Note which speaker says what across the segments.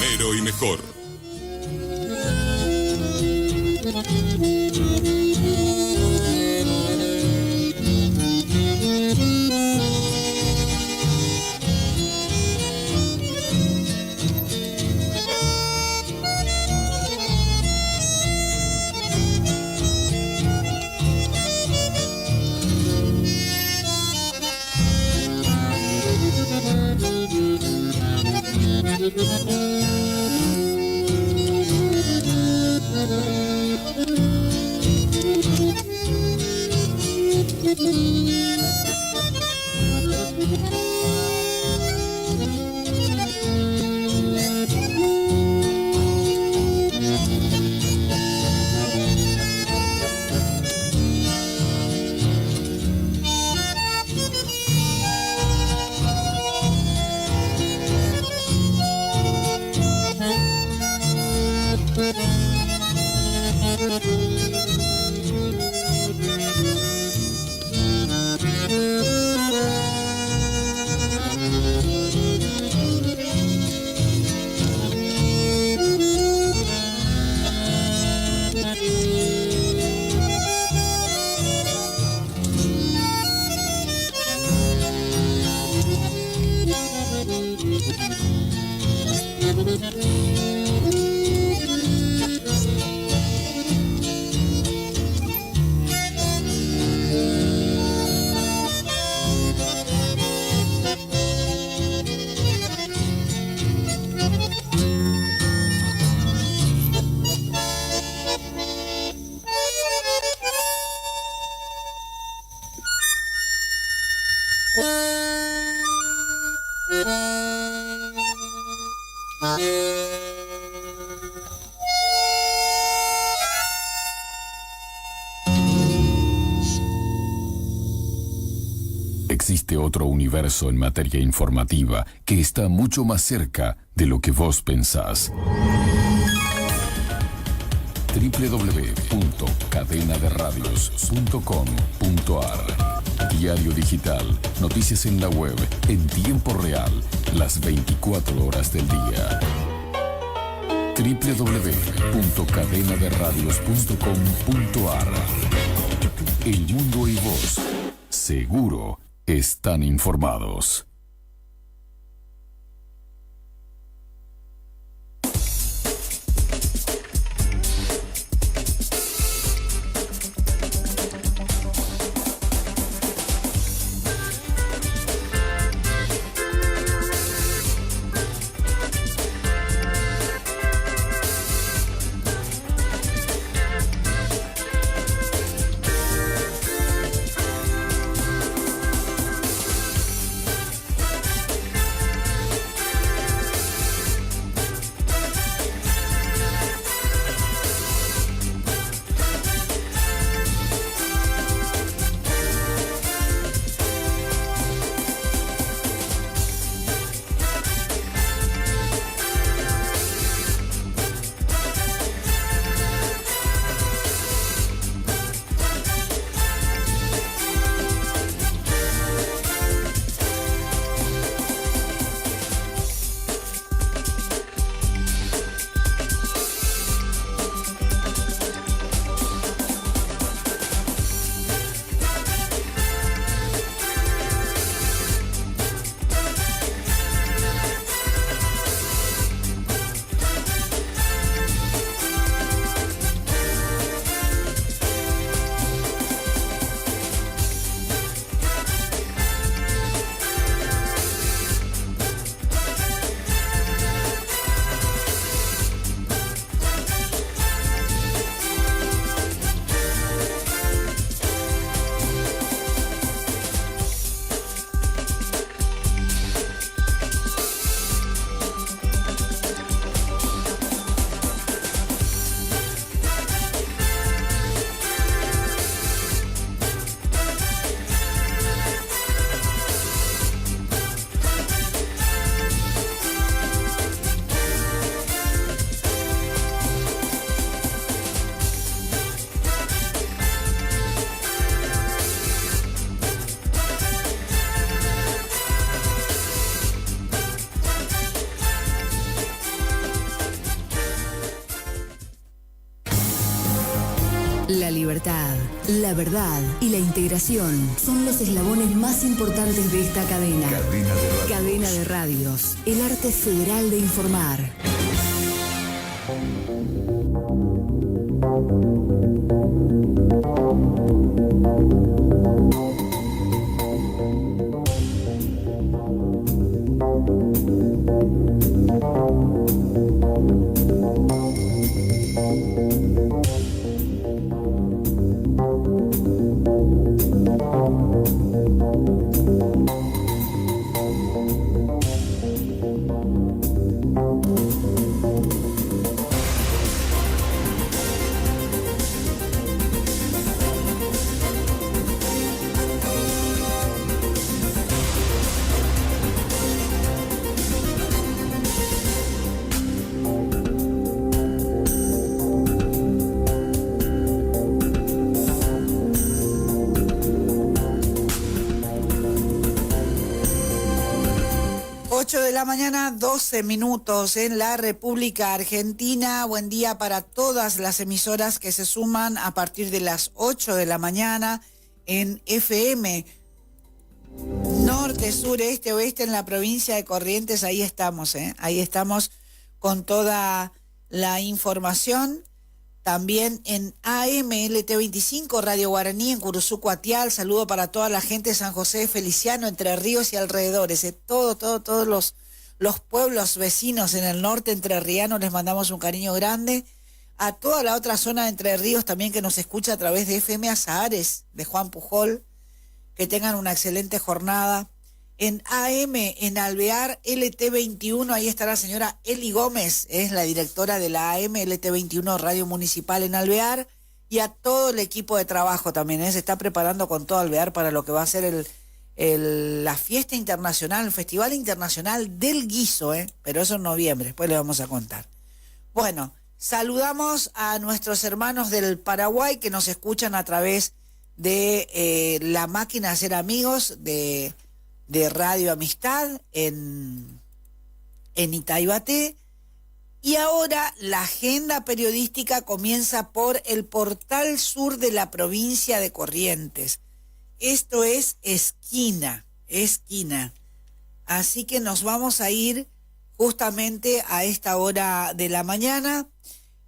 Speaker 1: primero y mejor.
Speaker 2: Existe otro universo en materia informativa que está mucho más cerca de lo que vos pensás. www.cadenaderadios.com.ar. Diario digital, noticias en la web, en tiempo real, las 24 horas del día. www.cadenaderadios.com.ar. El mundo y vos, seguro, están informados.
Speaker 1: libertad, la verdad y la integración son los eslabones más importantes de esta cadena. Cadena de radios. El arte federal de informar.
Speaker 3: De la mañana, 12 minutos en la República Argentina. Buen día para todas las emisoras que se suman a partir de las 8 de la mañana en FM. Norte, sur, este, oeste en la provincia de Corrientes, ahí estamos, ahí estamos con toda la información. También en AM-LT25, Radio Guaraní, en Curuzú, Coatial. Saludo para toda la gente de San José, Feliciano, Entre Ríos y alrededores. Todos los pueblos vecinos en el norte entrerriano les mandamos un cariño grande. A toda la otra zona de Entre Ríos también que nos escucha a través de FM Azahares, de Juan Pujol. Que tengan una excelente jornada. En AM, en Alvear, LT21, ahí está la señora Eli Gómez, es la directora de la AM, LT21 Radio Municipal en Alvear, y a todo el equipo de trabajo también, se está preparando con todo Alvear para lo que va a ser la fiesta internacional, el Festival Internacional del Guiso, pero eso en noviembre, después le vamos a contar. Bueno, saludamos a nuestros hermanos del Paraguay que nos escuchan a través de la máquina de hacer amigos de Radio Amistad en Itaibaté. Y ahora la agenda periodística comienza por el portal sur de la provincia de Corrientes. Esto es esquina. Así que nos vamos a ir justamente a esta hora de la mañana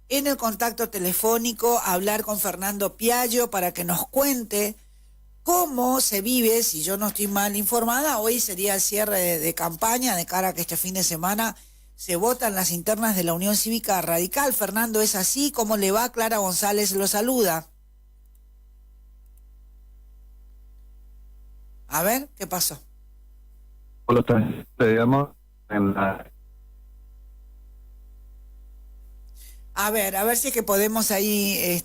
Speaker 3: en el contacto telefónico a hablar con Fernando Piaggio para que nos cuente cómo se vive, si yo no estoy mal informada. Hoy sería el cierre de campaña de cara a que este fin de semana se votan las internas de la Unión Cívica Radical. Fernando, ¿es así? ¿Cómo le va? Clara González lo saluda. A ver, ¿qué pasó?
Speaker 4: Hola, digamos,
Speaker 3: A ver si es que podemos ahí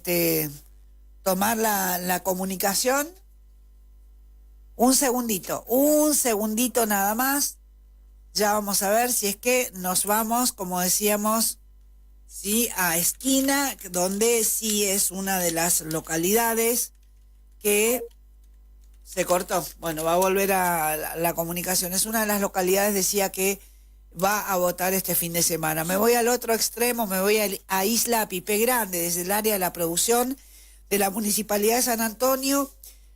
Speaker 3: tomar la comunicación. Un segundito nada más. Ya vamos a ver si es que nos vamos, como decíamos, sí, a Esquina, donde sí es una de las localidades que se cortó. Bueno, va a volver a la comunicación. Es una de las localidades, decía, que va a votar este fin de semana. Me voy al otro extremo, me voy a Isla Apipé Grande, desde el área de la producción de la Municipalidad de San Antonio.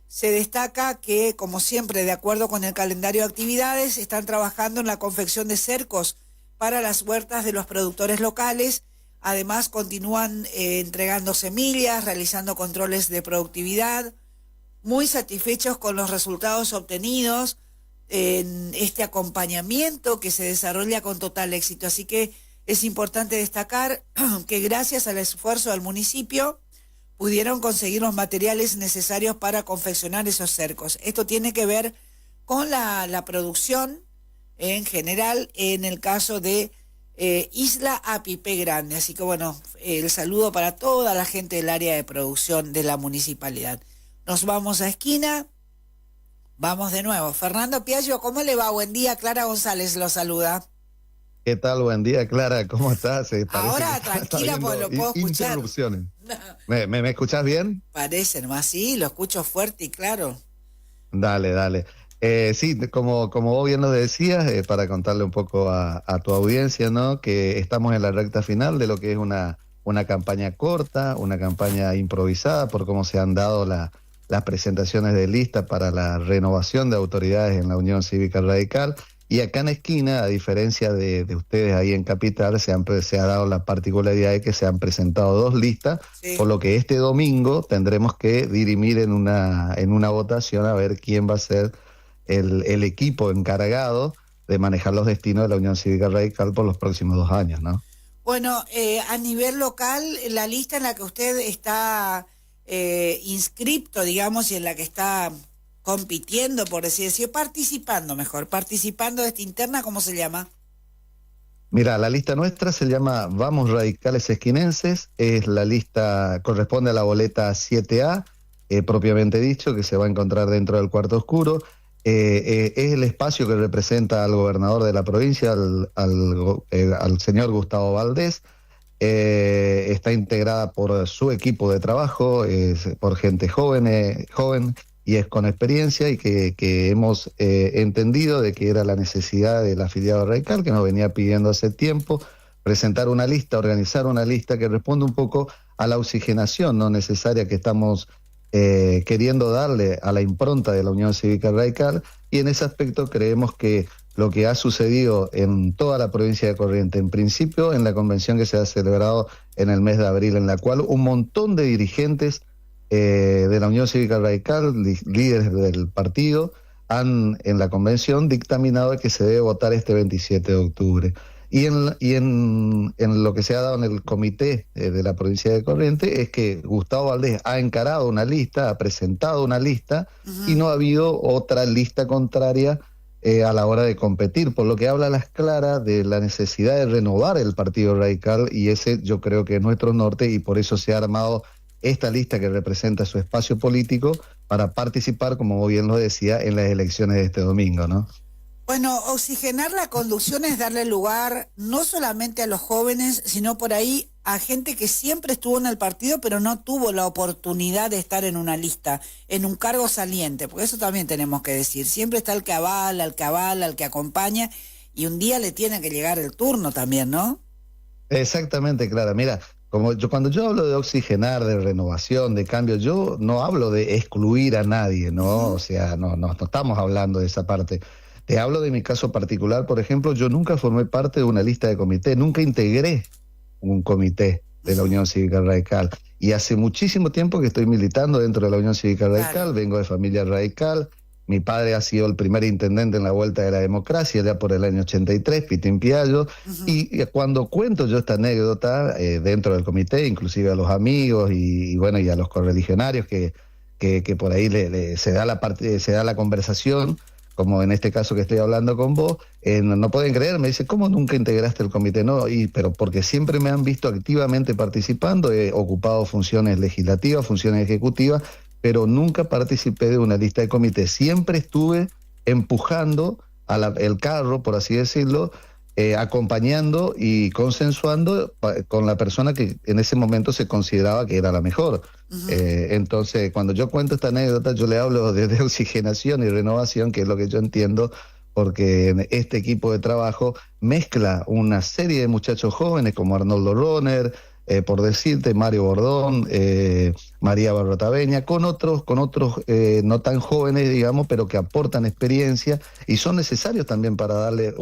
Speaker 3: Se destaca que, como siempre, de acuerdo con el calendario de actividades, están trabajando en la confección de cercos para las huertas de los productores locales. Además, continúan entregando semillas, realizando controles de productividad, muy satisfechos con los resultados obtenidos en este acompañamiento que se desarrolla con total éxito. Así que es importante destacar que gracias al esfuerzo del municipio pudieron conseguir los materiales necesarios para confeccionar esos cercos. Esto tiene que ver con la producción en general, en el caso de Isla Apipé Grande. Así que bueno, el saludo para toda la gente del área de producción de la municipalidad. Nos vamos a Esquina, vamos de nuevo. Fernando Piaggio, ¿cómo le va? Buen día, Clara González lo saluda.
Speaker 4: ¿Qué tal? Buen día, Clara, ¿cómo estás?
Speaker 3: Ahora tranquila porque lo puedo escuchar.
Speaker 4: Interrupciones.
Speaker 3: No.
Speaker 4: ¿Me escuchás bien?
Speaker 3: Parece, nomás sí, lo escucho fuerte y claro.
Speaker 4: Dale. Sí, como vos bien lo decías, para contarle un poco a tu audiencia, ¿no? Que estamos en la recta final de lo que es una una campaña corta, una campaña improvisada por cómo se han dado las presentaciones de lista para la renovación de autoridades en la Unión Cívica Radical. Y acá en Esquina, a diferencia de ustedes ahí en Capital, se ha dado la particularidad de que se han presentado 2 listas, sí, por lo que este domingo tendremos que dirimir en una votación a ver quién va a ser el equipo encargado de manejar los destinos de la Unión Cívica Radical por los próximos 2 años, ¿no?
Speaker 3: Bueno, a nivel local, la lista en la que usted está inscripto, digamos, y en la que está compitiendo, por así decirlo, participando de esta interna, ¿cómo se llama?
Speaker 4: Mira, la lista nuestra se llama Vamos Radicales Esquinenses, es la lista, corresponde a la boleta 7A, propiamente dicho, que se va a encontrar dentro del cuarto oscuro. Es el espacio que representa al gobernador de la provincia, al señor Gustavo Valdés. Está integrada por su equipo de trabajo, por gente joven y es con experiencia, y que hemos entendido de que era la necesidad del afiliado radical que nos venía pidiendo hace tiempo presentar una lista, organizar una lista que responda un poco a la oxigenación no necesaria que estamos queriendo darle a la impronta de la Unión Cívica Radical, y en ese aspecto creemos que lo que ha sucedido en toda la provincia de Corrientes, en principio en la convención que se ha celebrado en el mes de abril, en la cual un montón de dirigentes de la Unión Cívica Radical, líderes del partido, han en la convención dictaminado que se debe votar este 27 de octubre. Y en lo que se ha dado en el comité de la provincia de Corrientes es que Gustavo Valdés ha encarado una lista, ha presentado una lista, y no ha habido otra lista contraria a la hora de competir, por lo que habla a las claras de la necesidad de renovar el Partido Radical, y ese yo creo que es nuestro norte, y por eso se ha armado esta lista que representa su espacio político para participar, como bien lo decía, en las elecciones de este domingo, ¿no?
Speaker 3: Bueno, oxigenar la conducción es darle lugar no solamente a los jóvenes, sino por ahí a gente que siempre estuvo en el partido, pero no tuvo la oportunidad de estar en una lista, en un cargo saliente, porque eso también tenemos que decir. Siempre está el que avala, el que acompaña, y un día le tiene que llegar el turno también, ¿no?
Speaker 4: Exactamente, Clara. Mira, cuando yo hablo de oxigenar, de renovación, de cambio, yo no hablo de excluir a nadie, ¿no? O sea, no estamos hablando de esa parte. Te hablo de mi caso particular, por ejemplo, yo nunca formé parte de una lista de comité, nunca integré un comité de la Unión Cívica Radical. Y hace muchísimo tiempo que estoy militando dentro de la Unión Cívica Radical, claro. Vengo de familia radical, mi padre ha sido el primer intendente en la Vuelta de la Democracia, ya por el año 83, Pitín Piallo, y cuando cuento yo esta anécdota dentro del comité, inclusive a los amigos y bueno, y a los correligionarios que por ahí se da la conversación, como en este caso que estoy hablando con vos, no pueden creer, me dicen, ¿cómo nunca integraste el comité? No, pero porque siempre me han visto activamente participando, he ocupado funciones legislativas, funciones ejecutivas, pero nunca participé de una lista de comité. Siempre estuve empujando el carro, por así decirlo, acompañando y consensuando con la persona que en ese momento se consideraba que era la mejor. Entonces, cuando yo cuento esta anécdota, yo le hablo de oxigenación y renovación, que es lo que yo entiendo, porque este equipo de trabajo mezcla una serie de muchachos jóvenes como Arnoldo Roner, por decirte, Mario Bordón, María Barrotaveña, con otros no tan jóvenes, digamos, pero que aportan experiencia y son necesarios también para darle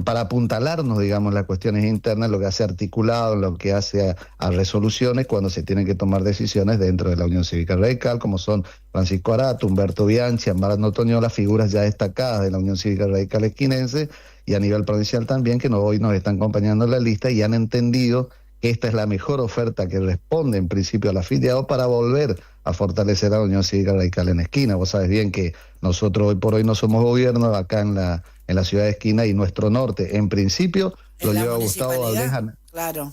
Speaker 4: para apuntalarnos, digamos, las cuestiones internas, lo que hace articulado, lo que hace a resoluciones cuando se tienen que tomar decisiones dentro de la Unión Cívica Radical, como son Francisco Arato, Humberto Bianchi, Amarano Toñola, figuras ya destacadas de la Unión Cívica Radical esquinense, y a nivel provincial también, que hoy nos están acompañando en la lista y han entendido que esta es la mejor oferta que responde en principio al afiliado para volver a fortalecer a la Unión Cívica Radical en Esquina. Vos sabés bien que nosotros hoy por hoy no somos gobierno acá en la ciudad de Esquina, y nuestro norte en principio lo lleva Gustavo Valdés.
Speaker 3: Claro.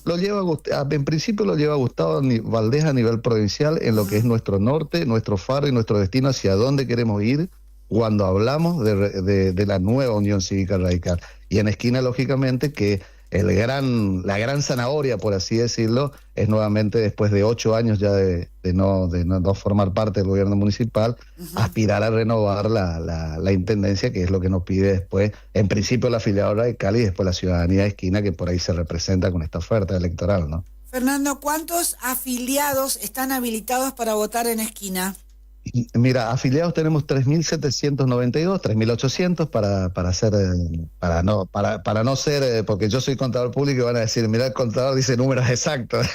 Speaker 4: En principio lo lleva Gustavo Valdés a nivel provincial en lo que es nuestro norte, nuestro faro y nuestro destino hacia dónde queremos ir cuando hablamos de la nueva Unión Cívica Radical. Y en Esquina, lógicamente, que la gran zanahoria, por así decirlo, es nuevamente, después de 8 años ya de no formar parte del gobierno municipal, aspirar a renovar la intendencia, que es lo que nos pide después, en principio, el afiliado radical y después la ciudadanía de Esquina, que por ahí se representa con esta oferta electoral, ¿no?
Speaker 3: Fernando, ¿cuántos afiliados están habilitados para votar en Esquina?
Speaker 4: Mira, afiliados tenemos 3.792, 3.800 para no ser, porque yo soy contador público y van a decir, mira, el contador dice números exactos.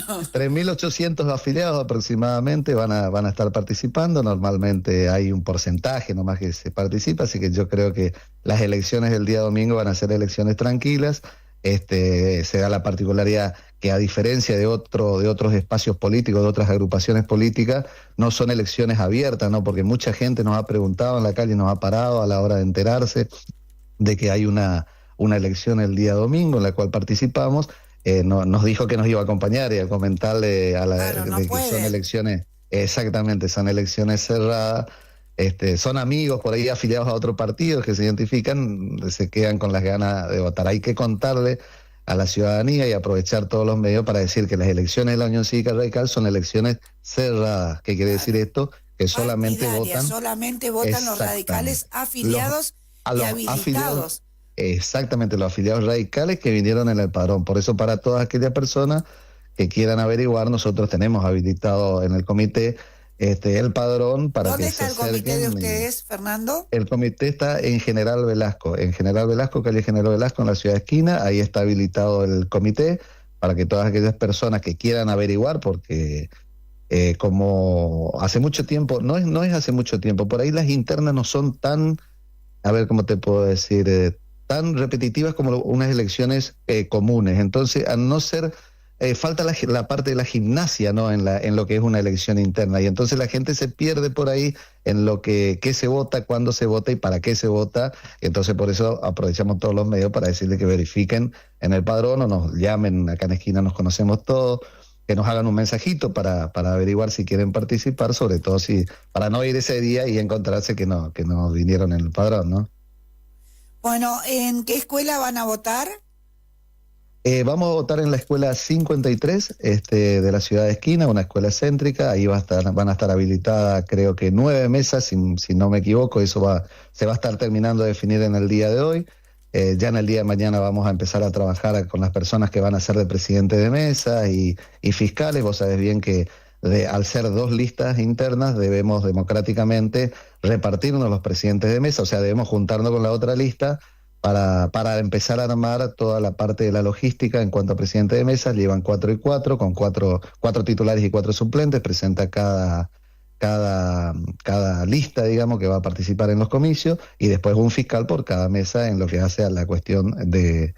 Speaker 4: No. 3.800 afiliados aproximadamente van a estar participando. Normalmente hay un porcentaje nomás que se participa, así que yo creo que las elecciones del día domingo van a ser elecciones tranquilas. Se da la particularidad que, a diferencia de otros espacios políticos, de otras agrupaciones políticas, no son elecciones abiertas, ¿no? Porque mucha gente nos ha preguntado en la calle, nos ha parado a la hora de enterarse de que hay una elección el día domingo en la cual participamos. Nos dijo que nos iba a acompañar y a comentarle que son elecciones, exactamente, son elecciones cerradas. Son amigos por ahí afiliados a otros partidos que se identifican, se quedan con las ganas de votar. Hay que contarle a la ciudadanía y aprovechar todos los medios para decir que las elecciones de la Unión Cívica Radical son elecciones cerradas. ¿Qué quiere decir esto? Que solamente votan
Speaker 3: los radicales afiliados y habilitados.
Speaker 4: Exactamente, los afiliados radicales que vinieron en el padrón. Por eso, para todas aquellas personas que quieran averiguar, nosotros tenemos habilitado en el comité el padrón para que se acerquen.
Speaker 3: ¿Dónde está el comité de ustedes, Fernando?
Speaker 4: El comité está en General Velasco, calle General Velasco, en la ciudad de Esquina. Ahí está habilitado el comité para que todas aquellas personas que quieran averiguar, porque como hace mucho tiempo, no es hace mucho tiempo, por ahí las internas no son tan, a ver cómo te puedo decir, tan repetitivas como unas elecciones comunes. Entonces, al no ser... falta la parte de la gimnasia, ¿no? En lo que es una elección interna, y entonces la gente se pierde por ahí en lo qué se vota, cuándo se vota y para qué se vota. Entonces, por eso aprovechamos todos los medios para decirles que verifiquen en el padrón o nos llamen. Acá en Esquina nos conocemos todos, que nos hagan un mensajito para averiguar si quieren participar, sobre todo para no ir ese día y encontrarse que no vinieron en el padrón, ¿no?
Speaker 3: Bueno, ¿en qué escuela van a votar?
Speaker 4: Vamos a votar en la escuela 53 de la ciudad de Esquina, una escuela céntrica. Ahí van a estar habilitadas, creo que 9 mesas, si no me equivoco. Eso se va a estar terminando de definir en el día de hoy. Ya en el día de mañana vamos a empezar a trabajar con las personas que van a ser de presidente de mesa y fiscales. Vos sabés bien que al ser 2 listas internas debemos democráticamente repartirnos los presidentes de mesa, o sea, debemos juntarnos con la otra lista para empezar a armar toda la parte de la logística en cuanto a presidente de mesa. Llevan 4 y 4, con 4 titulares y 4 suplentes. Presenta cada lista, digamos, que va a participar en los comicios, y después un fiscal por cada mesa en lo que hace a la cuestión de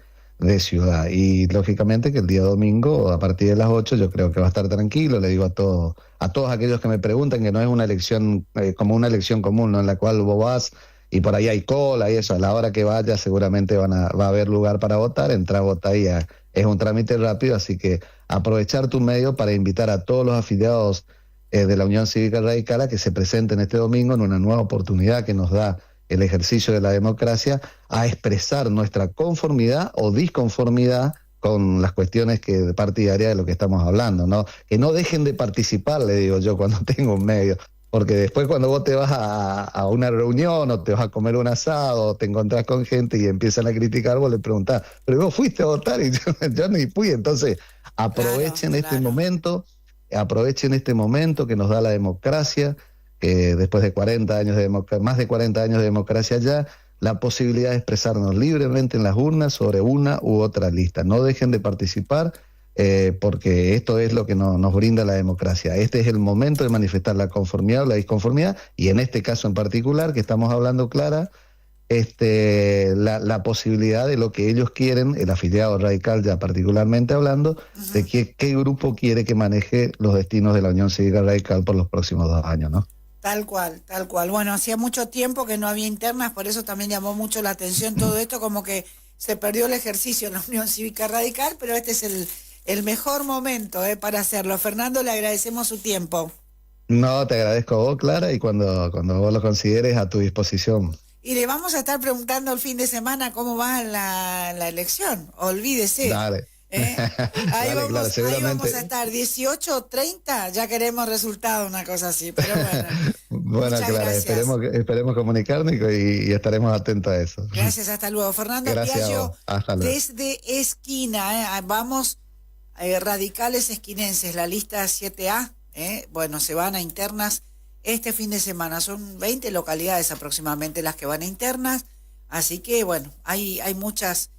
Speaker 4: ciudad. Y lógicamente que el día domingo, a partir de las 8, yo creo que va a estar tranquilo. Le digo a todos aquellos que me preguntan que no es una elección como una elección común, ¿no? En la cual vos vas y por ahí hay cola y eso. A la hora que vaya seguramente va a haber lugar para votar. Entrar a votar y es un trámite rápido, así que aprovechar tu medio para invitar a todos los afiliados de la Unión Cívica Radical a que se presenten este domingo en una nueva oportunidad que nos da el ejercicio de la democracia, a expresar nuestra conformidad o disconformidad con las cuestiones partidarias de lo que estamos hablando, ¿no? Que no dejen de participar, le digo yo, cuando tengo un medio. Porque después, cuando vos te vas a una reunión o te vas a comer un asado o te encontrás con gente y empiezan a criticar, vos le preguntás, pero vos fuiste a votar y yo ni fui. Entonces, aprovechen este momento que nos da la democracia, que después de 40 años más de 40 años de democracia ya, la posibilidad de expresarnos libremente en las urnas sobre una u otra lista. No dejen de participar. Porque esto es lo que nos brinda la democracia. Este es el momento de manifestar la conformidad o la disconformidad, y en este caso en particular que estamos hablando, Clara, la posibilidad de lo que ellos quieren, el afiliado radical ya particularmente hablando, de qué grupo quiere que maneje los destinos de la Unión Cívica Radical por los próximos 2 años, ¿no?
Speaker 3: Tal cual. Bueno, hacía mucho tiempo que no había internas, por eso también llamó mucho la atención todo esto, como que se perdió el ejercicio en la Unión Cívica Radical, pero este es el mejor momento para hacerlo. Fernando, le agradecemos su tiempo.
Speaker 4: No, te agradezco a vos, Clara, y cuando vos lo consideres, a tu disposición.
Speaker 3: Y le vamos a estar preguntando el fin de semana cómo va la elección. Olvídese.
Speaker 4: Dale.
Speaker 3: Ahí
Speaker 4: Dale,
Speaker 3: vamos a estar 18:30, ya queremos resultado, una cosa así, pero bueno.
Speaker 4: Bueno, Clara, esperemos comunicarnos y estaremos atentos a eso.
Speaker 3: Gracias, hasta luego. Fernando Piaggio, desde Esquina, vamos radicales esquinenses, la lista 7A, bueno, se van a internas este fin de semana. Son 20 localidades aproximadamente las que van a internas. Así que, bueno, hay muchas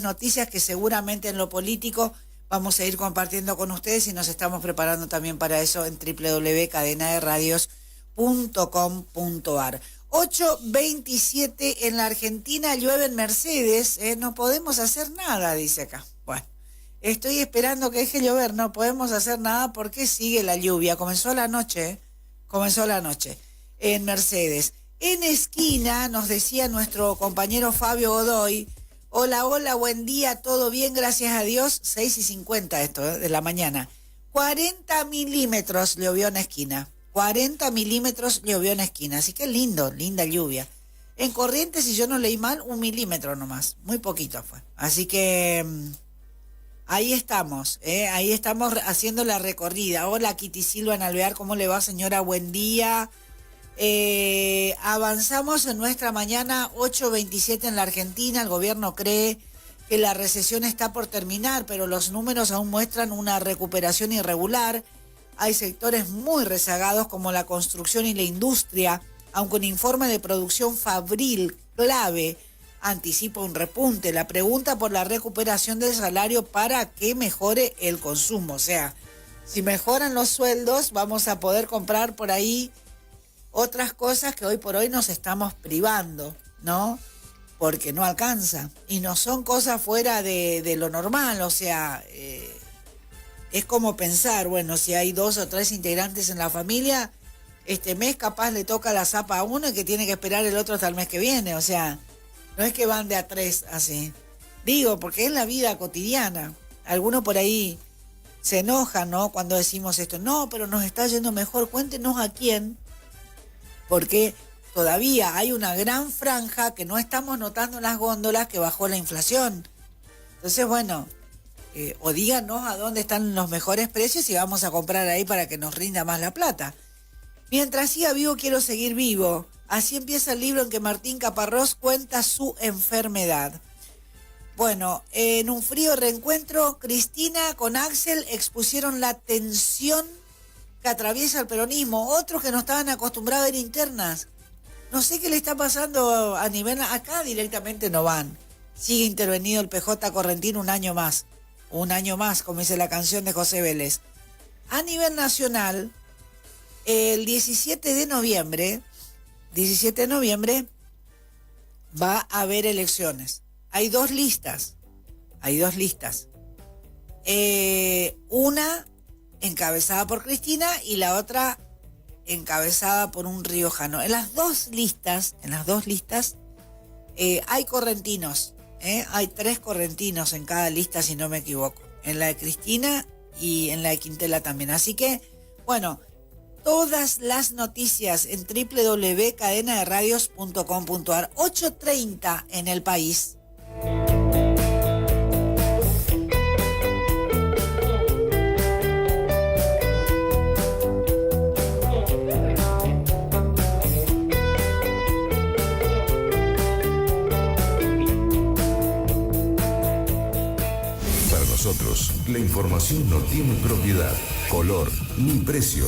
Speaker 3: noticias que seguramente en lo político vamos a ir compartiendo con ustedes y nos estamos preparando también para eso en www.cadenaderadios.com.ar. 8:27 en la Argentina, llueve en Mercedes, no podemos hacer nada, dice acá. Bueno, estoy esperando que deje llover, no podemos hacer nada porque sigue la lluvia. Comenzó la noche en Mercedes. En Esquina nos decía nuestro compañero Fabio Godoy: hola, buen día, todo bien, gracias a Dios. 6:50 esto, de la mañana. 40 milímetros llovió en Esquina. 40 milímetros llovió en Esquina, así que linda lluvia. En Corrientes, si yo no leí mal, 1 milímetro nomás, muy poquito fue. Así que ahí estamos haciendo la recorrida. Hola, Kitty Silva en Alvear, ¿cómo le va, señora? Buen día. Avanzamos en nuestra mañana, 8:27 en la Argentina. El gobierno cree que la recesión está por terminar, pero los números aún muestran una recuperación irregular. Hay sectores muy rezagados como la construcción y la industria, aunque un informe de producción fabril clave anticipa un repunte. La pregunta por la recuperación del salario para que mejore el consumo. O sea, si mejoran los sueldos, vamos a poder comprar por ahí otras cosas que hoy por hoy nos estamos privando, ¿no? Porque no alcanza. Y no son cosas fuera de lo normal, o sea, es como pensar, bueno, si hay 2 o 3 integrantes en la familia, este mes capaz le toca la zapa a uno y que tiene que esperar el otro hasta el mes que viene, o sea, no es que van de a 3 así. Digo, porque es la vida cotidiana. Algunos por ahí se enojan, ¿no? Cuando decimos esto, no, pero nos está yendo mejor. Cuéntenos a quién, porque todavía hay una gran franja que no estamos notando en las góndolas que bajó la inflación. Entonces, bueno, o díganos a dónde están los mejores precios y vamos a comprar ahí para que nos rinda más la plata. Mientras siga vivo, quiero seguir vivo. Así empieza el libro en que Martín Caparrós cuenta su enfermedad. Bueno, en un frío reencuentro, Cristina con Axel expusieron la tensión que atraviesa el peronismo. Otros que no estaban acostumbrados a ir internas. No sé qué le está pasando a nivel... Acá directamente no van. Sigue intervenido el PJ Correntino un año más. Un año más, como dice la canción de José Vélez. A nivel nacional, el 17 de noviembre va a haber elecciones. Hay dos listas. Una encabezada por Cristina y la otra encabezada por un riojano. En las dos listas hay correntinos. Hay 3 correntinos en cada lista, si no me equivoco. En la de Cristina y en la de Quintela también. Así que, bueno, todas las noticias en www.cadenaderadios.com.ar. 8:30 en el país.
Speaker 5: Nosotros, la información no tiene propiedad, color ni precio.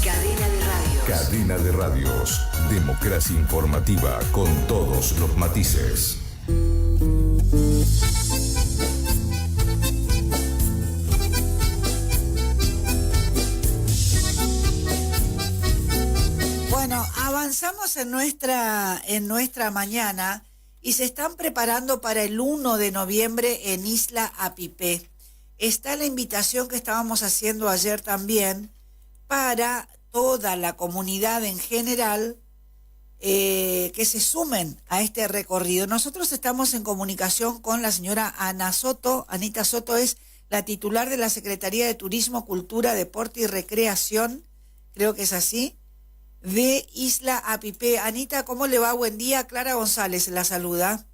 Speaker 1: Cadena de Radios.
Speaker 5: Cadena de Radios. Democracia informativa con todos los matices.
Speaker 3: Bueno, avanzamos en nuestra mañana. Y se están preparando para el 1 de noviembre en Isla Apipé. Está la invitación que estábamos haciendo ayer también para toda la comunidad en general que se sumen a este recorrido. Nosotros estamos en comunicación con la señora Ana Soto. Anita Soto es la titular de la Secretaría de Turismo, Cultura, Deporte y Recreación, creo que es así, de Isla Apipé. Anita, ¿cómo le va? Buen día. Clara González la saluda.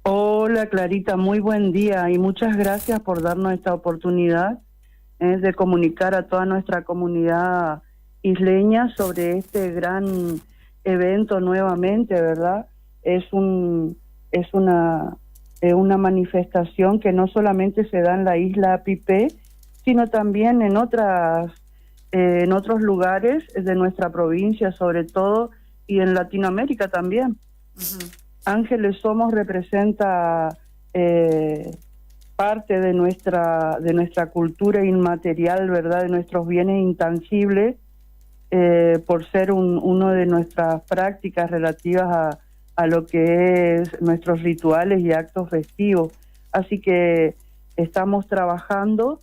Speaker 6: Hola, Clarita, muy buen día y muchas gracias por darnos esta oportunidad de comunicar a toda nuestra comunidad isleña sobre este gran evento nuevamente, ¿verdad? Es una una manifestación que no solamente se da en la isla Apipé, sino también en otros lugares de nuestra provincia, sobre todo, y en Latinoamérica también. Ángeles Somos representa parte de nuestra cultura inmaterial, ¿verdad?, de nuestros bienes intangibles, por ser uno de nuestras prácticas relativas a lo que es nuestros rituales y actos festivos. Así que estamos trabajando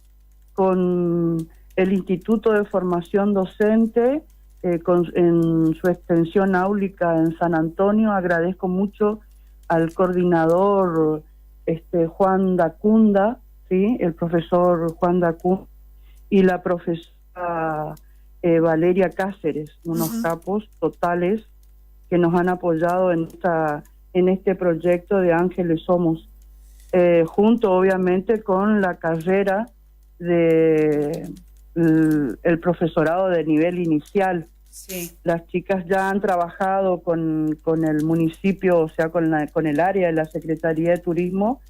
Speaker 6: con el Instituto de Formación Docente, en su extensión áulica en San Antonio. Agradezco mucho al coordinador Juan Dacunda, ¿sí?, el profesor Juan Dacunda, y la profesora Valeria Cáceres, unos capos totales que nos han apoyado en este proyecto de Ángeles Somos, junto obviamente con la carrera de el profesorado de nivel inicial.
Speaker 3: Sí.
Speaker 6: Las chicas ya han trabajado con el municipio, o sea, con el área de la Secretaría de Turismo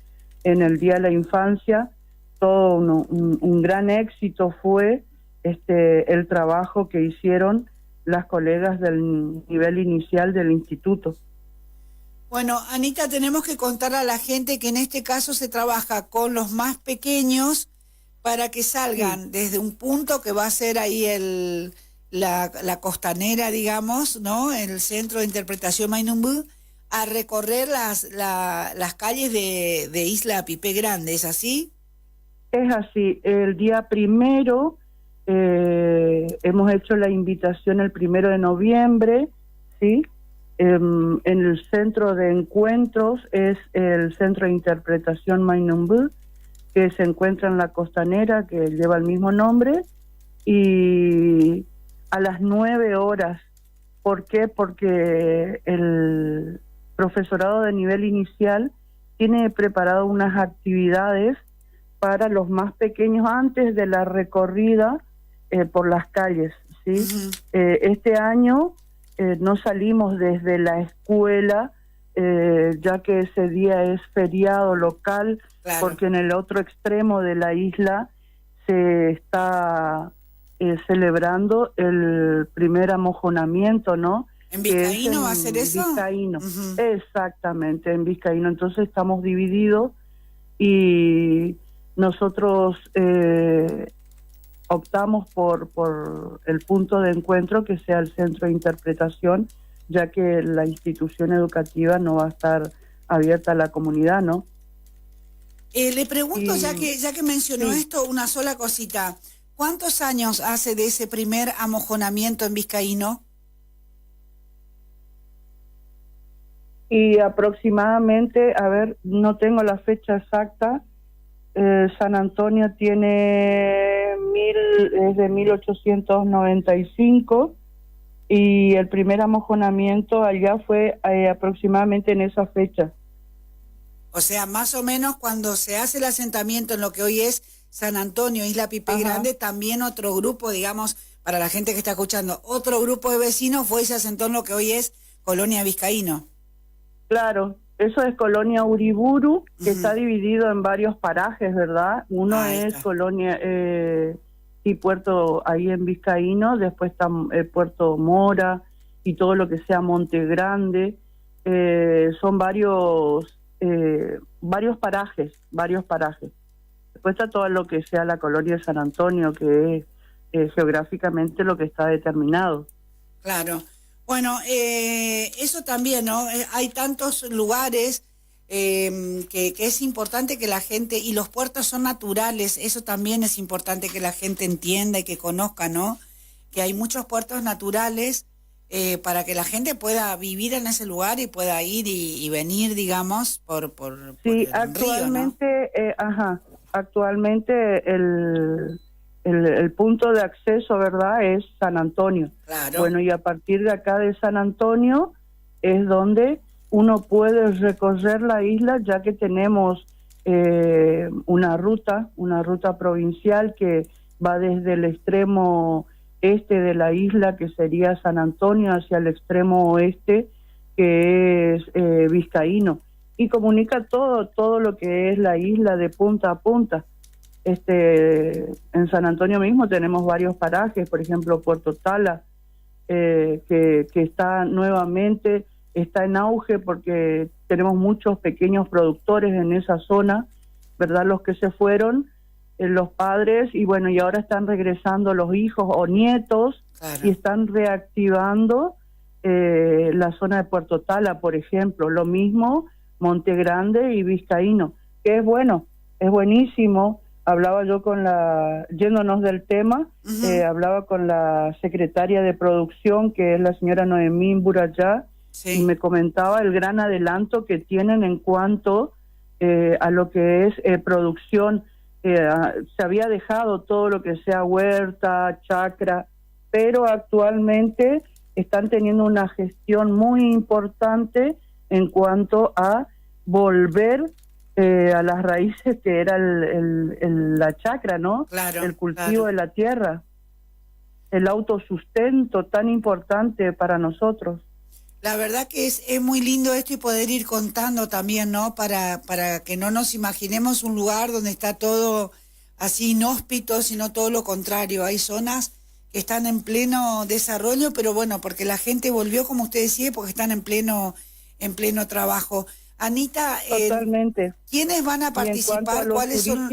Speaker 6: en el Día de la Infancia. Todo un gran éxito fue el trabajo que hicieron las colegas del nivel inicial del instituto.
Speaker 3: Bueno, Anita, tenemos que contar a la gente que en este caso se trabaja con los más pequeños para que salgan desde un punto que va a ser ahí la costanera, digamos, ¿no?, el Centro de Interpretación Mainumbú, a recorrer las calles de Isla Apipé Grande. ¿Es así?
Speaker 6: Es así. El día 1 hemos hecho la invitación el 1 de noviembre, ¿sí? En el centro de encuentros es el Centro de Interpretación Mainumbú, que se encuentra en la costanera, que lleva el mismo nombre, y a las 9 horas. ¿Por qué? Porque el profesorado de nivel inicial tiene preparado unas actividades para los más pequeños antes de la recorrida por las calles, ¿sí? Este año no salimos desde la escuela, ya que ese día es feriado local, claro, porque en el otro extremo de la isla se está celebrando el primer amojonamiento, ¿no?
Speaker 3: ¿En Vizcaíno va a ser eso?
Speaker 6: En Vizcaíno, exactamente, en Vizcaíno. Entonces estamos divididos y nosotros optamos por el punto de encuentro que sea el centro de interpretación, ya que la institución educativa no va a estar abierta a la comunidad, ¿no?
Speaker 3: Le pregunto, ya que mencionó esto, una sola cosita. ¿Cuántos años hace de ese primer amojonamiento en Vizcaíno?
Speaker 6: Y aproximadamente, a ver, no tengo la fecha exacta. San Antonio es de 1895 y el primer amojonamiento allá fue aproximadamente en esa fecha.
Speaker 3: O sea, más o menos cuando se hace el asentamiento en lo que hoy es San Antonio, Isla Apipé Grande, también otro grupo, digamos, para la gente que está escuchando, otro grupo de vecinos fue y se asentó en lo que hoy es Colonia Vizcaíno.
Speaker 6: Claro, eso es Colonia Uriburu, que está dividido en varios parajes, ¿verdad? Uno es Colonia y Puerto, ahí en Vizcaíno, después está Puerto Mora y todo lo que sea Monte Grande. Son varios parajes. Después está todo lo que sea la colonia de San Antonio, que es geográficamente lo que está determinado.
Speaker 3: Claro. Bueno, eso también, ¿no? Hay tantos lugares que es importante que la gente, y los puertos son naturales, eso también es importante que la gente entienda y que conozca, ¿no? Que hay muchos puertos naturales para que la gente pueda vivir en ese lugar y pueda ir y venir, digamos, por
Speaker 6: sí,
Speaker 3: el
Speaker 6: actualmente,
Speaker 3: río, ¿no?
Speaker 6: Actualmente el punto de acceso, ¿verdad?, es San Antonio.
Speaker 3: Claro.
Speaker 6: Bueno, y a partir de acá de San Antonio es donde uno puede recorrer la isla, ya que tenemos una ruta provincial que va desde el extremo este de la isla, que sería San Antonio, hacia el extremo oeste, que es Vizcaíno. y comunica todo lo que es la isla de punta a punta. En San Antonio mismo tenemos varios parajes, por ejemplo Puerto Tala, que está nuevamente, está en auge porque tenemos muchos pequeños productores en esa zona, ¿verdad? Los que se fueron, los padres, y bueno, y ahora están regresando los hijos o nietos, claro, y están reactivando la zona de Puerto Tala, por ejemplo. Lo mismo Monte Grande y Vizcaíno, que es bueno, es buenísimo. Hablaba yo yéndonos del tema, hablaba con la secretaria de producción, que es la señora Noemí Burayá, sí, y me comentaba el gran adelanto que tienen en cuanto a lo que es producción. Se había dejado todo lo que sea huerta, chacra, pero actualmente están teniendo una gestión muy importante en cuanto a volver a las raíces que era la chacra, ¿no?
Speaker 3: Claro,
Speaker 6: el cultivo,
Speaker 3: claro,
Speaker 6: de la tierra, el autosustento tan importante para nosotros.
Speaker 3: La verdad que es muy lindo esto y poder ir contando también, ¿no? Para que no nos imaginemos un lugar donde está todo así inhóspito, sino todo lo contrario. Hay zonas que están en pleno desarrollo, pero bueno, porque la gente volvió, como usted decía, porque están en pleno trabajo. Anita,
Speaker 6: totalmente.
Speaker 3: ¿Quiénes van a participar? ¿Cuáles son?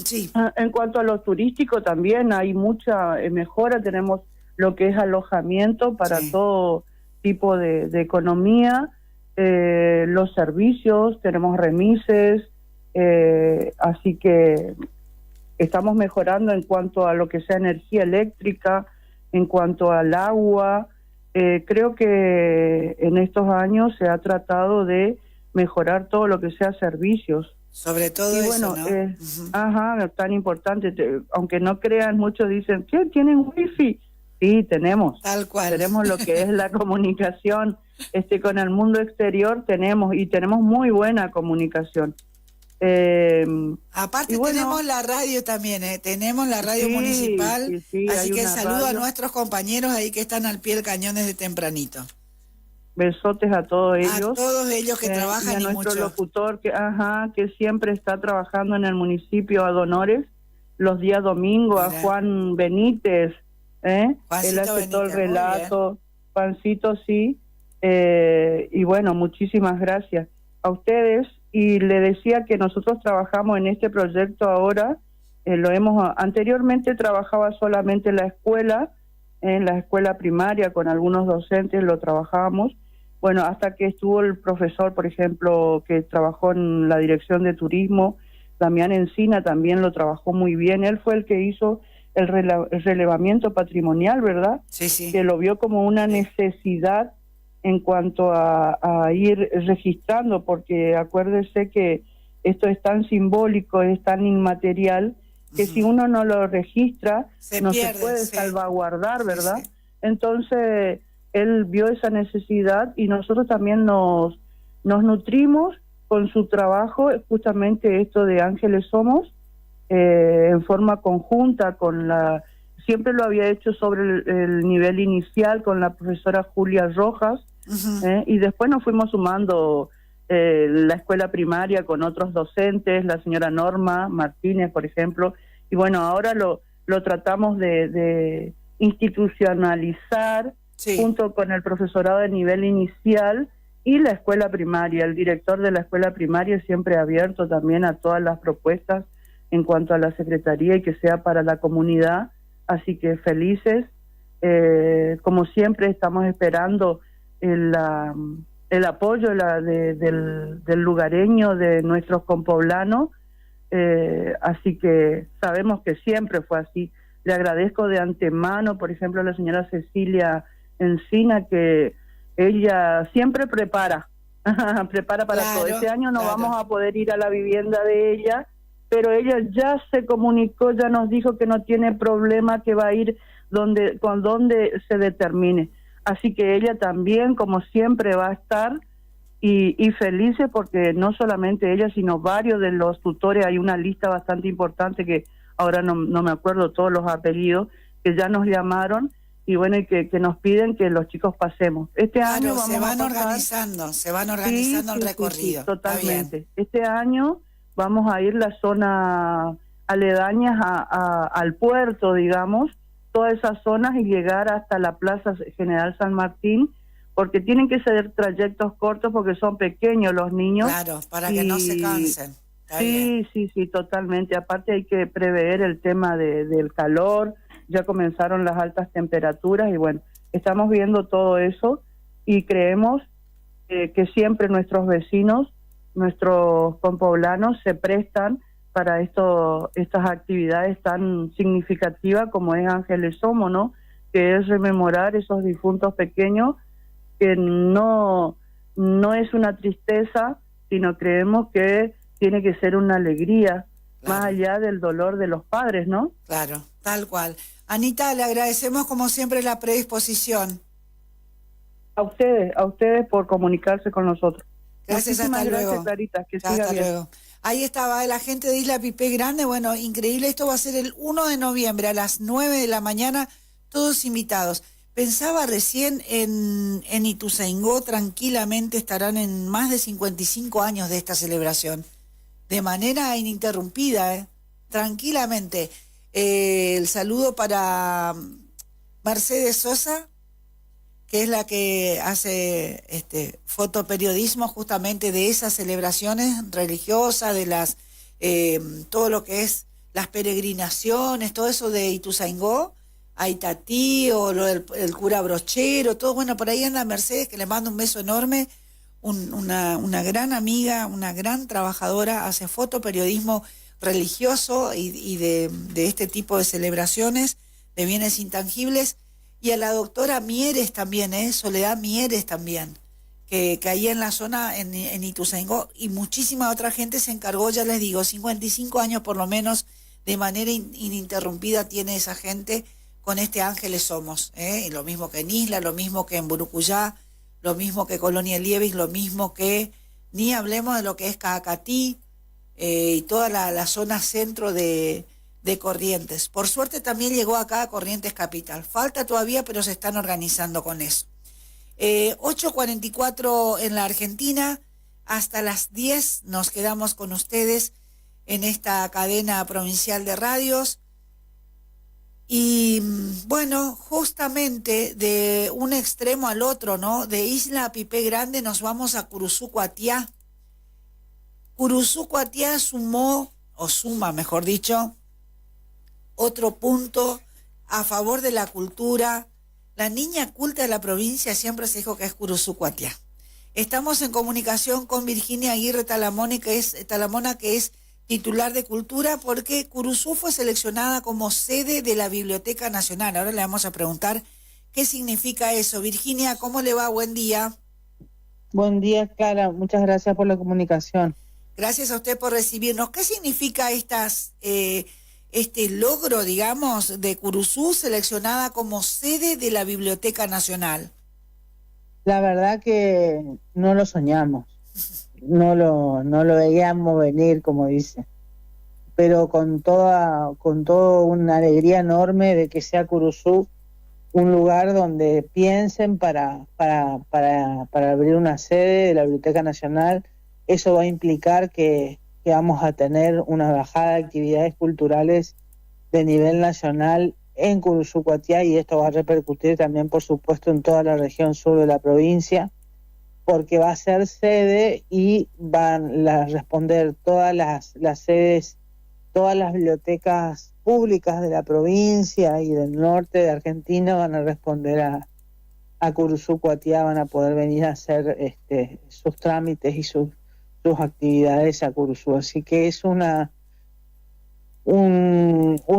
Speaker 6: Sí. En cuanto a lo turístico también hay mucha mejora. Tenemos lo que es alojamiento para sí, todo tipo de economía, los servicios, tenemos remises, así que estamos mejorando en cuanto a lo que sea energía eléctrica, en cuanto al agua. Creo que en estos años se ha tratado de mejorar todo lo que sea servicios.
Speaker 3: Sobre todo
Speaker 6: y
Speaker 3: eso,
Speaker 6: bueno,
Speaker 3: ¿no?
Speaker 6: Ajá, tan importante. Aunque no crean, muchos dicen, ¿qué? ¿Tienen wifi? Sí, tenemos.
Speaker 3: Tal cual.
Speaker 6: Tenemos lo que es la comunicación con el mundo exterior, tenemos muy buena comunicación.
Speaker 3: Aparte
Speaker 6: bueno,
Speaker 3: tenemos la radio también, tenemos la radio municipal,
Speaker 6: sí,
Speaker 3: así que saludo
Speaker 6: radio
Speaker 3: a nuestros compañeros ahí que están al pie del cañón desde tempranito.
Speaker 6: Besotes a todos ellos.
Speaker 3: A todos ellos que trabajan
Speaker 6: y a nuestro
Speaker 3: mucho.
Speaker 6: Locutor que siempre está trabajando en el municipio, a Donores, los días domingos, a Juan Benítez, él hace todo el relato, Juancito, sí, y bueno, muchísimas gracias a ustedes. Y le decía que nosotros trabajamos en este proyecto ahora, anteriormente trabajaba solamente en la escuela primaria, con algunos docentes lo trabajábamos, bueno, hasta que estuvo el profesor, por ejemplo, que trabajó en la dirección de turismo, Damián Encina, también lo trabajó muy bien. Él fue el que hizo el relevamiento patrimonial, ¿verdad?
Speaker 3: Sí, sí.
Speaker 6: Que lo vio como una necesidad en cuanto a ir registrando, porque acuérdese que esto es tan simbólico, es tan inmaterial, que si uno no lo registra, se puede salvaguardar, ¿verdad? Sí. Entonces, él vio esa necesidad y nosotros también nos nutrimos con su trabajo, justamente esto de Ángeles Somos, en forma conjunta siempre lo había hecho sobre el nivel inicial con la profesora Julia Rojas, y después nos fuimos sumando la escuela primaria con otros docentes, la señora Norma Martínez, por ejemplo, y bueno, ahora lo tratamos de institucionalizar, sí, junto con el profesorado de nivel inicial y la escuela primaria. El director de la escuela primaria siempre abierto también a todas las propuestas en cuanto a la secretaría y que sea para la comunidad, así que felices. Como siempre estamos esperando el apoyo del lugareño, de nuestros compoblanos, así que sabemos que siempre fue así. Le agradezco de antemano, por ejemplo, a la señora Cecilia Encina, que ella siempre prepara para todo. Este año no vamos a poder ir a la vivienda de ella, pero ella ya se comunicó, ya nos dijo que no tiene problema, que va a ir donde se determine. Así que ella también, como siempre, va a estar y felices, porque no solamente ella, sino varios de los tutores, hay una lista bastante importante que ahora no me acuerdo todos los apellidos, que ya nos llamaron y bueno, y que nos piden que los chicos pasemos. Este año vamos
Speaker 3: se van
Speaker 6: a pasar,
Speaker 3: organizando el recorrido.
Speaker 6: Sí, totalmente. Este año vamos a ir la zona aledañas al puerto, digamos, todas esas zonas y llegar hasta la Plaza General San Martín, porque tienen que ser trayectos cortos porque son pequeños los niños.
Speaker 3: Claro, para que no se cansen.
Speaker 6: Sí, totalmente. Aparte hay que prever el tema del calor, ya comenzaron las altas temperaturas y bueno, estamos viendo todo eso y creemos que siempre nuestros vecinos, nuestros compoblanos se prestan para estas actividades tan significativas como es Ángeles Somos, ¿no? Que es rememorar esos difuntos pequeños, que no es una tristeza, sino creemos que tiene que ser una alegría, claro, más allá del dolor de los padres, ¿no?
Speaker 3: Claro, tal cual. Anita, le agradecemos como siempre la predisposición.
Speaker 6: A ustedes por comunicarse con nosotros.
Speaker 3: Gracias,
Speaker 6: muchísimas
Speaker 3: hasta
Speaker 6: gracias,
Speaker 3: luego.
Speaker 6: Clarita, que
Speaker 3: hasta
Speaker 6: siga bien.
Speaker 3: Luego. Ahí estaba la gente de Isla Pipé Grande, bueno, increíble, esto va a ser el 1 de noviembre a las 9 de la mañana, todos invitados. Pensaba recién en Ituzaingó, tranquilamente estarán en más de 55 años de esta celebración, de manera ininterrumpida, tranquilamente. El saludo para Mercedes Sosa, que es la que hace fotoperiodismo justamente de esas celebraciones religiosas, de las todo lo que es las peregrinaciones, todo eso de Ituzaingó, a Itatí, o el cura Brochero, todo. Bueno, por ahí anda Mercedes, que le mando un beso enorme, una gran amiga, una gran trabajadora, hace fotoperiodismo religioso y de este tipo de celebraciones de bienes intangibles. Y a la doctora Mieres también, Soledad Mieres también, que ahí en la zona, en Ituzaingó, y muchísima otra gente se encargó, ya les digo, 55 años por lo menos, de manera ininterrumpida tiene esa gente con este Ángeles Somos, y lo mismo que en Isla, lo mismo que en Burucuyá, lo mismo que Colonia Lieves, lo mismo que, ni hablemos de lo que es Caacatí, y toda la zona centro de Corrientes. Por suerte también llegó acá a Corrientes Capital. Falta todavía, pero se están organizando con eso. 8:44 en la Argentina. Hasta las 10 nos quedamos con ustedes en esta cadena provincial de radios. Y bueno, justamente de un extremo al otro, ¿no? De Isla Pipé Grande nos vamos a Curuzú Cuatiá. Curuzú Cuatiá suma, mejor dicho, otro punto a favor de la cultura. La niña culta de la provincia siempre se dijo que es Curuzú Cuatiá. Estamos en comunicación con Virginia Aguirre Talamona, que es titular de Cultura, porque Curuzú fue seleccionada como sede de la Biblioteca Nacional. Ahora le vamos a preguntar qué significa eso. Virginia, ¿cómo le va? Buen día.
Speaker 7: Buen día, Clara. Muchas gracias por la comunicación.
Speaker 3: Gracias a usted por recibirnos. ¿Qué significa este logro, digamos, de Curuzú seleccionada como sede de la Biblioteca Nacional?
Speaker 7: La verdad que no lo soñamos, no lo veíamos venir, como dice, pero con toda una alegría enorme de que sea Curuzú un lugar donde piensen para abrir una sede de la Biblioteca Nacional. Eso va a implicar que vamos a tener una bajada de actividades culturales de nivel nacional en Curuzú Cuatiá, y esto va a repercutir también, por supuesto, en toda la región sur de la provincia, porque va a ser sede y van a responder todas las sedes, todas las bibliotecas públicas de la provincia y del norte de Argentina van a responder a Curuzú Cuatiá, van a poder venir a hacer sus trámites y sus actividades a Curuzú. Así que es una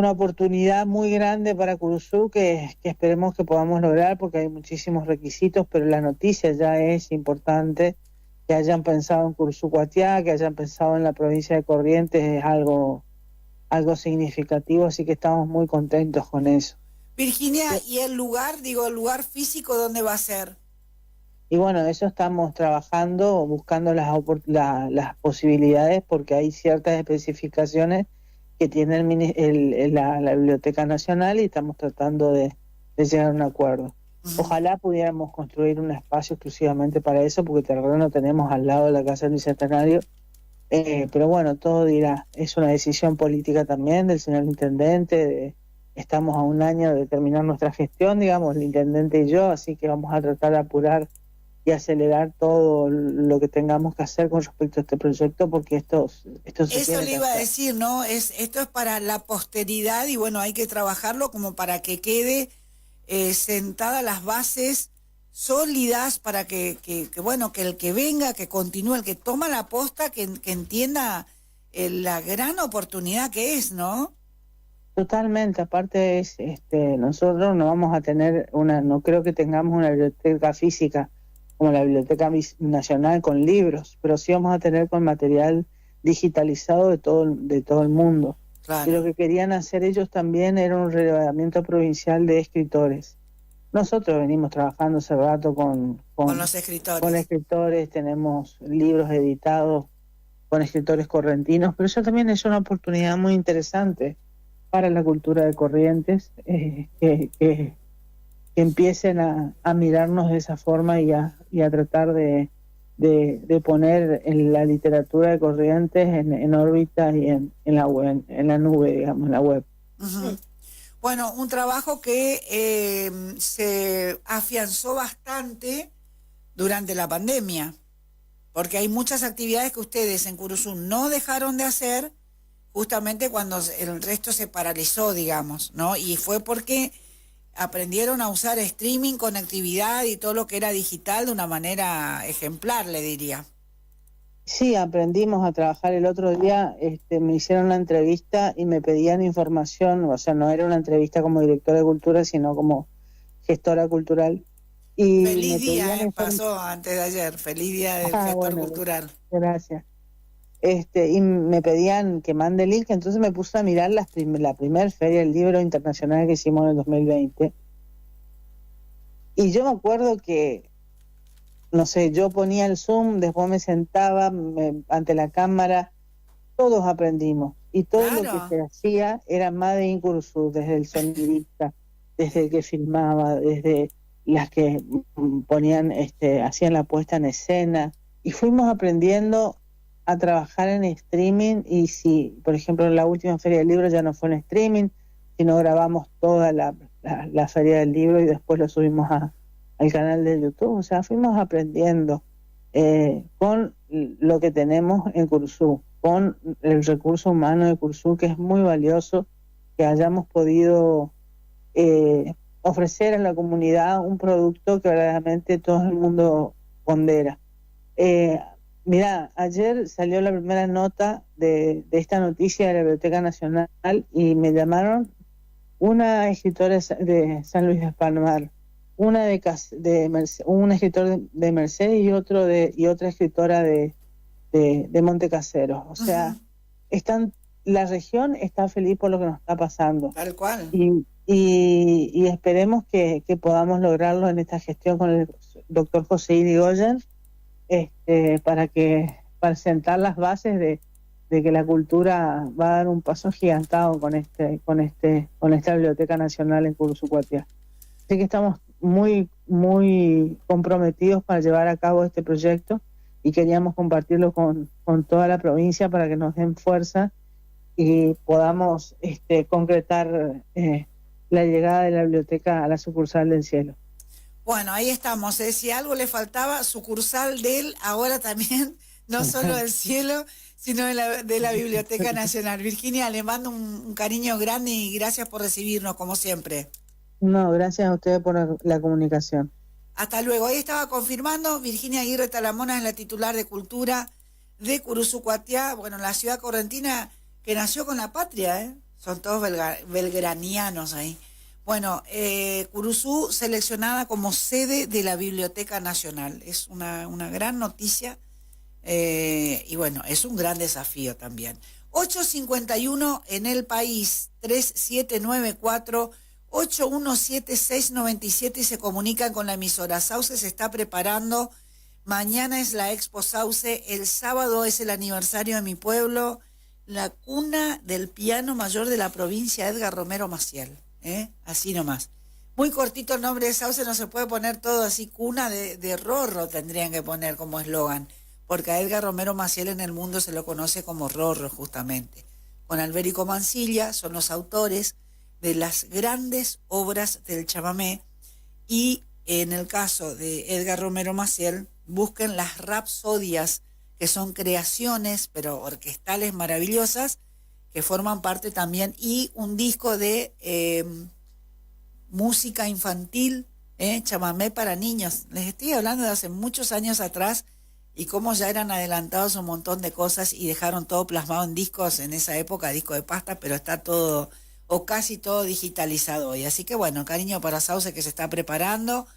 Speaker 7: oportunidad muy grande para Curuzú que esperemos que podamos lograr, porque hay muchísimos requisitos, pero la noticia ya es importante. Que hayan pensado en Curuzú Cuatiá, que hayan pensado en la provincia de Corrientes, es algo significativo, así que estamos muy contentos con eso.
Speaker 3: Virginia, ¿y el lugar físico dónde va a ser?
Speaker 7: Y bueno, eso estamos trabajando, buscando las posibilidades, porque hay ciertas especificaciones que tiene la Biblioteca Nacional, y estamos tratando de llegar a un acuerdo. Ojalá pudiéramos construir un espacio exclusivamente para eso, porque terreno tenemos al lado de la Casa del Bicentenario. Pero bueno, todo dirá, es una decisión política también del señor intendente. Estamos a un año de terminar nuestra gestión, digamos, el intendente y yo, así que vamos a tratar de apurar y acelerar todo lo que tengamos que hacer con respecto a este proyecto, porque esto se
Speaker 3: Eso le iba a decir, ¿no? Esto es para la posteridad y bueno, hay que trabajarlo como para que quede sentadas las bases sólidas para que bueno, que el que venga, que continúe, el que toma la posta, que entienda la gran oportunidad que es, ¿no?
Speaker 7: Totalmente, aparte nosotros no vamos a tener no creo que tengamos una biblioteca física como la Biblioteca Nacional con libros, pero sí vamos a tener con material digitalizado de todo el mundo. Claro. Y lo que querían hacer ellos también era un relevamiento provincial de escritores. Nosotros venimos trabajando hace rato con
Speaker 3: los escritores.
Speaker 7: Con escritores, tenemos libros editados con escritores correntinos, pero eso también es una oportunidad muy interesante para la cultura de Corrientes, que empiecen a mirarnos de esa forma y a tratar de poner en la literatura de Corrientes en órbita y en la web, en la nube, digamos, en la web.
Speaker 3: Uh-huh. Bueno, un trabajo que se afianzó bastante durante la pandemia, porque hay muchas actividades que ustedes en Curuzú no dejaron de hacer justamente cuando el resto se paralizó, digamos, ¿no? Y fue porque aprendieron a usar streaming, conectividad y todo lo que era digital de una manera ejemplar, le diría.
Speaker 7: Sí, aprendimos a trabajar. El otro día me hicieron una entrevista y me pedían información, o sea, no era una entrevista como directora de cultura, sino como gestora cultural. Y
Speaker 3: feliz día, pasó antes de ayer, feliz día del gestor cultural.
Speaker 7: Gracias. Y me pedían que mande el link, entonces me puse a mirar la primera feria del libro internacional que hicimos en el 2020. Y yo me acuerdo que, no sé, yo ponía el Zoom, después me sentaba ante la cámara, todos aprendimos. Y todo lo que se hacía era Made in Curuzú, desde el sonidista, desde el que filmaba, desde las que ponían, hacían la puesta en escena. Y fuimos aprendiendo a trabajar en streaming, y si, por ejemplo, en la última Feria del Libro ya no fue en streaming, sino grabamos toda la Feria del Libro y después lo subimos al canal de YouTube. O sea, fuimos aprendiendo con lo que tenemos en Curuzú, con el recurso humano de Curuzú, que es muy valioso, que hayamos podido ofrecer a la comunidad un producto que verdaderamente todo el mundo pondera. Mira, ayer salió la primera nota de esta noticia de la Biblioteca Nacional y me llamaron una escritora de San Luis de Palmar, un escritor de Mercedes y otra escritora de Montecasero. O sea, la región está feliz por lo que nos está pasando.
Speaker 3: Tal cual.
Speaker 7: Y esperemos que podamos lograrlo en esta gestión con el doctor José Irigoyen, para sentar las bases de que la cultura va a dar un paso gigantado con esta Biblioteca Nacional en Curuzucuatiá. Así que estamos muy, muy comprometidos para llevar a cabo este proyecto y queríamos compartirlo con toda la provincia para que nos den fuerza y podamos concretar la llegada de la biblioteca a la sucursal del cielo.
Speaker 3: Bueno, ahí estamos. Si algo le faltaba, sucursal de él, ahora también, no solo del cielo, sino de la Biblioteca Nacional. Virginia, le mando un cariño grande y gracias por recibirnos, como siempre.
Speaker 7: No, gracias a ustedes por la comunicación.
Speaker 3: Hasta luego. Ahí estaba confirmando, Virginia Aguirre Talamona es la titular de Cultura de Curuzucuatiá, bueno, la ciudad correntina que nació con la patria, son todos belgranianos ahí. Bueno, Curuzú seleccionada como sede de la Biblioteca Nacional. Es una gran noticia y bueno, es un gran desafío también. 8:51 en el país, 3794-817-697 y se comunican con la emisora. Sauce se está preparando. Mañana es la Expo Sauce, el sábado es el aniversario de mi pueblo, la cuna del piano mayor de la provincia, Edgar Romero Maciel. Así nomás. Muy cortito el nombre de Sauce, no se puede poner todo así, cuna de Rorro tendrían que poner como eslogan, porque a Edgar Romero Maciel en el mundo se lo conoce como Rorro justamente. Con Alberico Mansilla son los autores de las grandes obras del chamamé, y en el caso de Edgar Romero Maciel, busquen las rapsodias, que son creaciones, pero orquestales maravillosas, que forman parte también, y un disco de música infantil, chamamé para niños. Les estoy hablando de hace muchos años atrás, y cómo ya eran adelantados un montón de cosas y dejaron todo plasmado en discos en esa época, disco de pasta, pero está todo, o casi todo digitalizado hoy. Así que bueno, cariño para Sauce, que se está preparando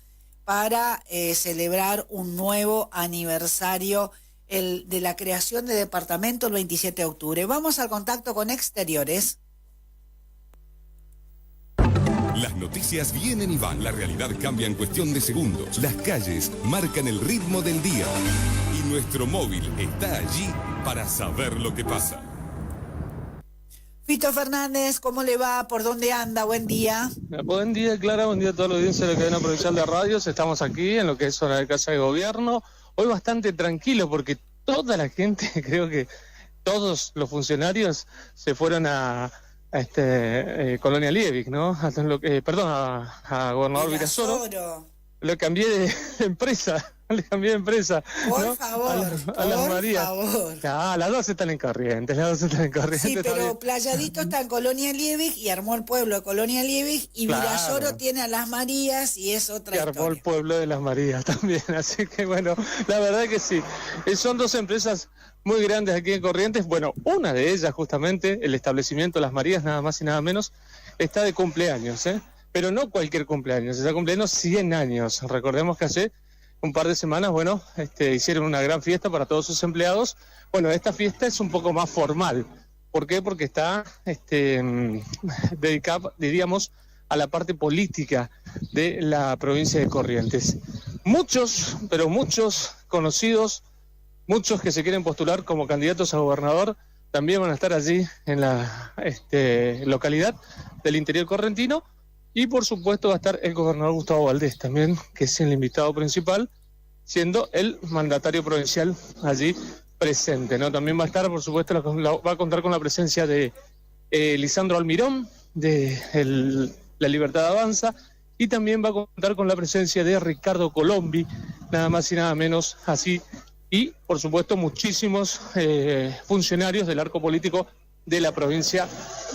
Speaker 3: para celebrar un nuevo aniversario de la creación de departamento el 27 de octubre. Vamos al contacto con Exteriores.
Speaker 5: Las noticias vienen y van. La realidad cambia en cuestión de segundos. Las calles marcan el ritmo del día. Y nuestro móvil está allí para saber lo que pasa.
Speaker 3: Fito Fernández, ¿cómo le va? ¿Por dónde anda? Buen día.
Speaker 8: Buen día, Clara. Buen día a toda la audiencia de la cadena provincial de radios. Estamos aquí en lo que es zona de Casa de Gobierno. Hoy bastante tranquilo porque toda la gente, creo que todos los funcionarios se fueron a Colonia Liebig, ¿no? A Gobernador Virasoro. Lo cambié de empresa. Le cambié de empresa.
Speaker 3: Por favor,
Speaker 8: a las Marías.
Speaker 3: Favor.
Speaker 8: Ah, las dos están en Corrientes,
Speaker 3: Sí, pero Playadito está en Colonia Liebig y armó el pueblo de Colonia Liebig, y
Speaker 8: claro.
Speaker 3: Virasoro tiene a las Marías y es otra historia.
Speaker 8: Armó el pueblo de las Marías también, así que bueno, la verdad que sí. Son dos empresas muy grandes aquí en Corrientes. Bueno, una de ellas justamente, el establecimiento Las Marías, nada más y nada menos, está de cumpleaños, pero no cualquier cumpleaños, está cumpliendo 100 años. Recordemos que hace un par de semanas, bueno, hicieron una gran fiesta para todos sus empleados. Bueno, esta fiesta es un poco más formal. ¿Por qué? Porque está dedicada, diríamos, a la parte política de la provincia de Corrientes. Muchos, pero muchos conocidos, muchos que se quieren postular como candidatos a gobernador, también van a estar allí en la localidad del interior correntino. Y por supuesto va a estar el gobernador Gustavo Valdés también, que es el invitado principal, siendo el mandatario provincial allí presente, ¿no? También va a estar, por supuesto, va a contar con la presencia de Lisandro Almirón, de La Libertad Avanza, y también va a contar con la presencia de Ricardo Colombi, nada más y nada menos así, y por supuesto muchísimos funcionarios del arco político de la provincia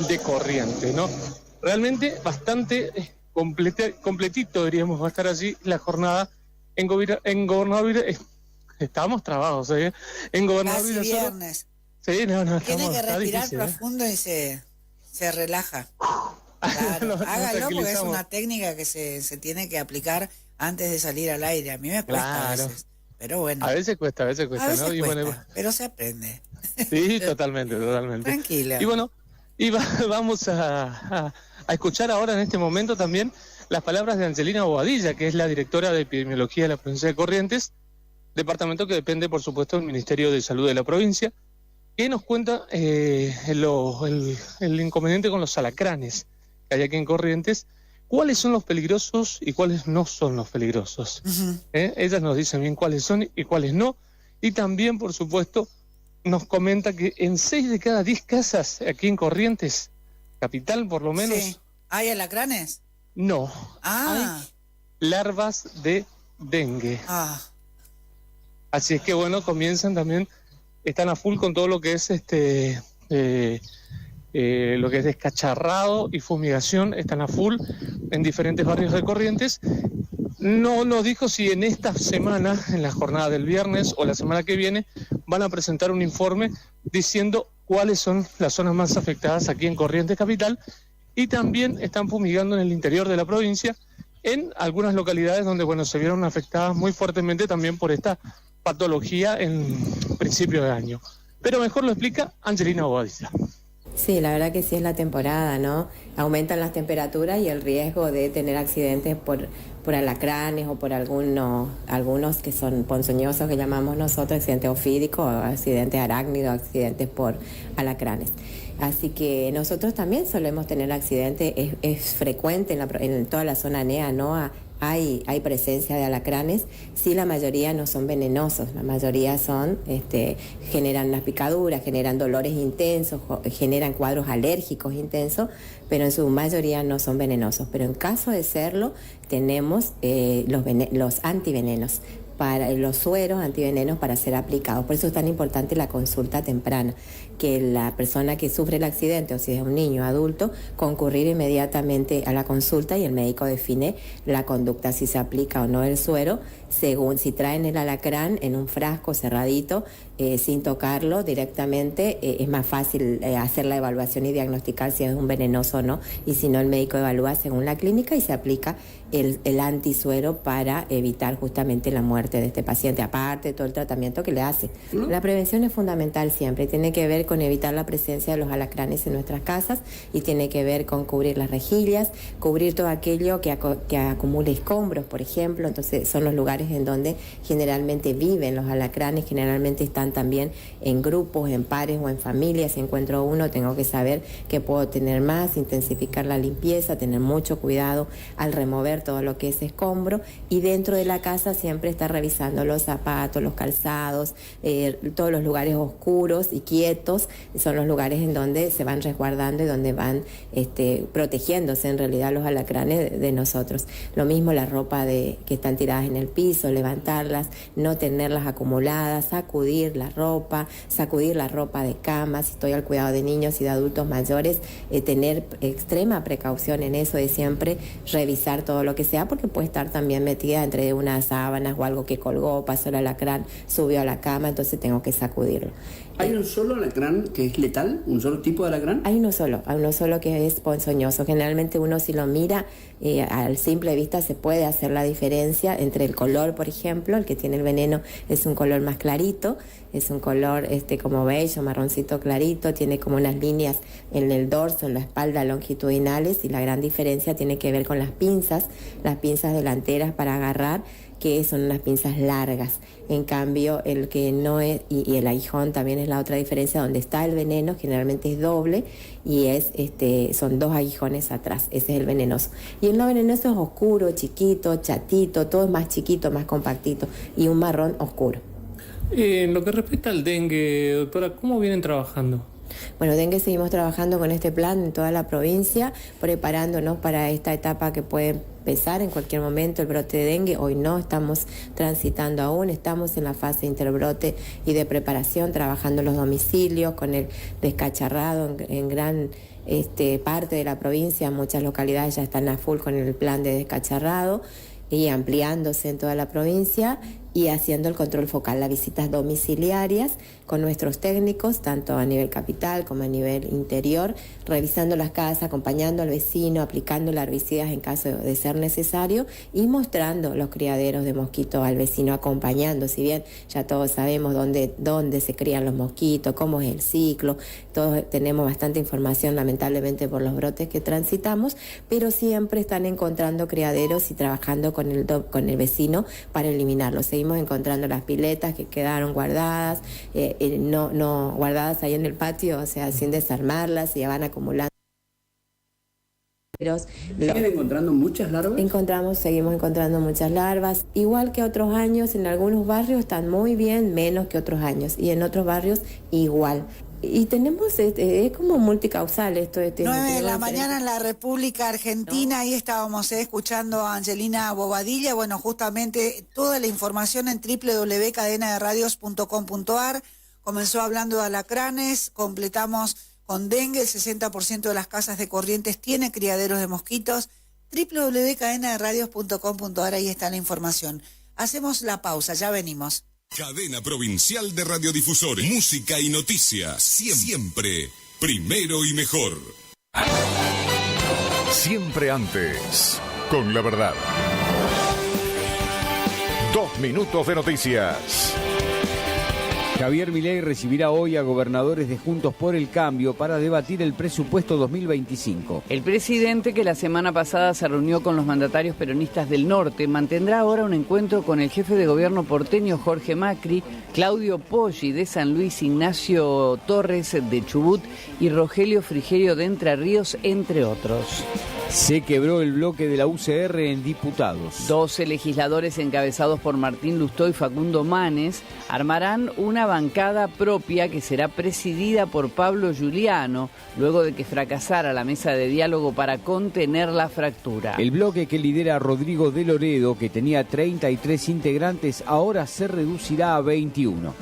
Speaker 8: de Corrientes, ¿no? Realmente bastante completito, diríamos, va a estar allí la jornada en Gobernador. Estábamos trabados, en Gobernador.
Speaker 3: Casi viernes.
Speaker 8: Sí, no.
Speaker 3: Tiene que respirar profundo y se relaja. Claro, hágalo porque es una técnica que se tiene que aplicar antes de salir al aire. A mí me cuesta a veces, pero bueno.
Speaker 8: A veces cuesta, ¿no?
Speaker 3: Cuesta,
Speaker 8: y bueno,
Speaker 3: pero se aprende.
Speaker 8: Sí, totalmente.
Speaker 3: Tranquila.
Speaker 8: Y bueno, vamos a escuchar ahora en este momento también las palabras de Angelina Bobadilla, que es la directora de epidemiología de la provincia de Corrientes, departamento que depende, por supuesto, del Ministerio de Salud de la provincia, que nos cuenta el inconveniente con los alacranes que hay aquí en Corrientes, cuáles son los peligrosos y cuáles no son los peligrosos.
Speaker 3: Uh-huh.
Speaker 8: Ellas nos dicen bien cuáles son y cuáles no, y también, por supuesto, nos comenta que en 6 de cada 10 casas aquí en Corrientes, capital por lo menos...
Speaker 3: Sí. ¿Hay alacranes?
Speaker 8: No.
Speaker 3: Hay
Speaker 8: larvas de dengue. Así es que bueno, comienzan también, están a full con todo lo que es lo que es descacharrado y fumigación, están a full en diferentes barrios de Corrientes. No nos dijo si en esta semana, en la jornada del viernes o la semana que viene, van a presentar un informe diciendo cuáles son las zonas más afectadas aquí en Corrientes Capital, y también están fumigando en el interior de la provincia, en algunas localidades donde, bueno, se vieron afectadas muy fuertemente también por esta patología en principio de año. Pero mejor lo explica Angelina Bobadilla.
Speaker 9: Sí, la verdad que sí es la temporada, ¿no? Aumentan las temperaturas y el riesgo de tener accidentes por alacranes o por algunos que son ponzoñosos, que llamamos nosotros, accidentes ofídicos, accidentes arácnidos, accidentes por alacranes. Así que nosotros también solemos tener accidentes, es frecuente en toda la zona NEA, ¿no? Hay presencia de alacranes, sí, la mayoría no son venenosos, la mayoría generan unas picaduras, generan dolores intensos, generan cuadros alérgicos intensos, pero en su mayoría no son venenosos. Pero en caso de serlo, tenemos los antivenenos, para los sueros antivenenos para ser aplicados. Por eso es tan importante la consulta temprana, que la persona que sufre el accidente, o si es un niño o adulto, concurrir inmediatamente a la consulta y el médico define la conducta, si se aplica o no el suero, según si traen el alacrán en un frasco cerradito, sin tocarlo directamente, es más fácil hacer la evaluación y diagnosticar si es un venenoso o no, y si no, el médico evalúa según la clínica y se aplica el antisuero para evitar justamente la muerte de este paciente, aparte de todo el tratamiento que le hace. La prevención es fundamental siempre, tiene que ver con evitar la presencia de los alacranes en nuestras casas y tiene que ver con cubrir las rejillas, cubrir todo aquello que acumule escombros, por ejemplo. Entonces son los lugares en donde generalmente viven los alacranes, generalmente están también en grupos, en pares o en familias. Si encuentro uno, tengo que saber que puedo tener más, intensificar la limpieza, tener mucho cuidado al remover todo lo que es escombro, y dentro de la casa siempre estar revisando los zapatos, los calzados, todos los lugares oscuros y quietos son los lugares en donde se van resguardando y donde van protegiéndose en realidad los alacranes de nosotros. Lo mismo la ropa que están tiradas en el piso, levantarlas, no tenerlas acumuladas, sacudir la ropa de cama, si estoy al cuidado de niños y de adultos mayores, tener extrema precaución en eso de siempre revisar todo lo que sea, porque puede estar también metida entre unas sábanas o algo que colgó, pasó el alacrán, subió a la cama, entonces tengo que sacudirlo.
Speaker 10: ¿Hay un solo alacrán que es letal? ¿Un solo tipo de alacrán?
Speaker 9: Hay uno solo que es ponzoñoso. Generalmente uno, si lo mira al simple vista, se puede hacer la diferencia entre el color, por ejemplo. El que tiene el veneno es un color más clarito, es un color como beige o marroncito clarito, tiene como unas líneas en el dorso, en la espalda longitudinales, y la gran diferencia tiene que ver con las pinzas delanteras para agarrar, que son unas pinzas largas. En cambio, el que no es, y el aguijón también es la otra diferencia, donde está el veneno generalmente es doble y son 2 aguijones atrás, ese es el venenoso. Y el no venenoso es oscuro, chiquito, chatito, todo es más chiquito, más compactito, y un marrón oscuro.
Speaker 8: En lo que respecta al dengue, doctora, ¿cómo vienen trabajando?
Speaker 9: Bueno, dengue seguimos trabajando con este plan en toda la provincia, preparándonos para esta etapa que puede empezar en cualquier momento, el brote de dengue. Hoy no estamos transitando aún, estamos en la fase de interbrote y de preparación, trabajando en los domicilios, con el descacharrado en gran parte de la provincia. Muchas localidades ya están a full con el plan de descacharrado y ampliándose en toda la provincia, y haciendo el control focal, las visitas domiciliarias con nuestros técnicos, tanto a nivel capital como a nivel interior, revisando las casas, acompañando al vecino, aplicando herbicidas en caso de ser necesario, y mostrando los criaderos de mosquitos al vecino, acompañando. Si bien ya todos sabemos dónde se crían los mosquitos, cómo es el ciclo, todos tenemos bastante información, lamentablemente, por los brotes que transitamos, pero siempre están encontrando criaderos y trabajando con el vecino para eliminarlos. Seguimos encontrando las piletas que quedaron guardadas, no guardadas ahí en el patio, o sea, sin desarmarlas, y ya van acumulando.
Speaker 10: ¿Siguen encontrando muchas larvas?
Speaker 9: Seguimos encontrando muchas larvas, igual que otros años. En algunos barrios están muy bien, menos que otros años, y en otros barrios igual. Y tenemos, es como multicausal esto.
Speaker 3: 9 de la mañana en la República Argentina, ahí estábamos escuchando a Angelina Bobadilla. Bueno, justamente toda la información en www.cadenaderadios.com.ar. Comenzó hablando de alacranes, completamos con dengue. El 60% de las casas de Corrientes tiene criaderos de mosquitos. www.cadenaderadios.com.ar, ahí está la información. Hacemos la pausa, ya venimos.
Speaker 5: Cadena Provincial de Radiodifusores. Música y noticias. Siempre primero y mejor.
Speaker 11: Siempre antes, con la verdad. 2 minutos de noticias.
Speaker 12: Javier Milei recibirá hoy a gobernadores de Juntos por el Cambio para debatir el presupuesto 2025.
Speaker 13: El presidente, que la semana pasada se reunió con los mandatarios peronistas del norte, mantendrá ahora un encuentro con el jefe de gobierno porteño Jorge Macri, Claudio Poggi de San Luis, Ignacio Torres de Chubut y Rogelio Frigerio de Entre Ríos, entre otros.
Speaker 12: Se quebró el bloque de la UCR en diputados.
Speaker 13: 12 legisladores encabezados por Martín Lustó y Facundo Manes armarán una bancada propia que será presidida por Pablo Giuliano, luego de que fracasara la mesa de diálogo para contener la fractura.
Speaker 12: El bloque que lidera Rodrigo de Loredo, que tenía 33 integrantes, ahora se reducirá a 21.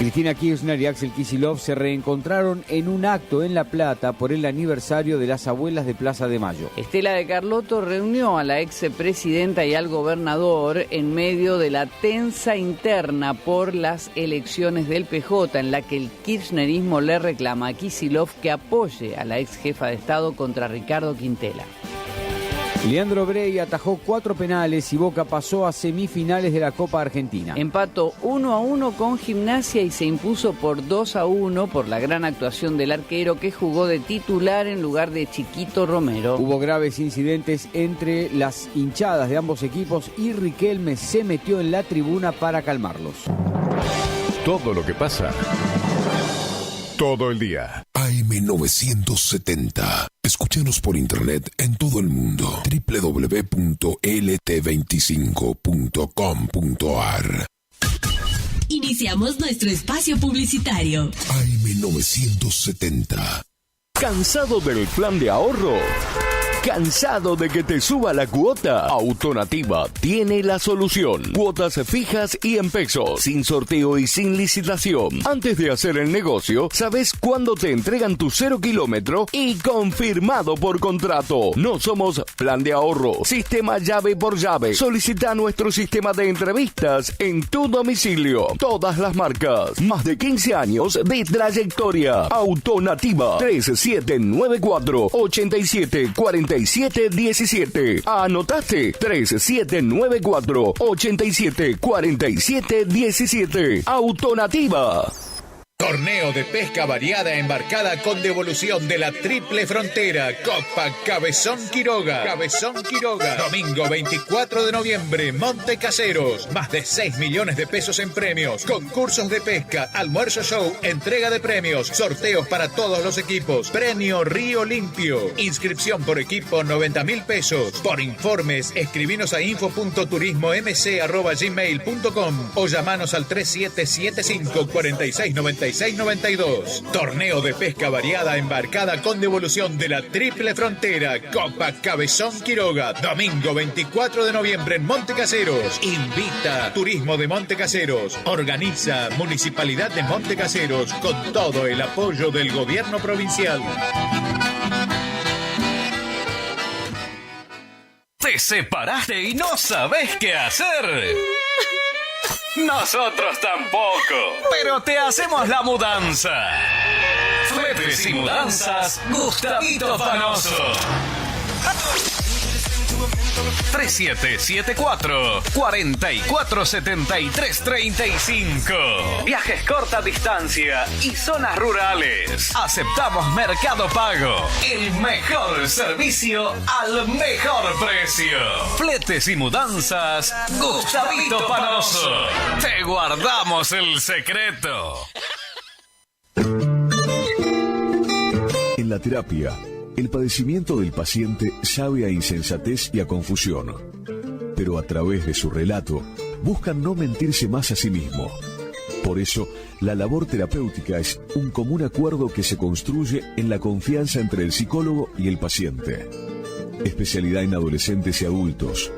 Speaker 12: Cristina Kirchner y Axel Kicillof se reencontraron en un acto en La Plata por el aniversario de las abuelas de Plaza de Mayo.
Speaker 13: Estela de Carlotto reunió a la expresidenta y al gobernador en medio de la tensa interna por las elecciones del PJ, en la que el kirchnerismo le reclama a Kicillof que apoye a la ex jefa de Estado contra Ricardo Quintela.
Speaker 12: Leandro Brey atajó 4 penales y Boca pasó a semifinales de la Copa Argentina.
Speaker 13: Empató 1-1 con Gimnasia y se impuso por 2-1 por la gran actuación del arquero, que jugó de titular en lugar de Chiquito Romero.
Speaker 12: Hubo graves incidentes entre las hinchadas de ambos equipos y Riquelme se metió en la tribuna para calmarlos.
Speaker 11: Todo lo que pasa todo el día.
Speaker 5: AM970. Escúchanos por internet en todo el mundo. www.lt25.com.ar.
Speaker 1: Iniciamos nuestro espacio publicitario.
Speaker 5: AM970.
Speaker 14: ¿Cansado del plan de ahorro? ¿Cansado de que te suba la cuota? Autonativa tiene la solución. Cuotas fijas y en pesos, sin sorteo y sin licitación. Antes de hacer el negocio, sabes cuándo te entregan tu 0 kilómetro y confirmado por contrato. No somos plan de ahorro, sistema llave por llave. Solicita nuestro sistema de entrevistas en tu domicilio. Todas las marcas. Más de 15 años de trayectoria. Autonativa 3794-874717. ¿Anotaste? 3794-874717. Autonativa.
Speaker 15: Torneo de pesca variada embarcada con devolución de la Triple Frontera. Copa Cabezón Quiroga. Cabezón Quiroga. Domingo 24 de noviembre, Monte Caseros. Más de 6 millones de pesos en premios. Concursos de pesca, almuerzo show, entrega de premios, sorteos para todos los equipos. Premio Río Limpio. Inscripción por equipo 90.000 pesos. Por informes, escribinos a info.turismomc@gmail.com o llamanos al 3775 4696 692. Torneo de pesca variada embarcada con devolución de la Triple Frontera. Copa Cabezón Quiroga. Domingo 24 de noviembre en Monte Caseros. Invita Turismo de Monte Caseros. Organiza Municipalidad de Monte Caseros con todo el apoyo del gobierno provincial.
Speaker 16: ¿Te separaste y no sabés qué hacer? Nosotros tampoco, pero te hacemos la mudanza. Fletes y Mudanzas Gustavito Panoso. 3774-447335. Viajes corta distancia y zonas rurales. Aceptamos Mercado Pago. El mejor servicio al mejor precio. Fletes y Mudanzas Gustavito Panoso. Te guardamos el secreto.
Speaker 17: En la terapia, el padecimiento del paciente sabe a insensatez y a confusión, pero a través de su relato buscan no mentirse más a sí mismo. Por eso, la labor terapéutica es un común acuerdo que se construye en la confianza entre el psicólogo y el paciente. Especialidad en adolescentes y adultos,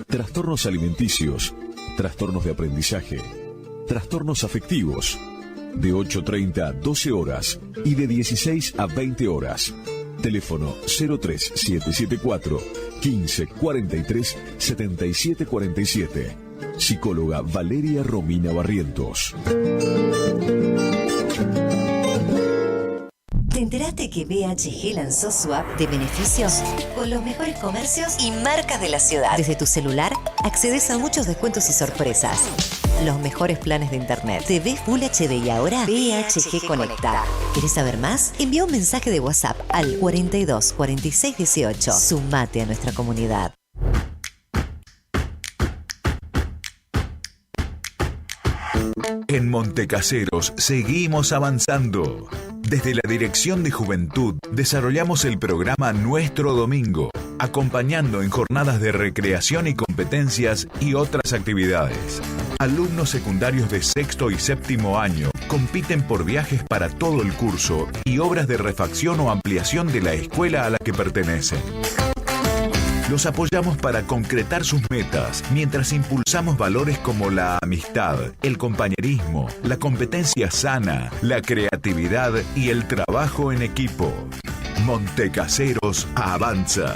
Speaker 17: trastornos alimenticios, trastornos de aprendizaje, trastornos afectivos, de 8:30 a 12 horas y de 16 a 20 horas. Teléfono 03774 1543 7747. Psicóloga Valeria Romina Barrientos.
Speaker 1: ¿Te enteraste que BHG lanzó su app de beneficios con los mejores comercios y marcas de la ciudad? Desde tu celular accedes a muchos descuentos y sorpresas.
Speaker 18: los mejores planes de internet. TV Full HD y ahora PHG Conectar. ¿Querés saber más? Envía un mensaje de WhatsApp al 42 46 18. Sumate a nuestra comunidad.
Speaker 17: En Montecaseros seguimos avanzando. Desde la Dirección de Juventud desarrollamos el programa Nuestro Domingo, acompañando en jornadas de recreación y competencias y otras actividades. Alumnos secundarios de sexto y séptimo año compiten por viajes para todo el curso y obras de refacción o ampliación de la escuela a la que pertenecen. Los apoyamos para concretar sus metas, mientras impulsamos valores como la amistad, el compañerismo, la competencia sana, la creatividad y el trabajo en equipo. Montecaseros avanza.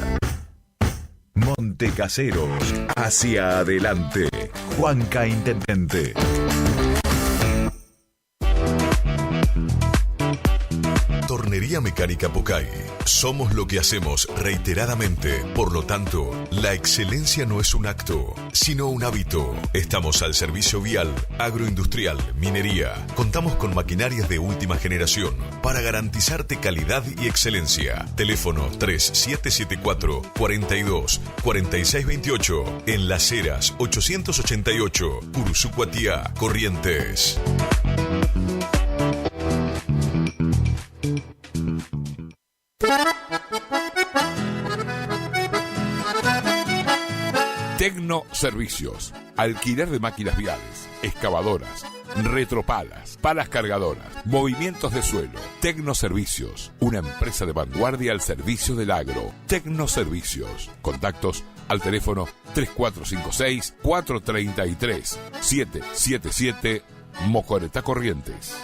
Speaker 17: Montecaseros, hacia adelante. Juanca Intendente.
Speaker 19: Tornería Mecánica Pocay. Somos lo que hacemos reiteradamente. Por lo tanto, la excelencia no es un acto, sino un hábito. Estamos al servicio vial, agroindustrial, minería. Contamos con maquinarias de última generación para garantizarte calidad y excelencia. Teléfono 3774 42 46 28. En Las Heras 888, Curuzú-Cuatiá, Corrientes.
Speaker 20: Tecno Servicios. Alquiler de máquinas viales, excavadoras, retropalas, palas cargadoras, movimientos de suelo. Tecno Servicios. Una empresa de vanguardia al servicio del agro. Tecno Servicios. Contactos al teléfono 3456-433-777 Mocoretá, Corrientes.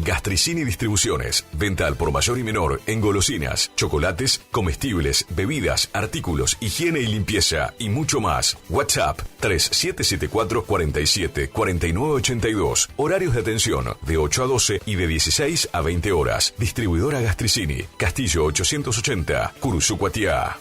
Speaker 19: Gastricini Distribuciones. Venta al por mayor y menor en golosinas, chocolates, comestibles, bebidas, artículos, higiene y limpieza y mucho más. WhatsApp 3774 47 49 82. Horarios de atención de 8 a 12 y de 16 a 20 horas. Distribuidora Gastricini. Castillo 880, Curuzú-Cuatiá.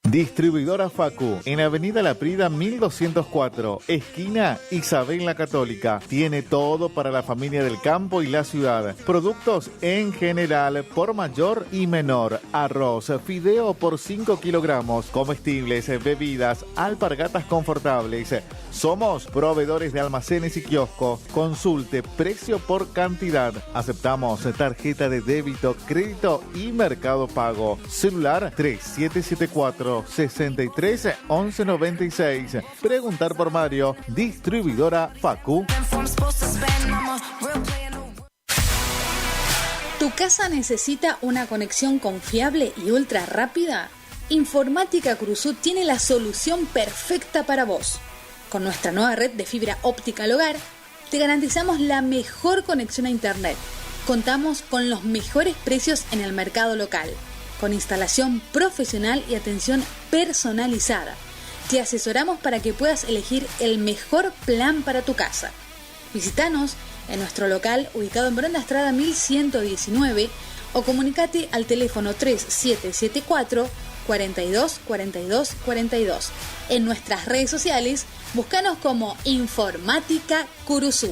Speaker 21: Distribuidora Facu, en Avenida La Prida 1204, esquina Isabel la Católica. Tiene todo para la familia del campo y la ciudad. Productos en general, por mayor y menor. Arroz, fideo por 5 kilogramos, comestibles, bebidas, alpargatas confortables. Somos proveedores de almacenes y kioscos. Consulte precio por cantidad. Aceptamos tarjeta de débito, crédito y Mercado Pago. Celular 3774 63 11 96. Preguntar por Mario. Distribuidora Facu.
Speaker 22: ¿Tu casa necesita una conexión confiable y ultra rápida? Informática Curuzú tiene la solución perfecta para vos. Con nuestra nueva red de fibra óptica al hogar, te garantizamos la mejor conexión a internet. Contamos con los mejores precios en el mercado local, con instalación profesional y atención personalizada. Te asesoramos para que puedas elegir el mejor plan para tu casa. Visítanos en nuestro local ubicado en Brenda Estrada 1119 o comunicate al teléfono 3774 42 42 42. En nuestras redes sociales, búscanos como Informática Curuzú.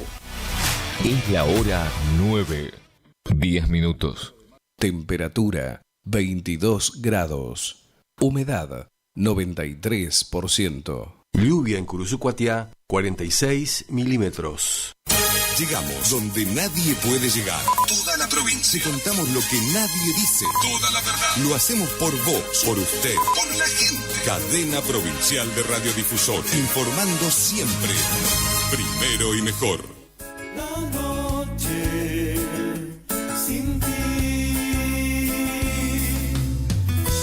Speaker 11: Es la hora 9, 10 minutos.
Speaker 23: Temperatura 22 grados. Humedad 93%.
Speaker 24: Lluvia en Curuzú-Cuatiá 46 milímetros.
Speaker 5: Llegamos donde nadie puede llegar. Toda la provincia. Te contamos lo que nadie dice. Toda la verdad. Lo hacemos por vos, por usted, por la gente. Cadena Provincial de Radiodifusores. Informando siempre. Primero y mejor.
Speaker 25: La noche sin ti.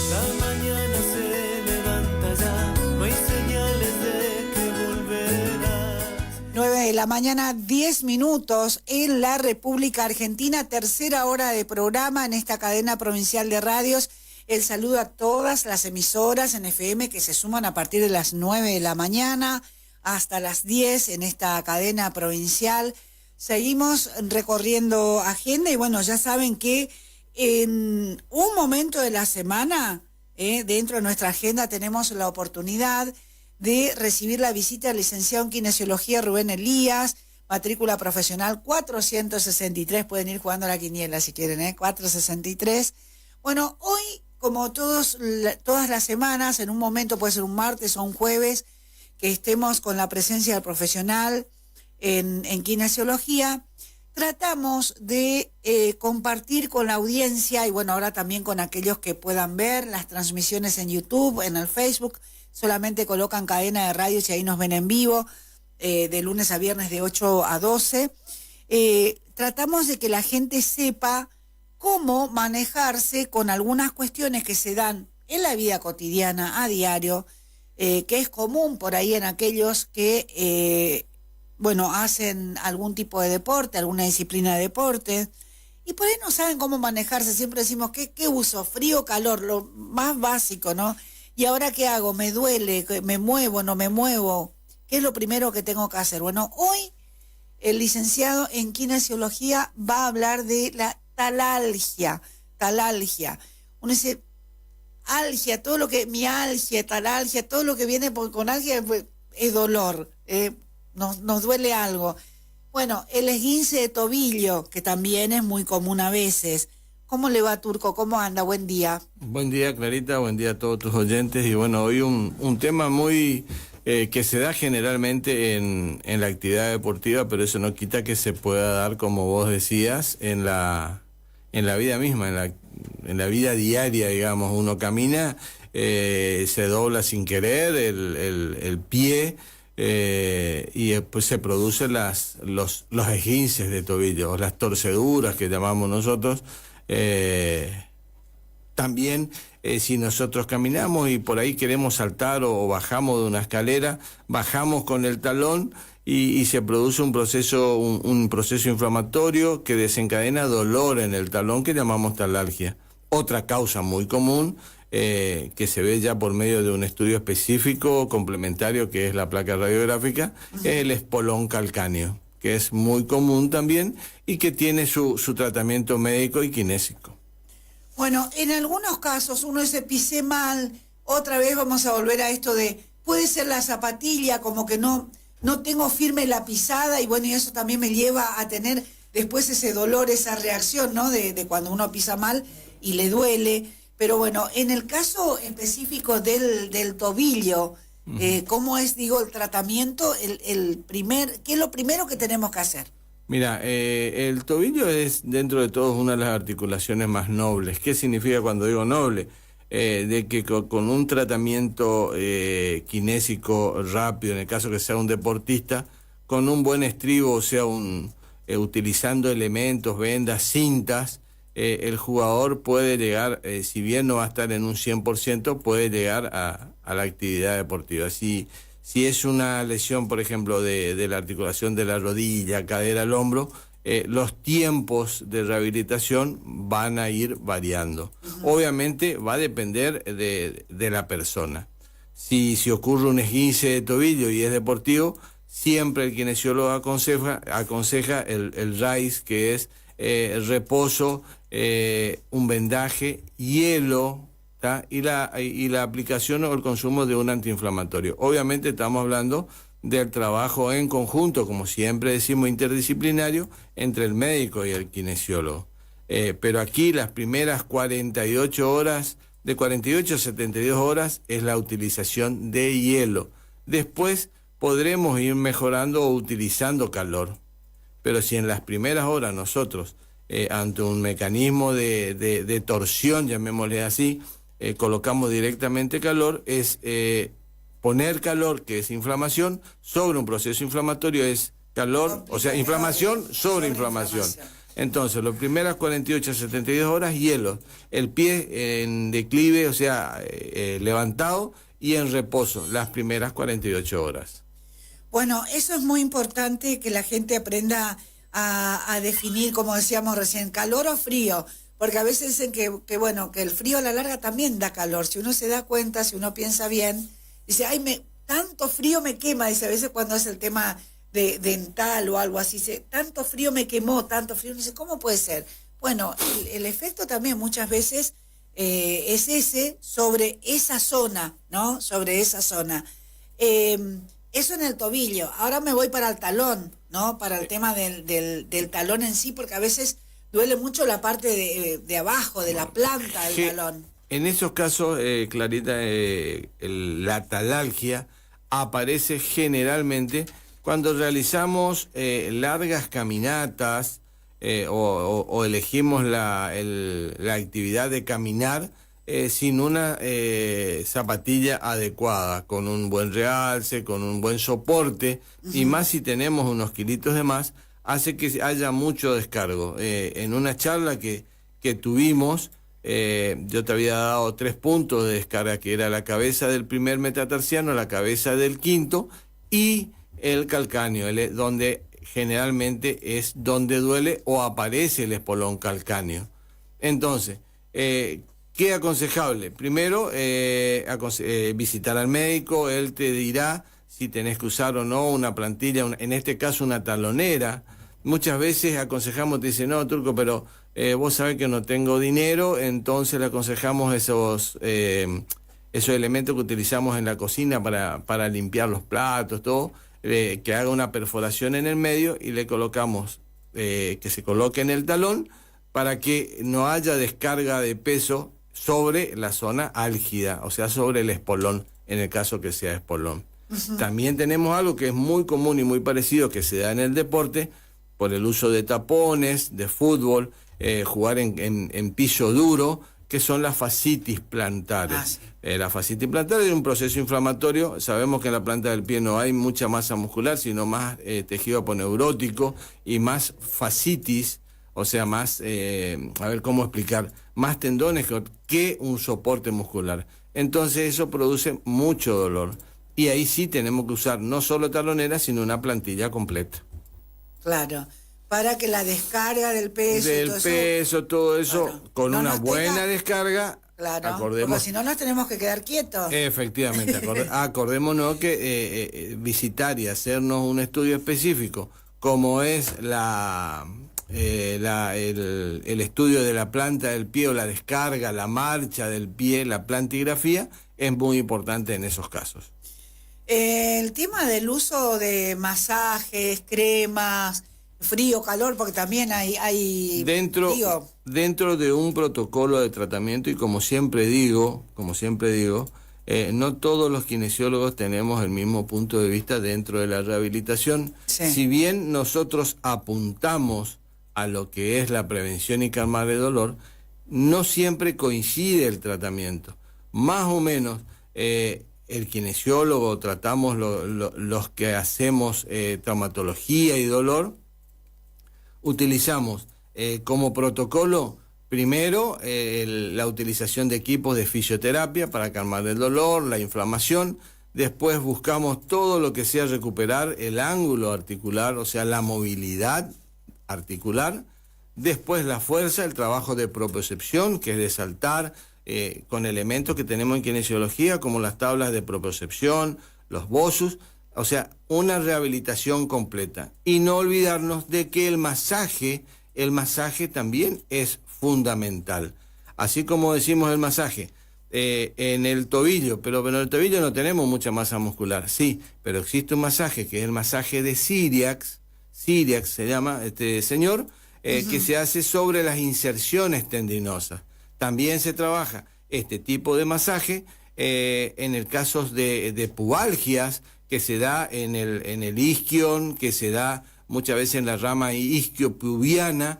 Speaker 25: La mañana se levanta ya. No hay señales de que volverás.
Speaker 3: 9 de la mañana, 10 minutos en la República Argentina, tercera hora de programa en esta cadena provincial de radios. El saludo a todas las emisoras en FM que se suman a partir de las 9 de la mañana hasta las 10 en esta cadena provincial. Seguimos recorriendo agenda y bueno, ya saben que en un momento de la semana, dentro de nuestra agenda, tenemos la oportunidad de recibir la visita del licenciado en Kinesiología Rubén Elías, matrícula profesional 463, pueden ir jugando a la quiniela si quieren, 463. Bueno, hoy, como todas las semanas, en un momento puede ser un martes o un jueves, que estemos con la presencia del profesional en kinesiología, tratamos de compartir con la audiencia y bueno, ahora también con aquellos que puedan ver las transmisiones en YouTube, en el Facebook, solamente colocan Cadena de Radios y ahí nos ven en vivo, de lunes a viernes de 8 a 12. Tratamos de que la gente sepa cómo manejarse con algunas cuestiones que se dan en la vida cotidiana, a diario, que es común por ahí en aquellos que, hacen algún tipo de deporte, alguna disciplina de deporte, y por ahí no saben cómo manejarse. Siempre decimos, ¿qué uso? ¿Frío o calor? Lo más básico, ¿no? ¿Y ahora qué hago? ¿Me duele? ¿Me muevo? ¿No me muevo? ¿Qué es lo primero que tengo que hacer? Bueno, hoy el licenciado en kinesiología va a hablar de la talalgia. Uno dice, algia, todo lo que, mialgia, talalgia, todo lo que viene con algia pues, es dolor, nos duele algo. Bueno, el esguince de tobillo, que también es muy común a veces. ¿Cómo le va, Turco? ¿Cómo anda? Buen día.
Speaker 2: Buen día, Clarita, buen día a todos tus oyentes. Y bueno, hoy un tema muy que se da generalmente en la actividad deportiva, pero eso no quita que se pueda dar, como vos decías, en la vida misma, en la vida diaria, digamos. Uno camina, se dobla sin querer el pie, y después se producen los esguinces de tobillo, o las torceduras que llamamos nosotros. También si nosotros caminamos y por ahí queremos saltar o bajamos de una escalera, bajamos con el talón y se produce un proceso inflamatorio que desencadena dolor en el talón que llamamos talalgia. Otra causa muy común que se ve ya por medio de un estudio específico complementario, que es la placa radiográfica, es el espolón calcáneo, que es muy común también y que tiene su tratamiento médico y kinésico.
Speaker 3: Bueno, en algunos casos uno se pisé mal, otra vez vamos a volver a esto de, puede ser la zapatilla, como que no tengo firme la pisada, y bueno, y eso también me lleva a tener después ese dolor, esa reacción, ¿no? De cuando uno pisa mal y le duele. Pero bueno, en el caso específico del tobillo, ¿cómo es, el tratamiento? ¿Qué es lo primero que tenemos que hacer?
Speaker 2: Mira, el tobillo es, dentro de todo, una de las articulaciones más nobles. ¿Qué significa cuando digo noble? De que con un tratamiento kinésico rápido, en el caso que sea un deportista, con un buen estribo, o sea, utilizando elementos, vendas, cintas, el jugador puede llegar, si bien no va a estar en un 100%, puede llegar a la actividad deportiva. Si es una lesión, por ejemplo, de la articulación de la rodilla, cadera, el hombro, los tiempos de rehabilitación van a ir variando. Obviamente va a depender de la persona. Si ocurre un esguince de tobillo y es deportivo, siempre el kinesiólogo aconseja el RICE, que es reposo, un vendaje, hielo, y la aplicación o el consumo de un antiinflamatorio. Obviamente estamos hablando del trabajo en conjunto, como siempre decimos, interdisciplinario, entre el médico y el kinesiólogo. Pero aquí las primeras 48 horas, de 48 a 72 horas, es la utilización de hielo. Después podremos ir mejorando o utilizando calor. Pero si en las primeras horas nosotros, ante un mecanismo de torsión, llamémosle así, colocamos directamente calor, es poner calor, que es inflamación, sobre un proceso inflamatorio, es calor, o sea, inflamación sobre inflamación. Entonces, las primeras 48 a 72 horas, hielo, el pie en declive, o sea, levantado, y en reposo, las primeras 48 horas.
Speaker 3: Bueno, eso es muy importante, que la gente aprenda a definir, como decíamos recién, calor o frío. Porque a veces dicen que el frío a la larga también da calor. Si uno se da cuenta, si uno piensa bien, dice, tanto frío me quema. Dice, a veces cuando es el tema dental o algo así, dice, tanto frío me quemó, tanto frío. Dice, ¿cómo puede ser? Bueno, el efecto también muchas veces es ese sobre esa zona, ¿no? Sobre esa zona. Eso en el tobillo. Ahora me voy para el talón, ¿no? Para el tema del talón en sí, porque a veces duele mucho la parte de abajo, de la planta del talón.
Speaker 2: En esos casos, Clarita, la talalgia aparece generalmente cuando realizamos largas caminatas o elegimos la actividad de caminar sin una zapatilla adecuada, con un buen realce, con un buen soporte, y más si tenemos unos kilitos de más, hace que haya mucho descargo. En una charla que tuvimos, yo te había dado 3 puntos de descarga, que era la cabeza del primer metatarsiano, la cabeza del quinto y el calcáneo, donde generalmente es donde duele o aparece el espolón calcáneo. Entonces, ¿qué aconsejable? Primero, visitar al médico. Él te dirá si tenés que usar o no una plantilla, en este caso una talonera. Muchas veces aconsejamos, te dicen, no, Turco, pero vos sabés que no tengo dinero, entonces le aconsejamos esos elementos que utilizamos en la cocina para limpiar los platos, todo, que haga una perforación en el medio y le colocamos, que se coloque en el talón para que no haya descarga de peso sobre la zona álgida, o sea, sobre el espolón, en el caso que sea espolón. También tenemos algo que es muy común y muy parecido, que se da en el deporte, por el uso de tapones, de fútbol, jugar en piso duro, que son las fascitis plantares. La fascitis plantar es un proceso inflamatorio. Sabemos que en la planta del pie no hay mucha masa muscular, sino más tejido aponeurótico y más fascitis, o sea, más, a ver cómo explicar, más tendones que un soporte muscular. Entonces eso produce mucho dolor. Y ahí sí tenemos que usar no solo talonera, sino una plantilla completa.
Speaker 3: Claro, para que la descarga del peso...
Speaker 2: todo eso, claro, con no una buena descarga,
Speaker 3: claro, porque si no nos tenemos que quedar quietos.
Speaker 2: Efectivamente, acordémonos que visitar y hacernos un estudio específico, como es el estudio de la planta del pie o la descarga, la marcha del pie, la plantigrafía, es muy importante en esos casos.
Speaker 3: El tema del uso de masajes, cremas, frío, calor, porque también hay
Speaker 2: dentro de un protocolo de tratamiento, y como siempre digo, no todos los kinesiólogos tenemos el mismo punto de vista dentro de la rehabilitación. Sí. Si bien nosotros apuntamos a lo que es la prevención y calmar el dolor, no siempre coincide el tratamiento. Más o menos, el kinesiólogo, tratamos los que hacemos traumatología y dolor, utilizamos como protocolo primero la utilización de equipos de fisioterapia para calmar el dolor, la inflamación. Después buscamos todo lo que sea recuperar el ángulo articular, o sea, la movilidad articular. Después la fuerza, el trabajo de propiocepción, que es de saltar, con elementos que tenemos en kinesiología, como las tablas de propiocepción, los bosus, o sea, una rehabilitación completa. Y no olvidarnos de que el masaje también es fundamental. Así como decimos el masaje en el tobillo, pero en el tobillo no tenemos mucha masa muscular, sí, pero existe un masaje que es el masaje de Cyriax se llama este señor, que se hace sobre las inserciones tendinosas. También se trabaja este tipo de masaje en el caso de pubalgias, que se da en el isquion, que se da muchas veces en la rama isquiopubiana,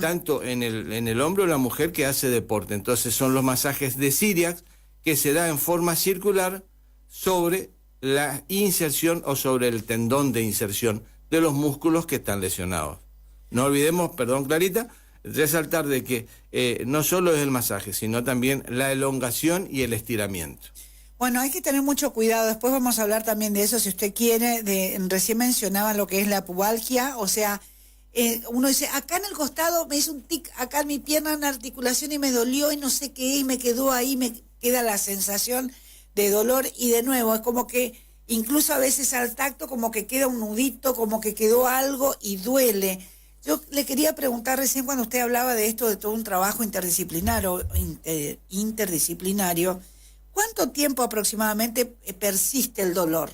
Speaker 2: tanto en el hombro de la mujer que hace deporte. Entonces son los masajes de Cyriax, que se da en forma circular sobre la inserción o sobre el tendón de inserción de los músculos que están lesionados. No olvidemos, perdón Clarita, resaltar de que no solo es el masaje, sino también la elongación y el estiramiento.
Speaker 3: Bueno, hay que tener mucho cuidado. Después vamos a hablar también de eso, si usted quiere. Recién mencionaba lo que es la pubalgia, o sea, uno dice, acá en el costado me hizo un tic, acá en mi pierna, en la articulación, y me dolió y no sé qué, y me quedó ahí, me queda la sensación de dolor, y de nuevo, es como que incluso a veces al tacto como que queda un nudito, como que quedó algo y duele. Yo le quería preguntar recién cuando usted hablaba de esto, de todo un trabajo interdisciplinario, ¿cuánto tiempo aproximadamente persiste el dolor?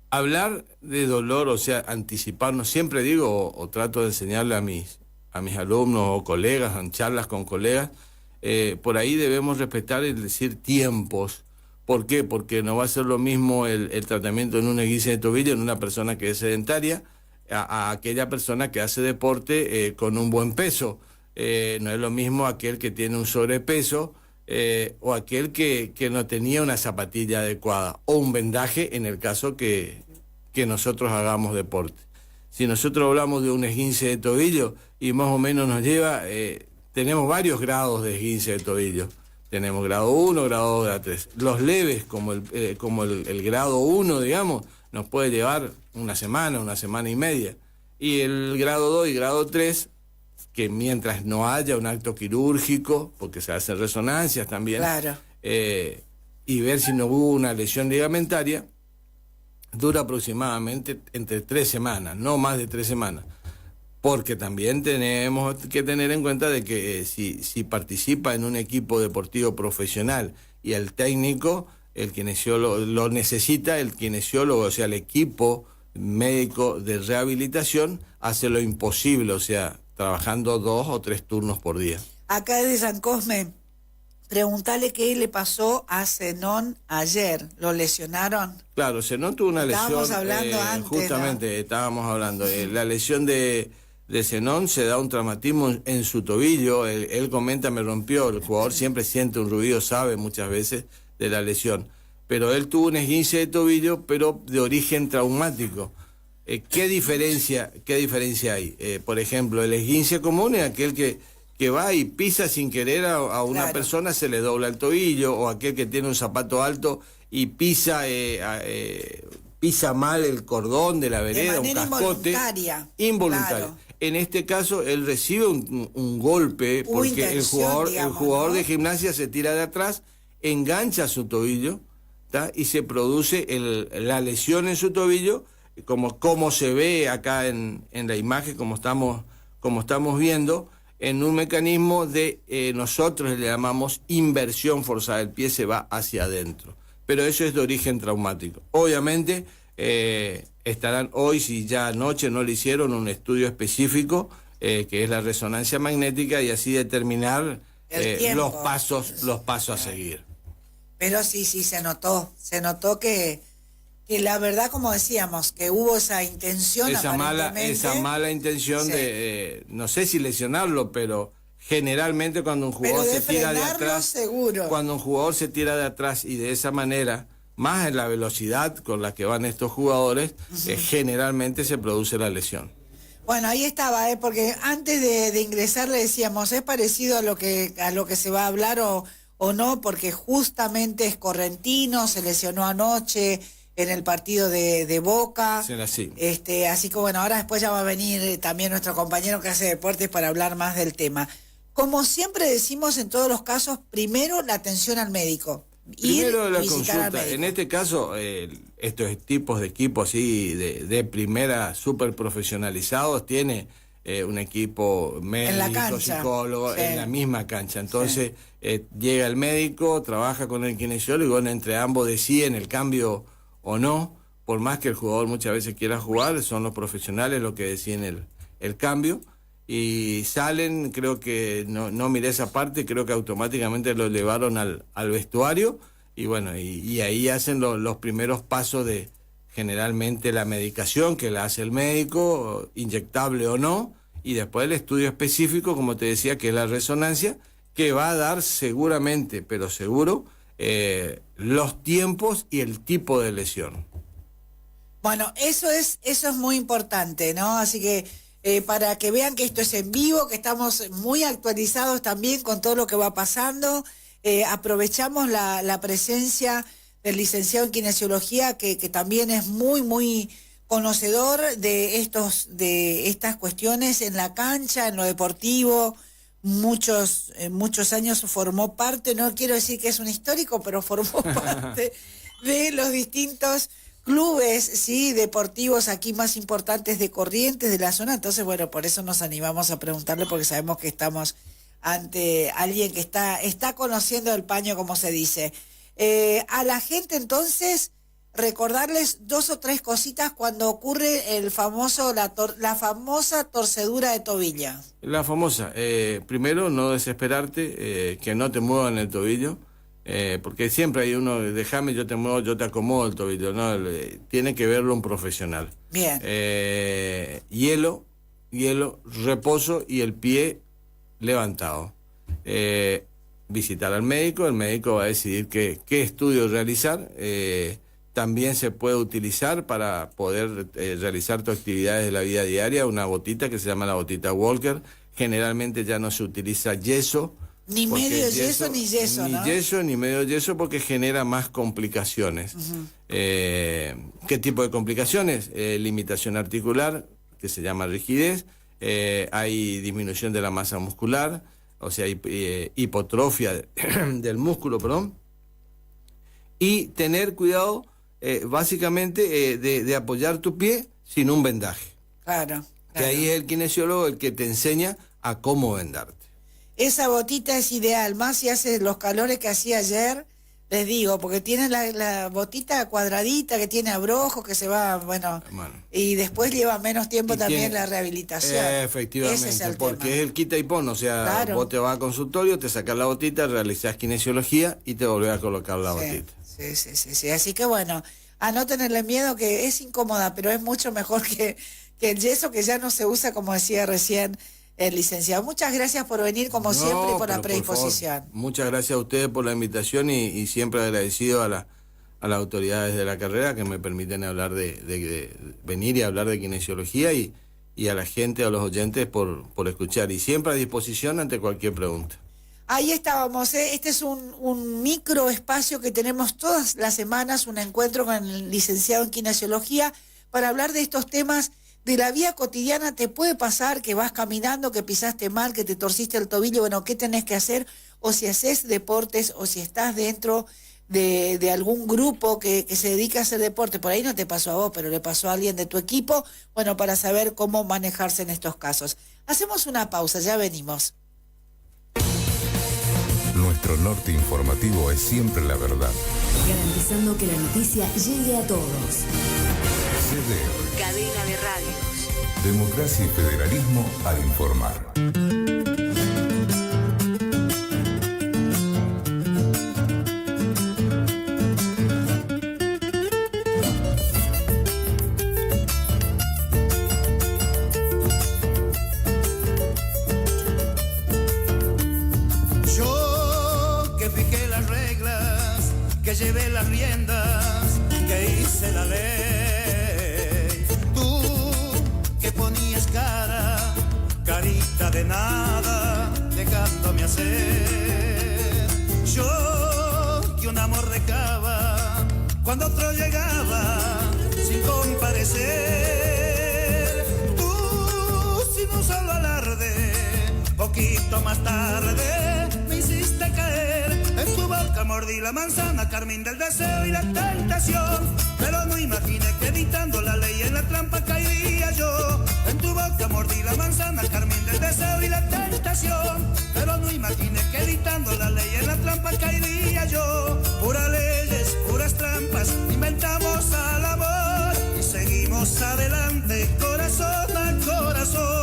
Speaker 2: Hablar de dolor, o sea, anticiparnos, siempre digo o trato de enseñarle a mis alumnos o colegas, en charlas con colegas, por ahí debemos respetar y decir tiempos. ¿Por qué? Porque no va a ser lo mismo el tratamiento en un esguince de tobillo en una persona que es sedentaria a aquella persona que hace deporte con un buen peso. No es lo mismo aquel que tiene un sobrepeso o aquel que no tenía una zapatilla adecuada o un vendaje en el caso que nosotros hagamos deporte. Si nosotros hablamos de un esguince de tobillo y más o menos nos lleva, tenemos varios grados de esguince de tobillo. Tenemos grado 1, grado 2, grado 3. Los leves, como el grado 1, digamos, nos puede llevar una semana y media. Y el grado 2 y grado 3, que mientras no haya un acto quirúrgico, porque se hacen resonancias también,
Speaker 3: claro.
Speaker 2: Y ver si no hubo una lesión ligamentaria, dura aproximadamente entre 3 semanas, no más de 3 semanas. Porque también tenemos que tener en cuenta de que si participa en un equipo deportivo profesional y el técnico, el kinesiólogo lo necesita, el kinesiólogo, o sea, el equipo médico de rehabilitación hace lo imposible, o sea, trabajando 2 o 3 turnos por día.
Speaker 3: Acá de San Cosme, preguntale qué le pasó a Zenón ayer. ¿Lo lesionaron?
Speaker 2: Claro, Zenón tuvo una lesión.
Speaker 3: Estábamos hablando antes.
Speaker 2: Justamente, ¿no? Estábamos hablando. La lesión de Zenón se da un traumatismo en su tobillo. Él comenta, me rompió. El jugador siempre siente un ruido, sabe muchas veces de la lesión. Pero él tuvo un esguince de tobillo, pero de origen traumático. ¿Qué diferencia hay? Por ejemplo, el esguince común es aquel que va y pisa sin querer a una
Speaker 3: claro.
Speaker 2: persona, se le dobla el tobillo, o aquel que tiene un zapato alto y pisa mal el cordón de la vereda,
Speaker 3: de manera
Speaker 2: un cascote. Involuntaria. Claro. En este caso, él recibe un golpe porque el jugador ¿no? de gimnasia se tira de atrás, engancha su tobillo, ¿tá? Y se produce la lesión en su tobillo, como se ve acá en la imagen, como estamos viendo, en un mecanismo de, nosotros le llamamos inversión forzada, el pie se va hacia adentro. Pero eso es de origen traumático. Obviamente, estarán hoy, si ya anoche no le hicieron un estudio específico, que es la resonancia magnética, y así determinar los pasos a seguir.
Speaker 3: Pero sí, se notó que la verdad, como decíamos, que hubo esa intención,
Speaker 2: esa mala intención sí. de, no sé si lesionarlo, pero generalmente cuando un jugador se tira de atrás,
Speaker 3: seguro.
Speaker 2: Cuando un jugador se tira de atrás y de esa manera, más en la velocidad con la que van estos jugadores, generalmente se produce la lesión.
Speaker 3: Bueno, ahí estaba, porque antes de ingresar le decíamos, es parecido a lo que se va a hablar o no, porque justamente es correntino, se lesionó anoche en el partido de Boca.
Speaker 2: Sí.
Speaker 3: Así que bueno, ahora después ya va a venir también nuestro compañero que hace deportes para hablar más del tema. Como siempre decimos en todos los casos, primero la atención al médico.
Speaker 2: Primero la consulta. En este caso, estos tipos de equipos así de primera, súper profesionalizados, tiene un equipo médico, psicólogo, en la misma cancha. Entonces, llega el médico, trabaja con el kinesiólogo, y bueno, entre ambos deciden el cambio o no, por más que el jugador muchas veces quiera jugar, son los profesionales los que deciden el cambio, y salen, creo que, no miré esa parte, creo que automáticamente lo llevaron al vestuario, y bueno, y ahí hacen los primeros pasos de, generalmente, la medicación que la hace el médico, inyectable o no, y después el estudio específico, como te decía, que es la resonancia, que va a dar seguramente, pero seguro, los tiempos y el tipo de lesión.
Speaker 3: Bueno, eso es muy importante, ¿no? Así que para que vean que esto es en vivo, que estamos muy actualizados también con todo lo que va pasando, aprovechamos la presencia del licenciado en kinesiología, que también es muy, muy conocedor de estas cuestiones en la cancha, en lo deportivo. Muchos años formó parte, no quiero decir que es un histórico, pero formó parte de los distintos clubes, sí, deportivos aquí más importantes de Corrientes, de la zona. Entonces, bueno, por eso nos animamos a preguntarle, porque sabemos que estamos ante alguien que está conociendo el paño, como se dice. A la gente, entonces, recordarles 2 o 3 cositas cuando ocurre la famosa torcedura de tobillo.
Speaker 2: La famosa, primero no desesperarte, que no te muevan el tobillo, porque siempre hay uno, déjame, yo te muevo, yo te acomodo el tobillo, no, tiene que verlo un profesional.
Speaker 3: Bien.
Speaker 2: Hielo, reposo y el pie levantado. Visitar al médico, el médico va a decidir qué estudio realizar. También se puede utilizar para poder realizar tus actividades de la vida diaria una botita que se llama la botita Walker. Generalmente ya no se utiliza yeso.
Speaker 3: Ni medio yeso, ni yeso, ¿no?
Speaker 2: Ni yeso, ni medio yeso, porque genera más complicaciones.
Speaker 3: Uh-huh.
Speaker 2: ¿Qué tipo de complicaciones? Limitación articular, que se llama rigidez. Hay disminución de la masa muscular, o sea, hipotrofia del músculo, perdón. Y tener cuidado, básicamente, de apoyar tu pie sin un vendaje.
Speaker 3: Claro.
Speaker 2: Que ahí es el kinesiólogo el que te enseña a cómo vendarte.
Speaker 3: Esa botita es ideal, más si hace los calores que hacía ayer, les digo, porque tiene la botita cuadradita, que tiene abrojo, que se va, bueno, y después lleva menos tiempo también la rehabilitación.
Speaker 2: Efectivamente,
Speaker 3: Ese es el
Speaker 2: porque
Speaker 3: tema.
Speaker 2: es el quita y pon, o sea,
Speaker 3: Claro.
Speaker 2: Vos te vas al consultorio, te sacas la botita, realizás kinesiología y te volvés a colocar la botita.
Speaker 3: Sí. Así que bueno, a no tenerle miedo, que es incómoda, pero es mucho mejor que el yeso, que ya no se usa, como decía recién el licenciado. Muchas gracias por venir, como siempre, y por la predisposición.
Speaker 2: Por favor, muchas gracias a ustedes por la invitación y siempre agradecido a las autoridades de la carrera que me permiten hablar de venir y hablar de kinesiología y a la gente, a los oyentes por escuchar, y siempre a disposición ante cualquier pregunta.
Speaker 3: Ahí estábamos, ¿eh? Este es un micro espacio que tenemos todas las semanas, un encuentro con el licenciado en kinesiología para hablar de estos temas de la vida cotidiana. Te puede pasar que vas caminando, que pisaste mal, que te torciste el tobillo, bueno, ¿qué tenés que hacer? O si haces deportes, o si estás dentro de algún grupo que se dedica a hacer deporte, por ahí no te pasó a vos, pero le pasó a alguien de tu equipo, bueno, para saber cómo manejarse en estos casos. Hacemos una pausa, ya venimos.
Speaker 19: Nuestro norte informativo es siempre la verdad.
Speaker 1: Garantizando que la noticia llegue a todos.
Speaker 19: CDR.
Speaker 1: Cadena de radios.
Speaker 19: Democracia y federalismo al informar.
Speaker 25: Yo que fijé las reglas, que llevé las riendas, que hice la ley. Tú que ponías carita de nada, dejándome hacer. Yo que un amor dejaba cuando otro llegaba sin comparecer. Tú sin un solo alarde, poquito más tarde me hiciste caer. En tu boca mordí la manzana, carmín del deseo y la tentación. Pero no imaginé que evitando la ley en la trampa caería yo. En tu boca mordí la manzana, carmín del deseo y la tentación. Pero no imaginé que evitando la ley en la trampa caería yo. Puras leyes, puras trampas, inventamos al amor y seguimos adelante, corazón a corazón.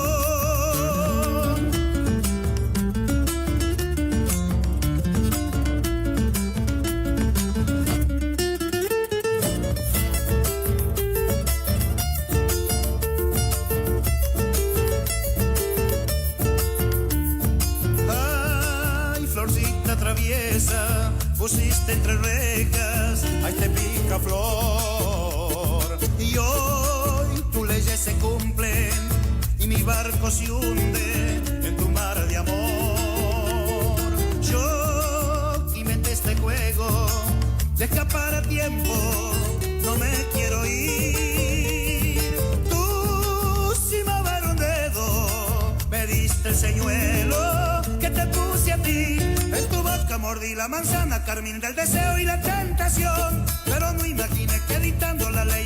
Speaker 25: Traviesa, pusiste entre rejas, ahí te pica flor. Y hoy tus leyes se cumplen y mi barco se hunde en tu mar de amor. Yo inventé este juego de escapar a tiempo, no me quiero ir. Tú sin mover un dedo me diste el señuelo que te puse a ti. En tu boca mordí la manzana, carmín del deseo y la tentación. Pero no imaginé que editando la ley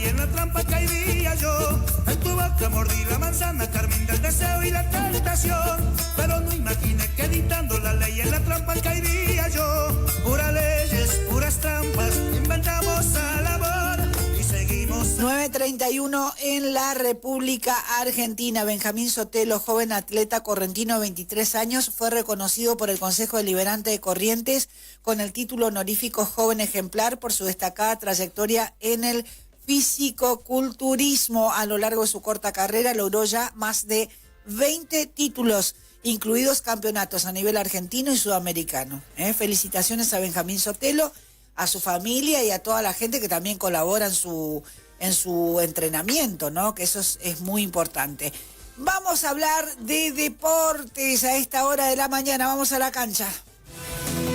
Speaker 3: 9:31 en la República Argentina. Benjamín Sotelo, joven atleta correntino de 23 años, fue reconocido por el Consejo Deliberante de Corrientes con el título honorífico Joven Ejemplar por su destacada trayectoria en el fisicoculturismo. A lo largo de su corta carrera logró ya más de 20 títulos, incluidos campeonatos a nivel argentino y sudamericano. Felicitaciones a Benjamín Sotelo, a su familia y a toda la gente que también colabora en su entrenamiento, ¿no? Que eso es muy importante. Vamos a hablar de deportes a esta hora de la mañana. Vamos a la cancha.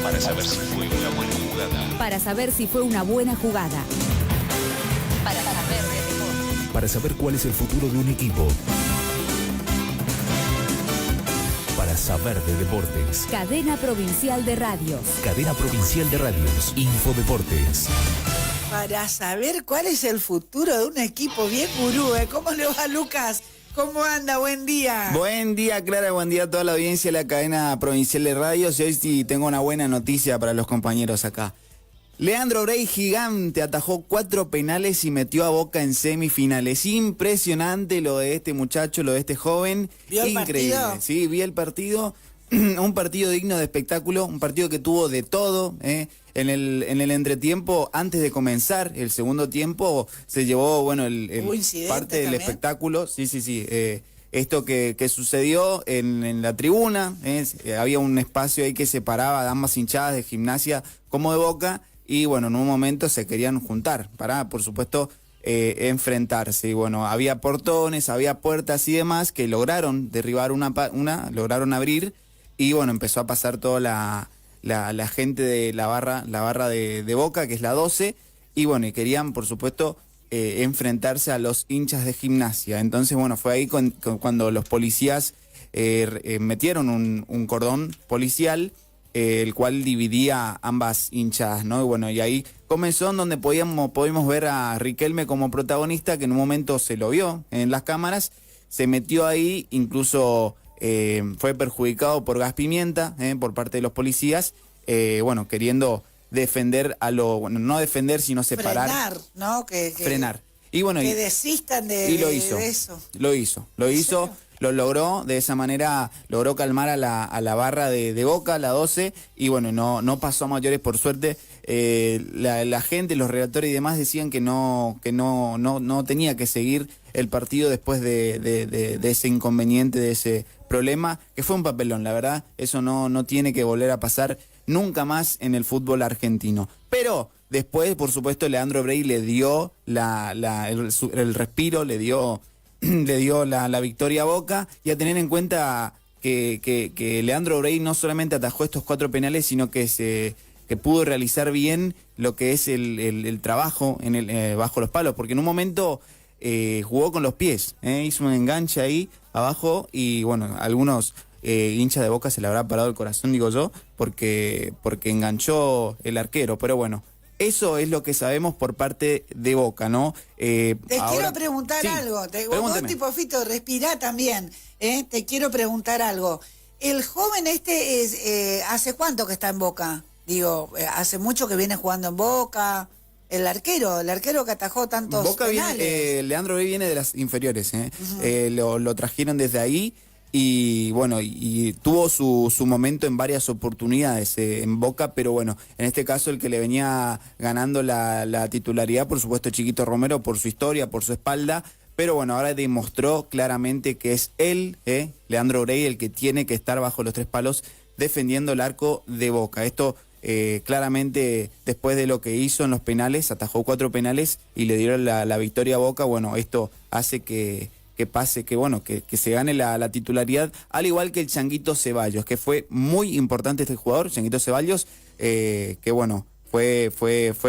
Speaker 16: Para saber si fue una buena jugada.
Speaker 1: Para saber si fue una buena jugada.
Speaker 18: Para saber de deportes.
Speaker 4: Para saber cuál es el futuro de un equipo. Para saber de deportes.
Speaker 1: Cadena Provincial de Radios.
Speaker 4: Cadena Provincial de Radios. Infodeportes.
Speaker 3: Para saber cuál es el futuro de un equipo. Bien, gurú, ¿eh? ¿Cómo le va, Lucas? ¿Cómo anda? Buen día.
Speaker 6: Buen día, Clara. Buen día a toda la audiencia de la cadena provincial de radios. Y hoy sí tengo una buena noticia para los compañeros acá. Leandro Brey, gigante, atajó 4 penales y metió a Boca en semifinales. Impresionante lo de este muchacho, lo de este joven.
Speaker 3: ¿Vio el
Speaker 6: Increíble.
Speaker 3: partido?
Speaker 6: Sí, vi el partido. Un partido digno de espectáculo, un partido que tuvo de todo. En el entretiempo, antes de comenzar el segundo tiempo, se llevó, bueno, parte del espectáculo. Sí. Esto que sucedió en la tribuna, había un espacio ahí que separaba a ambas hinchadas de Gimnasia como de Boca, y bueno, en un momento se querían juntar para, por supuesto, enfrentarse. Y bueno, había portones, había puertas y demás que lograron derribar lograron abrir, y bueno, empezó a pasar toda la gente de la barra de Boca, que es la 12, y bueno, y querían, por supuesto, enfrentarse a los hinchas de Gimnasia. Entonces, bueno, fue ahí cuando los policías metieron un cordón policial, el cual dividía ambas hinchadas, ¿no? Y bueno, y ahí comenzó en donde pudimos ver a Riquelme como protagonista, que en un momento se lo vio en las cámaras, se metió ahí, incluso fue perjudicado por gas pimienta por parte de los policías, bueno, queriendo defender no defender, sino separar.
Speaker 3: Frenar, ¿no?
Speaker 6: Frenar. Y bueno,
Speaker 3: que desistan de eso.
Speaker 6: Lo hizo. Lo logró, de esa manera logró calmar a la barra de Boca, la 12, y bueno, no pasó a mayores, por suerte. La gente, los relatores y demás decían que no tenía que seguir el partido después de ese inconveniente, de ese problema, que fue un papelón, la verdad. Eso no tiene que volver a pasar nunca más en el fútbol argentino. Pero después, por supuesto, Leandro Brey le dio el respiro, le dio la victoria a Boca, y a tener en cuenta que Leandro Brey no solamente atajó estos 4 penales, sino que pudo realizar bien lo que es el trabajo bajo los palos, porque en un momento jugó con los pies, hizo un enganche ahí abajo, y bueno, algunos hinchas de Boca se le habrá parado el corazón, digo yo, porque enganchó el arquero. Pero bueno, eso es lo que sabemos por parte de Boca, ¿no?
Speaker 3: Quiero preguntar algo. Vos, tipo Fito, respirá también. Te quiero preguntar algo. El joven ¿hace cuánto que está en Boca? Digo, ¿hace mucho que viene jugando en Boca? El arquero que atajó tantos
Speaker 6: Boca
Speaker 3: penales.
Speaker 6: Leandro Brey viene de las inferiores, lo trajeron desde ahí. Y bueno, y tuvo su momento en varias oportunidades en Boca, pero bueno, en este caso el que le venía ganando la titularidad, por supuesto, Chiquito Romero, por su historia, por su espalda, pero bueno, ahora demostró claramente que es él, Leandro Brey, el que tiene que estar bajo los 3 palos defendiendo el arco de Boca. Esto claramente, después de lo que hizo en los penales, atajó 4 penales y le dieron la victoria a Boca. Bueno, esto hace que pase, que se gane la titularidad, al igual que el Changuito Ceballos, que fue muy importante este jugador, Changuito Ceballos, que bueno, fue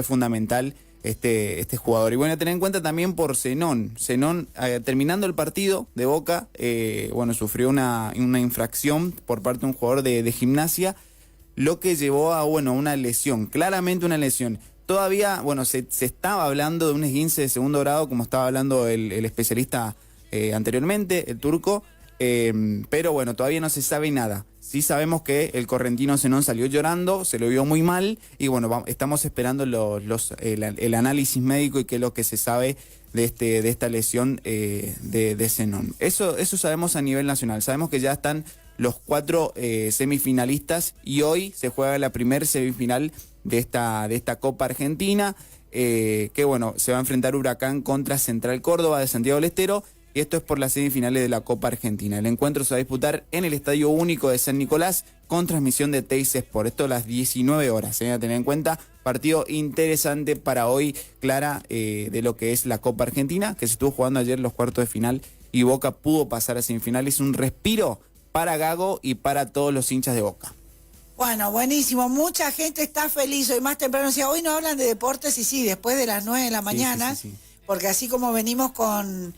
Speaker 6: fundamental este jugador. Y bueno, a tener en cuenta también por Zenón, terminando el partido de Boca, bueno, sufrió una infracción por parte de un jugador de Gimnasia, lo que llevó a, bueno, una lesión, claramente una lesión. Todavía, bueno, se estaba hablando de un esguince de segundo grado, como estaba hablando el especialista anteriormente, el turco, pero bueno, todavía no se sabe nada. Sí sabemos que el correntino Zenón salió llorando, se lo vio muy mal y bueno, estamos esperando el análisis médico y qué es lo que se sabe de esta lesión de Zenón. Eso sabemos a nivel nacional. Sabemos que ya están los 4 semifinalistas y hoy se juega la primer semifinal de esta Copa Argentina, que bueno, se va a enfrentar Huracán contra Central Córdoba de Santiago del Estero. Y esto es por las semifinales de la Copa Argentina. El encuentro se va a disputar en el Estadio Único de San Nicolás con transmisión de Teis Sport. Esto a las 19 horas. Se a tener en cuenta. Partido interesante para hoy, Clara, de lo que es la Copa Argentina, que se estuvo jugando ayer los cuartos de final y Boca pudo pasar a semifinales. Un respiro para Gago y para todos los hinchas de Boca.
Speaker 3: Bueno, buenísimo. Mucha gente está feliz. Hoy más temprano decía, hoy no hablan de deportes y sí, después de las 9 de la mañana, sí. Porque así como venimos con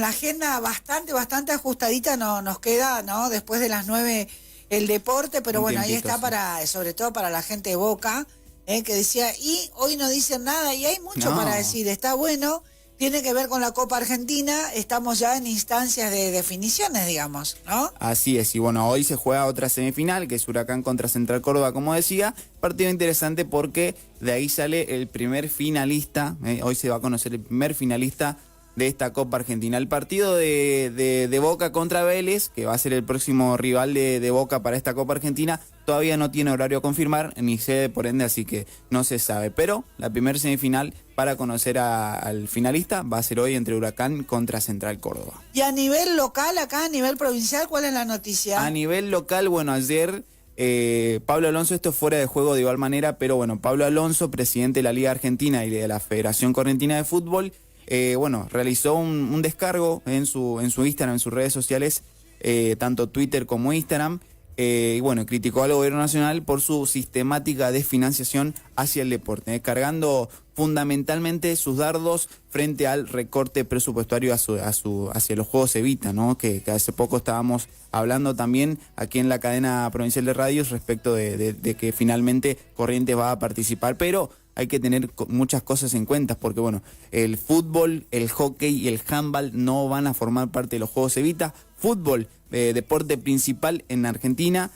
Speaker 3: la agenda bastante ajustadita, nos queda, ¿no? Después de las 9 el deporte, pero bueno, ahí está sobre todo para la gente de Boca, que decía, y hoy no dicen nada, y hay mucho para decir, está bueno, tiene que ver con la Copa Argentina, estamos ya en instancias de definiciones, digamos, ¿no?
Speaker 6: Así es, y bueno, hoy se juega otra semifinal, que es Huracán contra Central Córdoba, como decía, partido interesante porque de ahí sale el primer finalista, hoy se va a conocer el primer finalista de esta Copa Argentina. El partido de Boca contra Vélez, que va a ser el próximo rival de Boca para esta Copa Argentina, todavía no tiene horario a confirmar, ni sede por ende, así que no se sabe. Pero la primera semifinal para conocer al finalista va a ser hoy entre Huracán contra Central Córdoba.
Speaker 3: Y a nivel local, acá a nivel provincial, ¿cuál es la noticia?
Speaker 6: A nivel local, bueno, ayer Pablo Alonso, esto fuera de juego de igual manera, pero bueno, Pablo Alonso, presidente de la Liga Argentina y de la Federación Correntina de Fútbol, realizó un descargo en su Instagram, en sus redes sociales, tanto Twitter como Instagram, y bueno, criticó al gobierno nacional por su sistemática desfinanciación hacia el deporte, descargando fundamentalmente sus dardos frente al recorte presupuestario hacia los Juegos Evita, ¿no? Que hace poco estábamos hablando también aquí en la cadena provincial de radios respecto de que finalmente Corrientes va a participar, pero hay que tener muchas cosas en cuenta porque, bueno, el fútbol, el hockey y el handball no van a formar parte de los Juegos Evita. Fútbol, deporte principal en Argentina,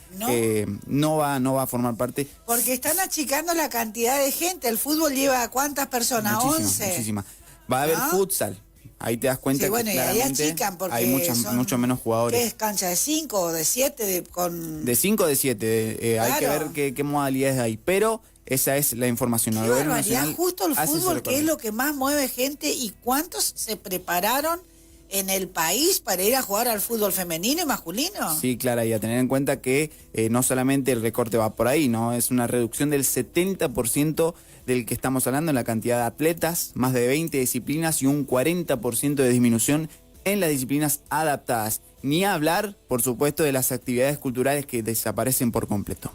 Speaker 6: no va a formar parte.
Speaker 3: Porque están achicando la cantidad de gente. El fútbol lleva ¿cuántas personas? 11.
Speaker 6: Muchísimas. Va a haber futsal. Ahí te das cuenta que
Speaker 3: claramente y ahí achican porque
Speaker 6: hay mucho menos jugadores.
Speaker 3: ¿Qué es cancha de 5 o de 7?
Speaker 6: De 5 o de 7. Claro. Hay que ver qué modalidades hay. Pero esa es la información.
Speaker 3: Qué barbaridad, justo el fútbol, que es lo que más mueve gente. ¿Y cuántos se prepararon en el país para ir a jugar al fútbol femenino y masculino?
Speaker 6: Sí, Clara, y a tener en cuenta que no solamente el recorte va por ahí, ¿no? Es una reducción del 70% del que estamos hablando en la cantidad de atletas, más de 20 disciplinas y un 40% de disminución en las disciplinas adaptadas. Ni hablar, por supuesto, de las actividades culturales que desaparecen por completo.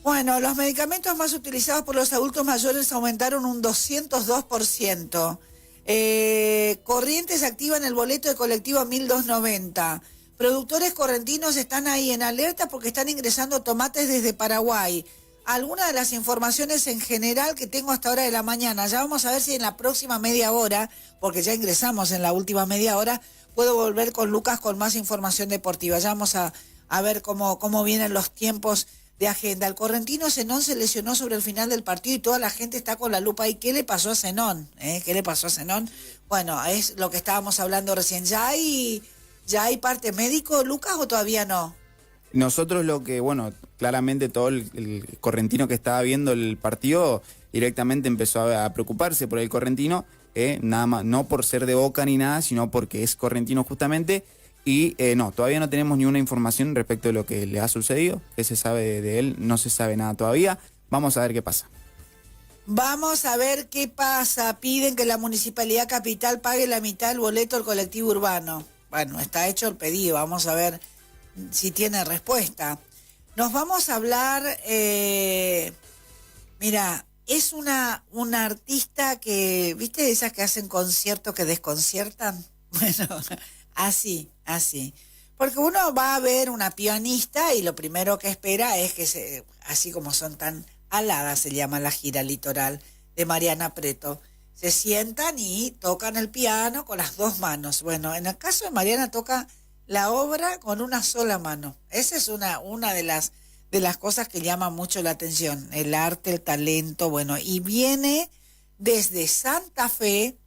Speaker 3: Bueno, los medicamentos más utilizados por los adultos mayores aumentaron un 202%. Corrientes activan el boleto de colectivo 1290. Productores correntinos están ahí en alerta porque están ingresando tomates desde Paraguay. Algunas de las informaciones en general que tengo hasta ahora de la mañana. Ya vamos a ver si en la próxima media hora, porque ya ingresamos en la última media hora, puedo volver con Lucas con más información deportiva. Ya vamos a ver cómo vienen los tiempos de agenda. El correntino Zenón se lesionó sobre el final del partido y toda la gente está con la lupa ahí. ¿Qué le pasó a Zenón? ¿Qué le pasó a Zenón? Bueno, es lo que estábamos hablando recién. ¿Ya hay parte médico, Lucas, o todavía no?
Speaker 6: Nosotros claramente todo el correntino que estaba viendo el partido directamente empezó a preocuparse por el correntino, nada más, no por ser de Boca ni nada, sino porque es correntino justamente. Y todavía no tenemos ninguna información respecto de lo que le ha sucedido. ¿Qué se sabe de él? No se sabe nada todavía. Vamos a ver qué pasa.
Speaker 3: Vamos a ver qué pasa. Piden que la Municipalidad Capital pague la mitad del boleto al colectivo urbano. Bueno, está hecho el pedido. Vamos a ver si tiene respuesta. Nos vamos a hablar... mira, es una artista que... ¿Viste de esas que hacen conciertos que desconciertan? Bueno... Así. Porque uno va a ver una pianista y lo primero que espera es que, así como son tan aladas, se llama la gira litoral de Mariana Preto, se sientan y tocan el piano con las dos manos. Bueno, en el caso de Mariana toca la obra con una sola mano. Esa es una de las cosas que llama mucho la atención, el arte, el talento, bueno, y viene desde Santa Fe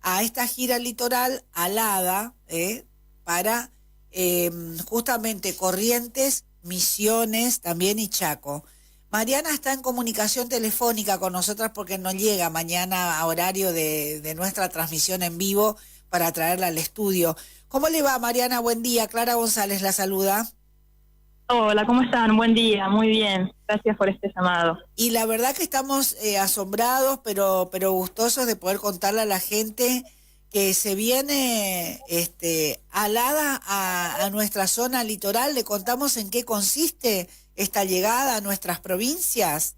Speaker 3: a esta gira litoral alada para justamente Corrientes, Misiones también y Chaco. Mariana está en comunicación telefónica con nosotras porque no llega mañana a horario de nuestra transmisión en vivo para traerla al estudio. ¿Cómo le va, Mariana? Buen día. Clara González la saluda.
Speaker 7: Hola, ¿cómo están? Buen día, muy bien. Gracias por este llamado.
Speaker 3: Y la verdad que estamos asombrados, pero gustosos de poder contarle a la gente que se viene alada a nuestra zona litoral. Le contamos en qué consiste esta llegada a nuestras provincias.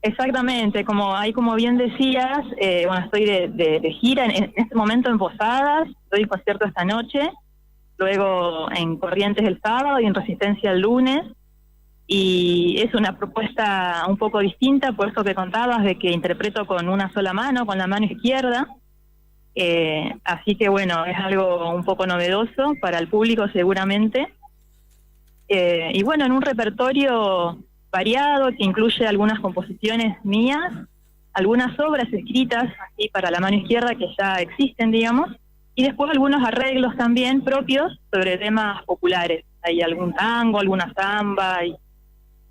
Speaker 7: Exactamente, como bien decías, bueno, estoy de gira en este momento en Posadas, doy concierto esta noche, luego en Corrientes el sábado y en Resistencia el lunes, y es una propuesta un poco distinta, por eso que contabas de que interpreto con una sola mano, con la mano izquierda, así que bueno, es algo un poco novedoso para el público seguramente, y bueno, en un repertorio variado que incluye algunas composiciones mías, algunas obras escritas así para la mano izquierda que ya existen, digamos, y después algunos arreglos también propios sobre temas populares. Hay algún tango, alguna samba, y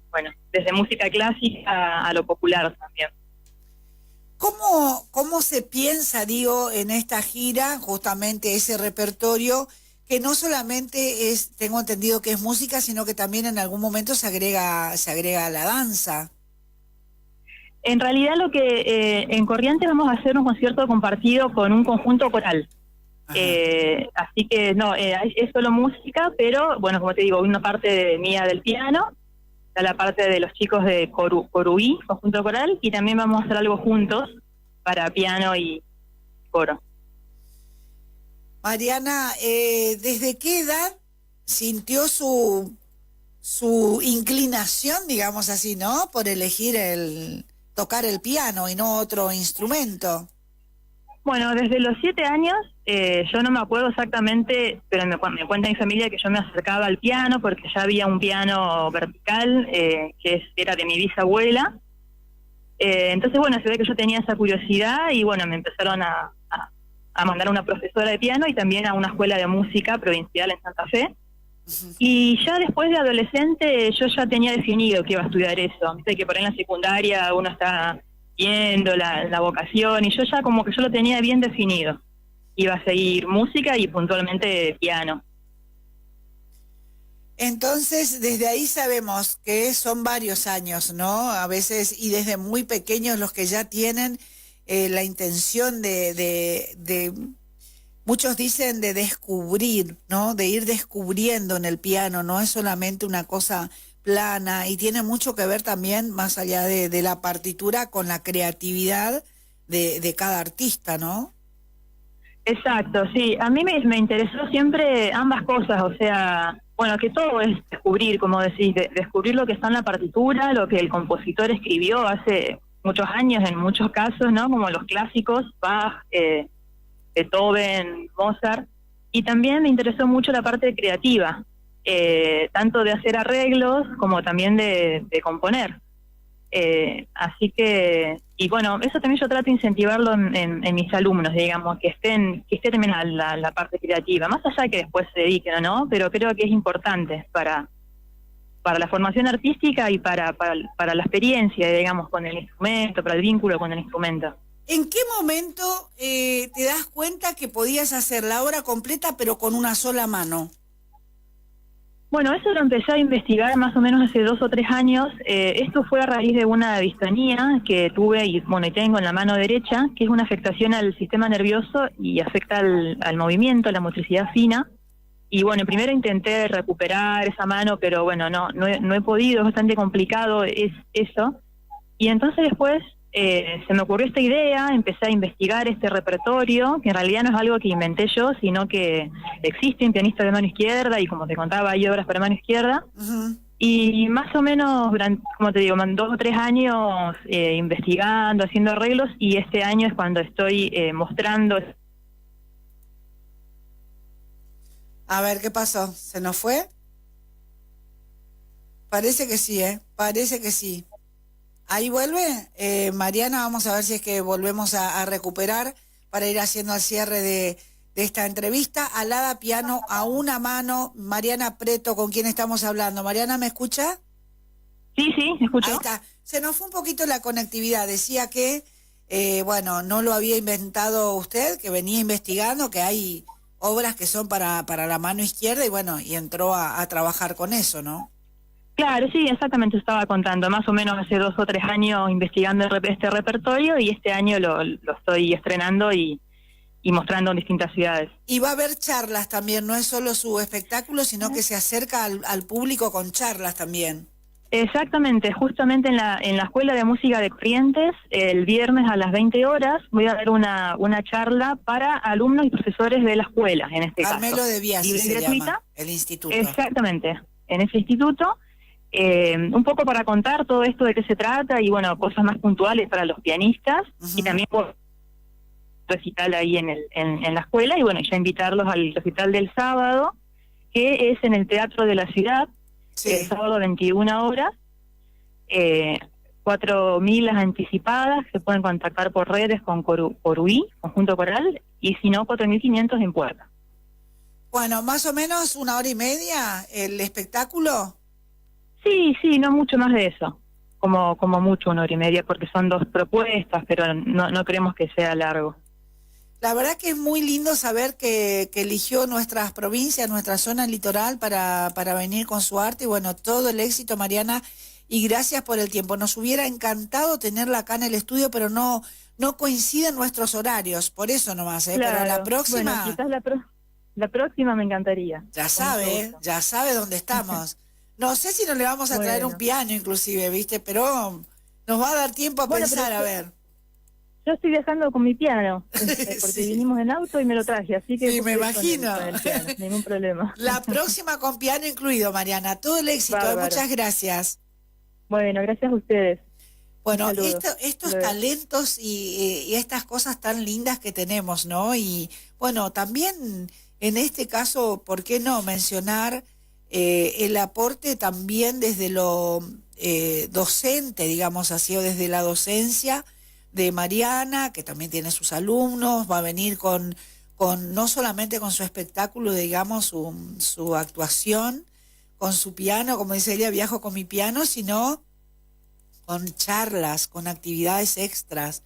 Speaker 7: bueno, desde música clásica a lo popular también.
Speaker 3: ¿Cómo se piensa, digo, en esta gira, justamente ese repertorio, que no solamente tengo entendido que es música, sino que también en algún momento se agrega a la danza?
Speaker 7: En realidad lo que en Corrientes vamos a hacer un concierto compartido con un conjunto coral. Así que no, es solo música, pero bueno, como te digo, una parte mía del piano, está la parte de los chicos de Coruí, conjunto coral, y también vamos a hacer algo juntos para piano y coro.
Speaker 3: Mariana, ¿desde qué edad sintió su inclinación, digamos así, ¿no? Por elegir tocar el piano y no otro instrumento.
Speaker 7: Bueno, desde los 7 años, yo no me acuerdo exactamente, pero me cuenta mi familia que yo me acercaba al piano porque ya había un piano vertical que era de mi bisabuela. Entonces, bueno, se ve que yo tenía esa curiosidad y bueno, me empezaron a mandar a una profesora de piano y también a una escuela de música provincial en Santa Fe. Y ya después de adolescente yo ya tenía definido que iba a estudiar eso. Viste que por ahí en la secundaria uno está viendo la vocación y yo ya como que yo lo tenía bien definido. Iba a seguir música y puntualmente piano.
Speaker 3: Entonces, desde ahí sabemos que son varios años, ¿no? A veces, y desde muy pequeños los que ya tienen la intención de muchos dicen de descubrir, ¿no? De ir descubriendo en el piano, no es solamente una cosa plana y tiene mucho que ver también, más allá de la partitura, con la creatividad de cada artista, ¿no?
Speaker 7: Exacto, sí. A mí me interesó siempre ambas cosas, o sea, bueno, que todo es descubrir, como decís, descubrir lo que está en la partitura, lo que el compositor escribió hace muchos años en muchos casos, ¿no? Como los clásicos, Bach, Beethoven, Mozart, y también me interesó mucho la parte creativa, tanto de hacer arreglos como también de componer. Así que, y bueno, eso también yo trato de incentivarlo en mis alumnos, digamos, que esté también la parte creativa, más allá que después se dediquen o no, pero creo que es importante para la formación artística y para la experiencia, digamos, con el instrumento, para el vínculo con el instrumento.
Speaker 3: ¿En qué momento te das cuenta que podías hacer la obra completa pero con una sola mano?
Speaker 7: Bueno, eso lo empecé a investigar más o menos hace 2 o 3 años. Esto fue a raíz de una distonía que tuve y tengo en la mano derecha, que es una afectación al sistema nervioso y afecta al movimiento, a la motricidad fina. Y bueno, primero intenté recuperar esa mano, pero bueno, no he podido, es bastante complicado eso. Y entonces después se me ocurrió esta idea, empecé a investigar este repertorio, que en realidad no es algo que inventé yo, sino que existe un pianista de mano izquierda y como te contaba hay obras para mano izquierda. Y más o menos, como te digo, 2 o 3 años investigando, haciendo arreglos, y este año es cuando estoy mostrando.
Speaker 3: A ver, ¿qué pasó? ¿Se nos fue? Parece que sí, parece que sí. Ahí vuelve. Mariana, vamos a ver si es que volvemos a recuperar para ir haciendo el cierre de esta entrevista. Alada piano a una mano, Mariana Preto, con quien estamos hablando. Mariana, ¿me escucha?
Speaker 7: Sí, escucho.
Speaker 3: Ahí está. Se nos fue un poquito la conectividad. Decía que, bueno, no lo había inventado usted, que venía investigando, que hay obras que son para la mano izquierda y bueno, y entró a trabajar con eso, ¿no?
Speaker 7: Claro, sí, exactamente, estaba contando. Más o menos hace 2 o 3 años investigando este repertorio y este año lo estoy estrenando y mostrando en distintas ciudades.
Speaker 3: Y va a haber charlas también, no es solo su espectáculo, sino que se acerca al público con charlas también.
Speaker 7: Exactamente, justamente en la Escuela de Música de Corrientes, el viernes a las 20 horas, voy a dar una charla para alumnos y profesores de la escuela, en este
Speaker 3: Carmelo
Speaker 7: caso.
Speaker 3: de Biasi
Speaker 7: Libre y
Speaker 3: se
Speaker 7: gratuita.
Speaker 3: llama, el instituto.
Speaker 7: Exactamente, en ese instituto, un poco para contar todo esto de qué se trata y bueno, cosas más puntuales para los pianistas y también por recital ahí en la escuela y bueno, ya invitarlos al recital del sábado, que es en el Teatro de la Ciudad, el sábado 21 horas, 4.000 las anticipadas, se pueden contactar por redes con Coruí, Conjunto Coral, y si no, 4.500 en puerta.
Speaker 3: Bueno, más o menos 1 hora y media el espectáculo.
Speaker 7: Sí, no mucho más de eso, como mucho 1 hora y media, porque son 2 propuestas, pero no queremos que sea largo.
Speaker 3: La verdad que es muy lindo saber que eligió nuestras provincias, nuestra zona litoral para venir con su arte y bueno, todo el éxito, Mariana, y gracias por el tiempo. Nos hubiera encantado tenerla acá en el estudio, pero no coinciden nuestros horarios, por eso nomás,
Speaker 7: Claro.
Speaker 3: Pero la próxima...
Speaker 7: Bueno, quizás la próxima me encantaría.
Speaker 3: Ya sabe dónde estamos. No sé si nos le vamos a traer un piano inclusive, ¿viste? Pero nos va a dar tiempo a pensar, a ver.
Speaker 7: Yo estoy viajando con mi piano, porque vinimos en auto y me lo traje, así que...
Speaker 3: Sí, me imagino.
Speaker 7: Ningún problema.
Speaker 3: La próxima con piano incluido, Mariana. Todo el éxito, muchas gracias.
Speaker 7: Bueno, gracias a ustedes.
Speaker 3: Bueno, estos talentos y estas cosas tan lindas que tenemos, ¿no? Y bueno, también en este caso, ¿por qué no mencionar el aporte también desde lo docente, digamos así, o desde la docencia de Mariana, que también tiene sus alumnos, va a venir con no solamente con su espectáculo, digamos, su actuación, con su piano, como dice ella, viajo con mi piano, sino con charlas, con actividades extras,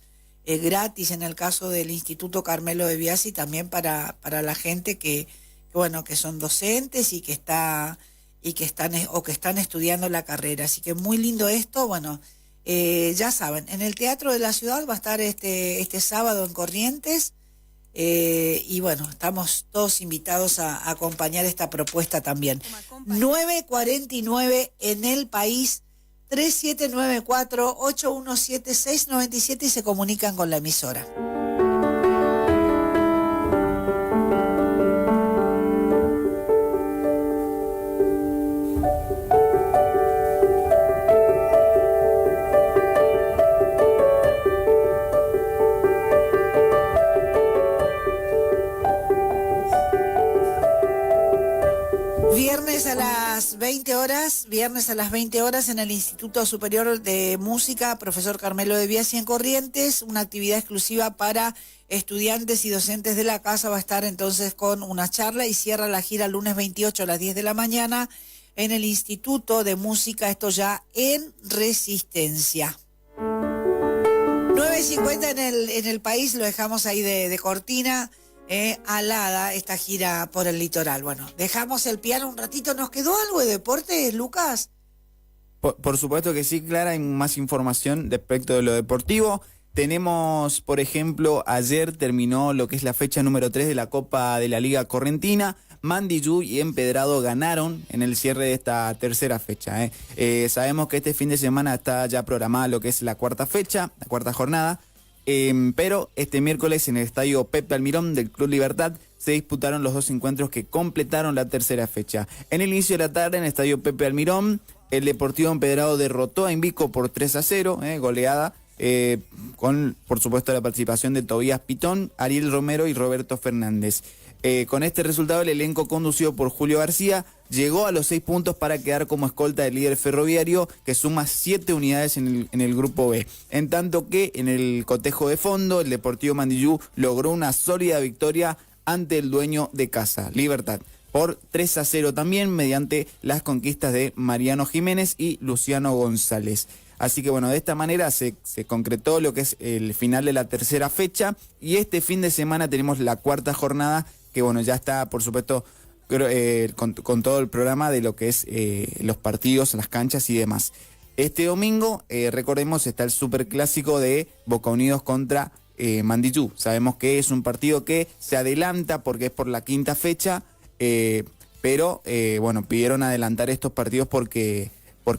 Speaker 3: gratis en el caso del Instituto Carmelo de Biasi, también para la gente que son docentes y que están estudiando la carrera. Así que muy lindo esto, bueno. Ya saben, en el Teatro de la Ciudad va a estar este sábado en Corrientes y bueno, estamos todos invitados a acompañar esta propuesta también. 9:49 en el país, 3794-817-697 y se comunican con la emisora. Viernes a las 20 horas en el Instituto Superior de Música, profesor Carmelo de Biasi en Corrientes, una actividad exclusiva para estudiantes y docentes de la casa. Va a estar entonces con una charla y cierra la gira el lunes 28 a las 10 de la mañana en el Instituto de Música, esto ya en Resistencia. 9:50 en el país, lo dejamos ahí de cortina. Alada esta gira por el litoral. Bueno, dejamos el piano un ratito. ¿Nos quedó algo de deporte, Lucas?
Speaker 6: Por supuesto que sí, Clara, hay más información respecto de lo deportivo. Tenemos, por ejemplo, ayer terminó lo que es la fecha número 3 de la Copa de la Liga Correntina. Mandillú y Empedrado ganaron en el cierre de esta tercera fecha. Sabemos que este fin de semana está ya programada lo que es la cuarta fecha, la cuarta jornada. Pero este miércoles en el estadio Pepe Almirón del Club Libertad se disputaron los 2 encuentros que completaron la tercera fecha. En el inicio de la tarde en el estadio Pepe Almirón, el Deportivo Empedrado derrotó a Invico por 3-0, goleada con, por supuesto, la participación de Tobías Pitón, Ariel Romero y Roberto Fernández. Con este resultado, el elenco conducido por Julio García llegó a los 6 puntos para quedar como escolta del líder Ferroviario, que suma 7 unidades en el grupo B. En tanto que en el cotejo de fondo, el Deportivo Mandillú logró una sólida victoria ante el dueño de casa, Libertad, por 3-0 también, mediante las conquistas de Mariano Jiménez y Luciano González. Así que bueno, de esta manera se concretó lo que es el final de la tercera fecha, y este fin de semana tenemos la cuarta jornada, que bueno, ya está, por supuesto, con todo el programa de lo que es los partidos, las canchas y demás. Este domingo, recordemos, está el superclásico de Boca Unidos contra Mandillú. Sabemos que es un partido que se adelanta porque es por la quinta fecha, pero bueno, pidieron adelantar estos partidos porque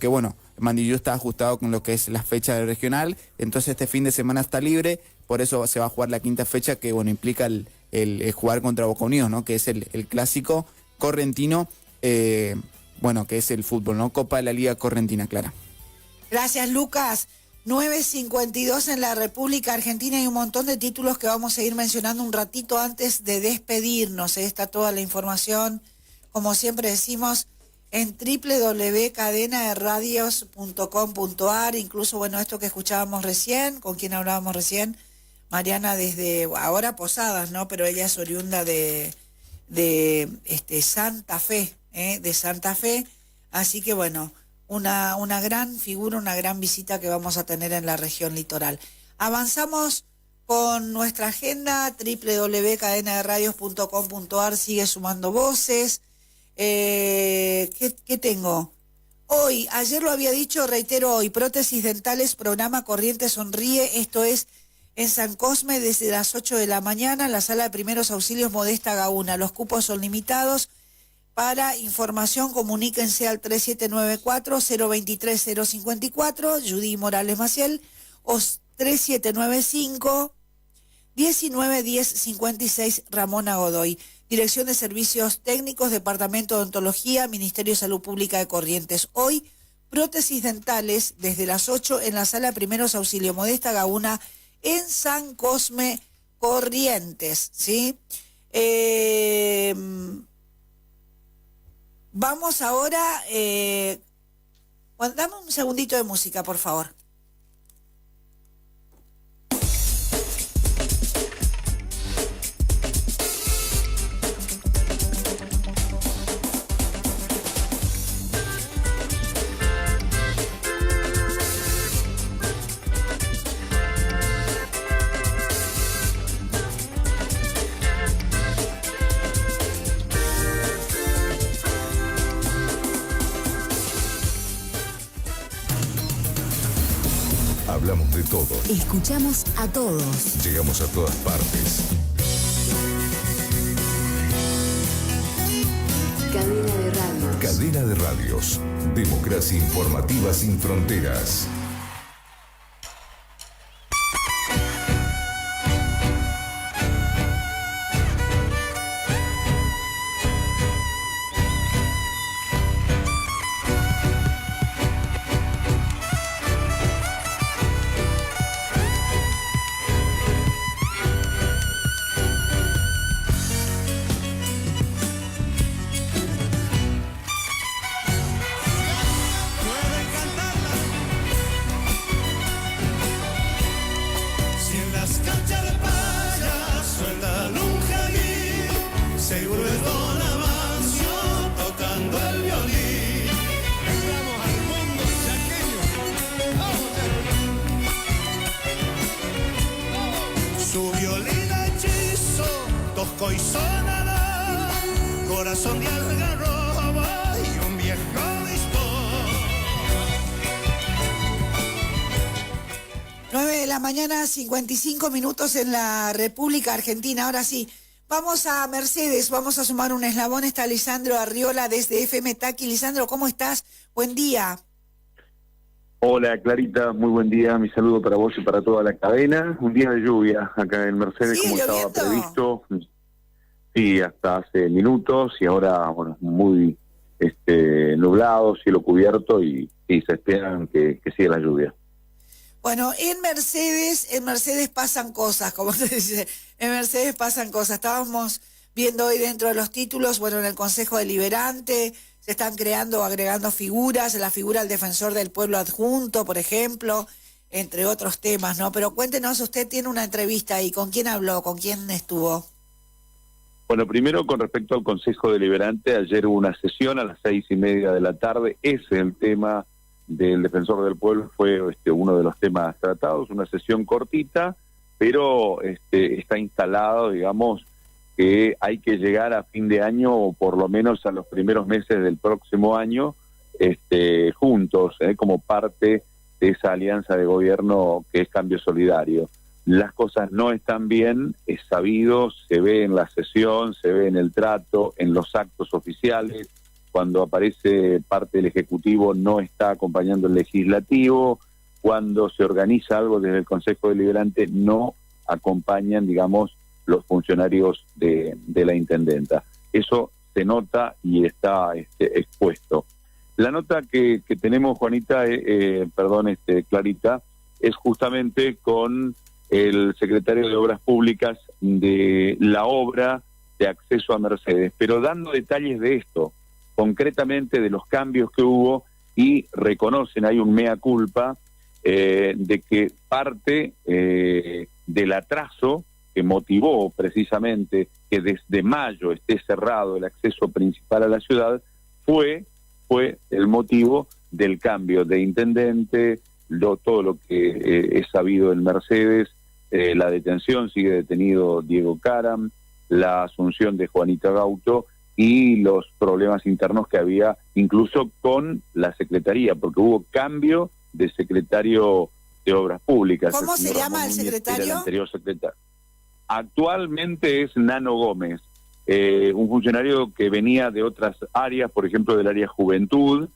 Speaker 6: bueno, Mandillú está ajustado con lo que es la fecha del regional, entonces este fin de semana está libre, por eso se va a jugar la quinta fecha, que bueno, implica el jugar contra Boca Unidos, ¿no? Que es el clásico correntino, bueno, que es el fútbol, ¿no? Copa de la Liga Correntina, Clara.
Speaker 3: Gracias, Lucas. 9:52 en la República Argentina, y un montón de títulos que vamos a ir mencionando un ratito antes de despedirnos. Está toda la información, como siempre decimos, en www.cadenaderadios.com.ar. Incluso, bueno, esto que escuchábamos recién, con quien hablábamos recién, Mariana, desde ahora Posadas, ¿no? Pero ella es oriunda de Santa Fe, de Santa Fe. Así que bueno, una gran figura, una gran visita que vamos a tener en la región litoral. Avanzamos con nuestra agenda, www.cadenaderadios.com.ar, sigue sumando voces. ¿Qué tengo? Hoy, ayer lo había dicho, reitero hoy, prótesis dentales, programa Corrientes Sonríe, esto es en San Cosme desde las 8 de la mañana, en la sala de primeros auxilios Modesta Gauna. Los cupos son limitados. Para información, comuníquense al 3794-023-054, Judy Morales Maciel, o 3795-191056, Ramona Godoy. Dirección de Servicios Técnicos, Departamento de Odontología, Ministerio de Salud Pública de Corrientes. Hoy, prótesis dentales desde las 8 en la sala de primeros auxilios Modesta Gauna, en San Cosme, Corrientes, ¿sí? Vamos ahora, dame un segundito de música, por favor.
Speaker 19: Hablamos de todo.
Speaker 1: Escuchamos a todos.
Speaker 19: Llegamos a todas partes.
Speaker 1: Cadena de radios.
Speaker 19: Cadena de radios. Democracia informativa sin fronteras.
Speaker 25: Seguro es Don Amancio tocando el violín. Entramos al mundo chaqueño. Su violín hechizo tocó y sonará, corazón de algarroba y un viejo listón.
Speaker 3: 9 de la mañana, 55 minutos en la República Argentina. Ahora sí, vamos a Mercedes, vamos a sumar un eslabón. Está Lisandro Arriola desde FM Taqui. Lisandro, ¿cómo estás? Buen día.
Speaker 8: Hola Clarita, muy buen día. Mi saludo para vos y para toda la cadena. Un día de lluvia acá en Mercedes, como estaba previsto. Sí, hasta hace minutos, y ahora, bueno, muy nublado, cielo cubierto, y se esperan que siga la lluvia.
Speaker 3: Bueno, en Mercedes pasan cosas, como se dice, en Mercedes pasan cosas. Estábamos viendo hoy dentro de los títulos, bueno, en el Consejo Deliberante se están creando o agregando figuras, la figura del defensor del pueblo adjunto, por ejemplo, entre otros temas, ¿no? Pero cuéntenos, usted tiene una entrevista ahí, ¿con quién habló? ¿Con quién estuvo?
Speaker 8: Bueno, primero con respecto al Consejo Deliberante, ayer hubo una sesión a las 6:30 de la tarde, ese es el tema del defensor del pueblo, fue uno de los temas tratados, una sesión cortita, pero está instalado, digamos, que hay que llegar a fin de año o por lo menos a los primeros meses del próximo año juntos, como parte de esa alianza de gobierno que es Cambio Solidario. Las cosas no están bien, es sabido, se ve en la sesión, se ve en el trato, en los actos oficiales, cuando aparece parte del Ejecutivo no está acompañando el Legislativo, cuando se organiza algo desde el Consejo Deliberante no acompañan, digamos, los funcionarios de la Intendenta. Eso se nota y está expuesto. La nota que tenemos, Juanita, Clarita, es justamente con el secretario de Obras Públicas de la obra de acceso a Mercedes, pero dando detalles de esto, concretamente de los cambios que hubo, y reconocen, hay un mea culpa, de que parte del atraso que motivó precisamente que desde mayo esté cerrado el acceso principal a la ciudad, fue el motivo del cambio de intendente, todo lo que es sabido en Mercedes, la detención, sigue detenido Diego Caram, la asunción de Juanita Gauto y los problemas internos que había incluso con la Secretaría, porque hubo cambio de secretario de Obras Públicas.
Speaker 3: ¿Cómo se llama el secretario?
Speaker 8: El anterior secretario. Actualmente es Nano Gómez, un funcionario que venía de otras áreas, por ejemplo del área Juventud,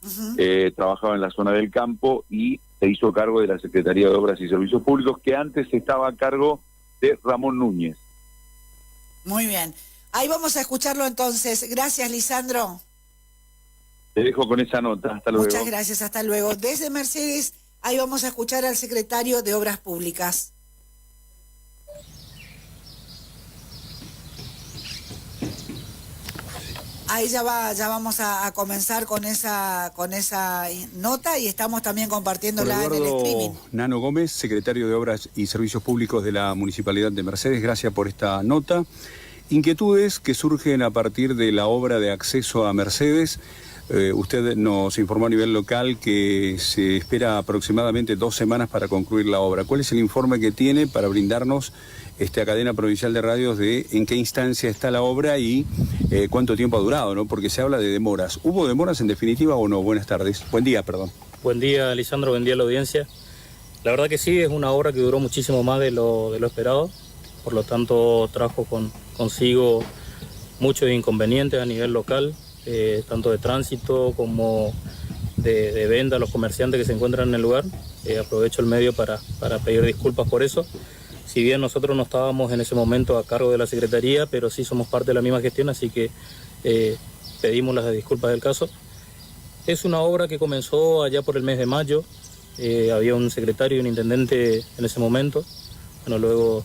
Speaker 8: trabajaba en la zona del campo y se hizo cargo de la Secretaría de Obras y Servicios Públicos, que antes estaba a cargo de Ramón Núñez.
Speaker 3: Muy bien. Ahí vamos a escucharlo entonces. Gracias, Lisandro.
Speaker 8: Te dejo con esa nota. Hasta luego.
Speaker 3: Muchas gracias. Hasta luego. Desde Mercedes, ahí vamos a escuchar al secretario de Obras Públicas. Ahí ya vamos a comenzar con esa nota y estamos también compartiéndola en el streaming.
Speaker 9: Nano Gómez, secretario de Obras y Servicios Públicos de la Municipalidad de Mercedes, gracias por esta nota. Inquietudes que surgen a partir de la obra de acceso a Mercedes. Usted nos informó a nivel local que se espera aproximadamente 2 semanas para concluir la obra. ¿Cuál es el informe que tiene para brindarnos a Cadena Provincial de Radios de en qué instancia está la obra y cuánto tiempo ha durado, ¿no? Porque se habla de demoras. ¿Hubo demoras en definitiva o no? Buenas tardes. Buen día, perdón.
Speaker 10: Buen día, Lisandro. Buen día a la audiencia. La verdad que sí, es una obra que duró muchísimo más de lo esperado. Por lo tanto, trajo consigo muchos inconvenientes a nivel local, tanto de tránsito como de venta a los comerciantes que se encuentran en el lugar. Aprovecho el medio para pedir disculpas por eso. Si bien nosotros no estábamos en ese momento a cargo de la Secretaría, pero sí somos parte de la misma gestión, así que pedimos las disculpas del caso. Es una obra que comenzó allá por el mes de mayo. Había un secretario y un intendente en ese momento. Bueno, luego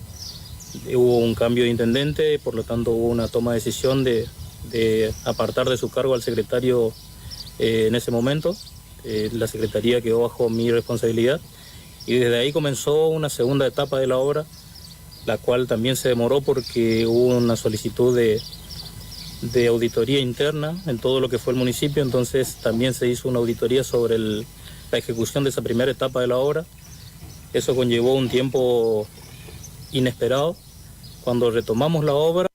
Speaker 10: hubo un cambio de intendente, por lo tanto hubo una toma de decisión de apartar de su cargo al secretario en ese momento. La Secretaría quedó bajo mi responsabilidad y desde ahí comenzó una segunda etapa de la obra, la cual también se demoró porque hubo una solicitud de auditoría interna en todo lo que fue el municipio, entonces también se hizo una auditoría sobre la ejecución de esa primera etapa de la obra. Eso conllevó un tiempo inesperado. Cuando retomamos la obra,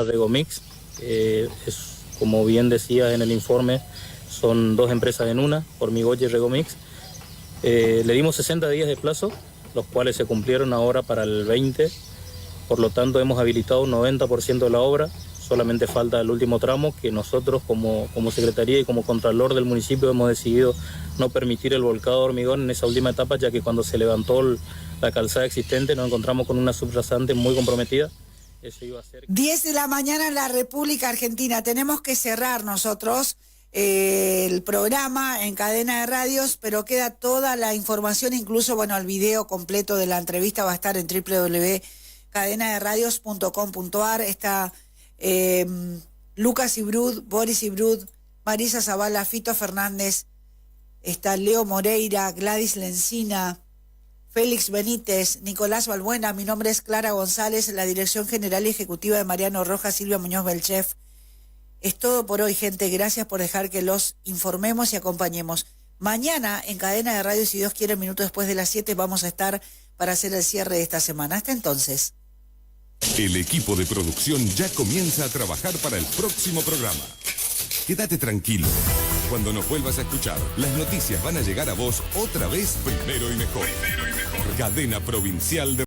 Speaker 10: Regomix, como bien decía en el informe, son 2 empresas en una, Hormigoya y Regomix. Le dimos 60 días de plazo, los cuales se cumplieron ahora para el 20, por lo tanto hemos habilitado un 90% de la obra, solamente falta el último tramo que nosotros como Secretaría y como Contralor del municipio hemos decidido no permitir el volcado de hormigón en esa última etapa, ya que cuando se levantó la calzada existente nos encontramos con una subrasante muy comprometida. Eso iba a ser...
Speaker 3: 10 de la mañana en la República Argentina. Tenemos que cerrar nosotros. el programa en Cadena de Radios, pero queda toda la información, incluso, bueno, el video completo de la entrevista va a estar en www.cadenaderadios.com.ar. Está Lucas Ibrud, Boris Ibrud, Marisa Zavala, Fito Fernández, está Leo Moreira, Gladys Lencina, Félix Benítez, Nicolás Balbuena. Mi nombre es Clara González, la dirección general y ejecutiva de Mariano Rojas, Silvia Muñoz Belchef. Es todo por hoy, gente. Gracias por dejar que los informemos y acompañemos. Mañana en Cadena de Radio, si Dios quiere, minutos después de las 7, vamos a estar para hacer el cierre de esta semana. Hasta entonces.
Speaker 5: El equipo de producción ya comienza a trabajar para el próximo programa. Quédate tranquilo. Cuando nos vuelvas a escuchar, las noticias van a llegar a vos otra vez primero y mejor. Cadena Provincial de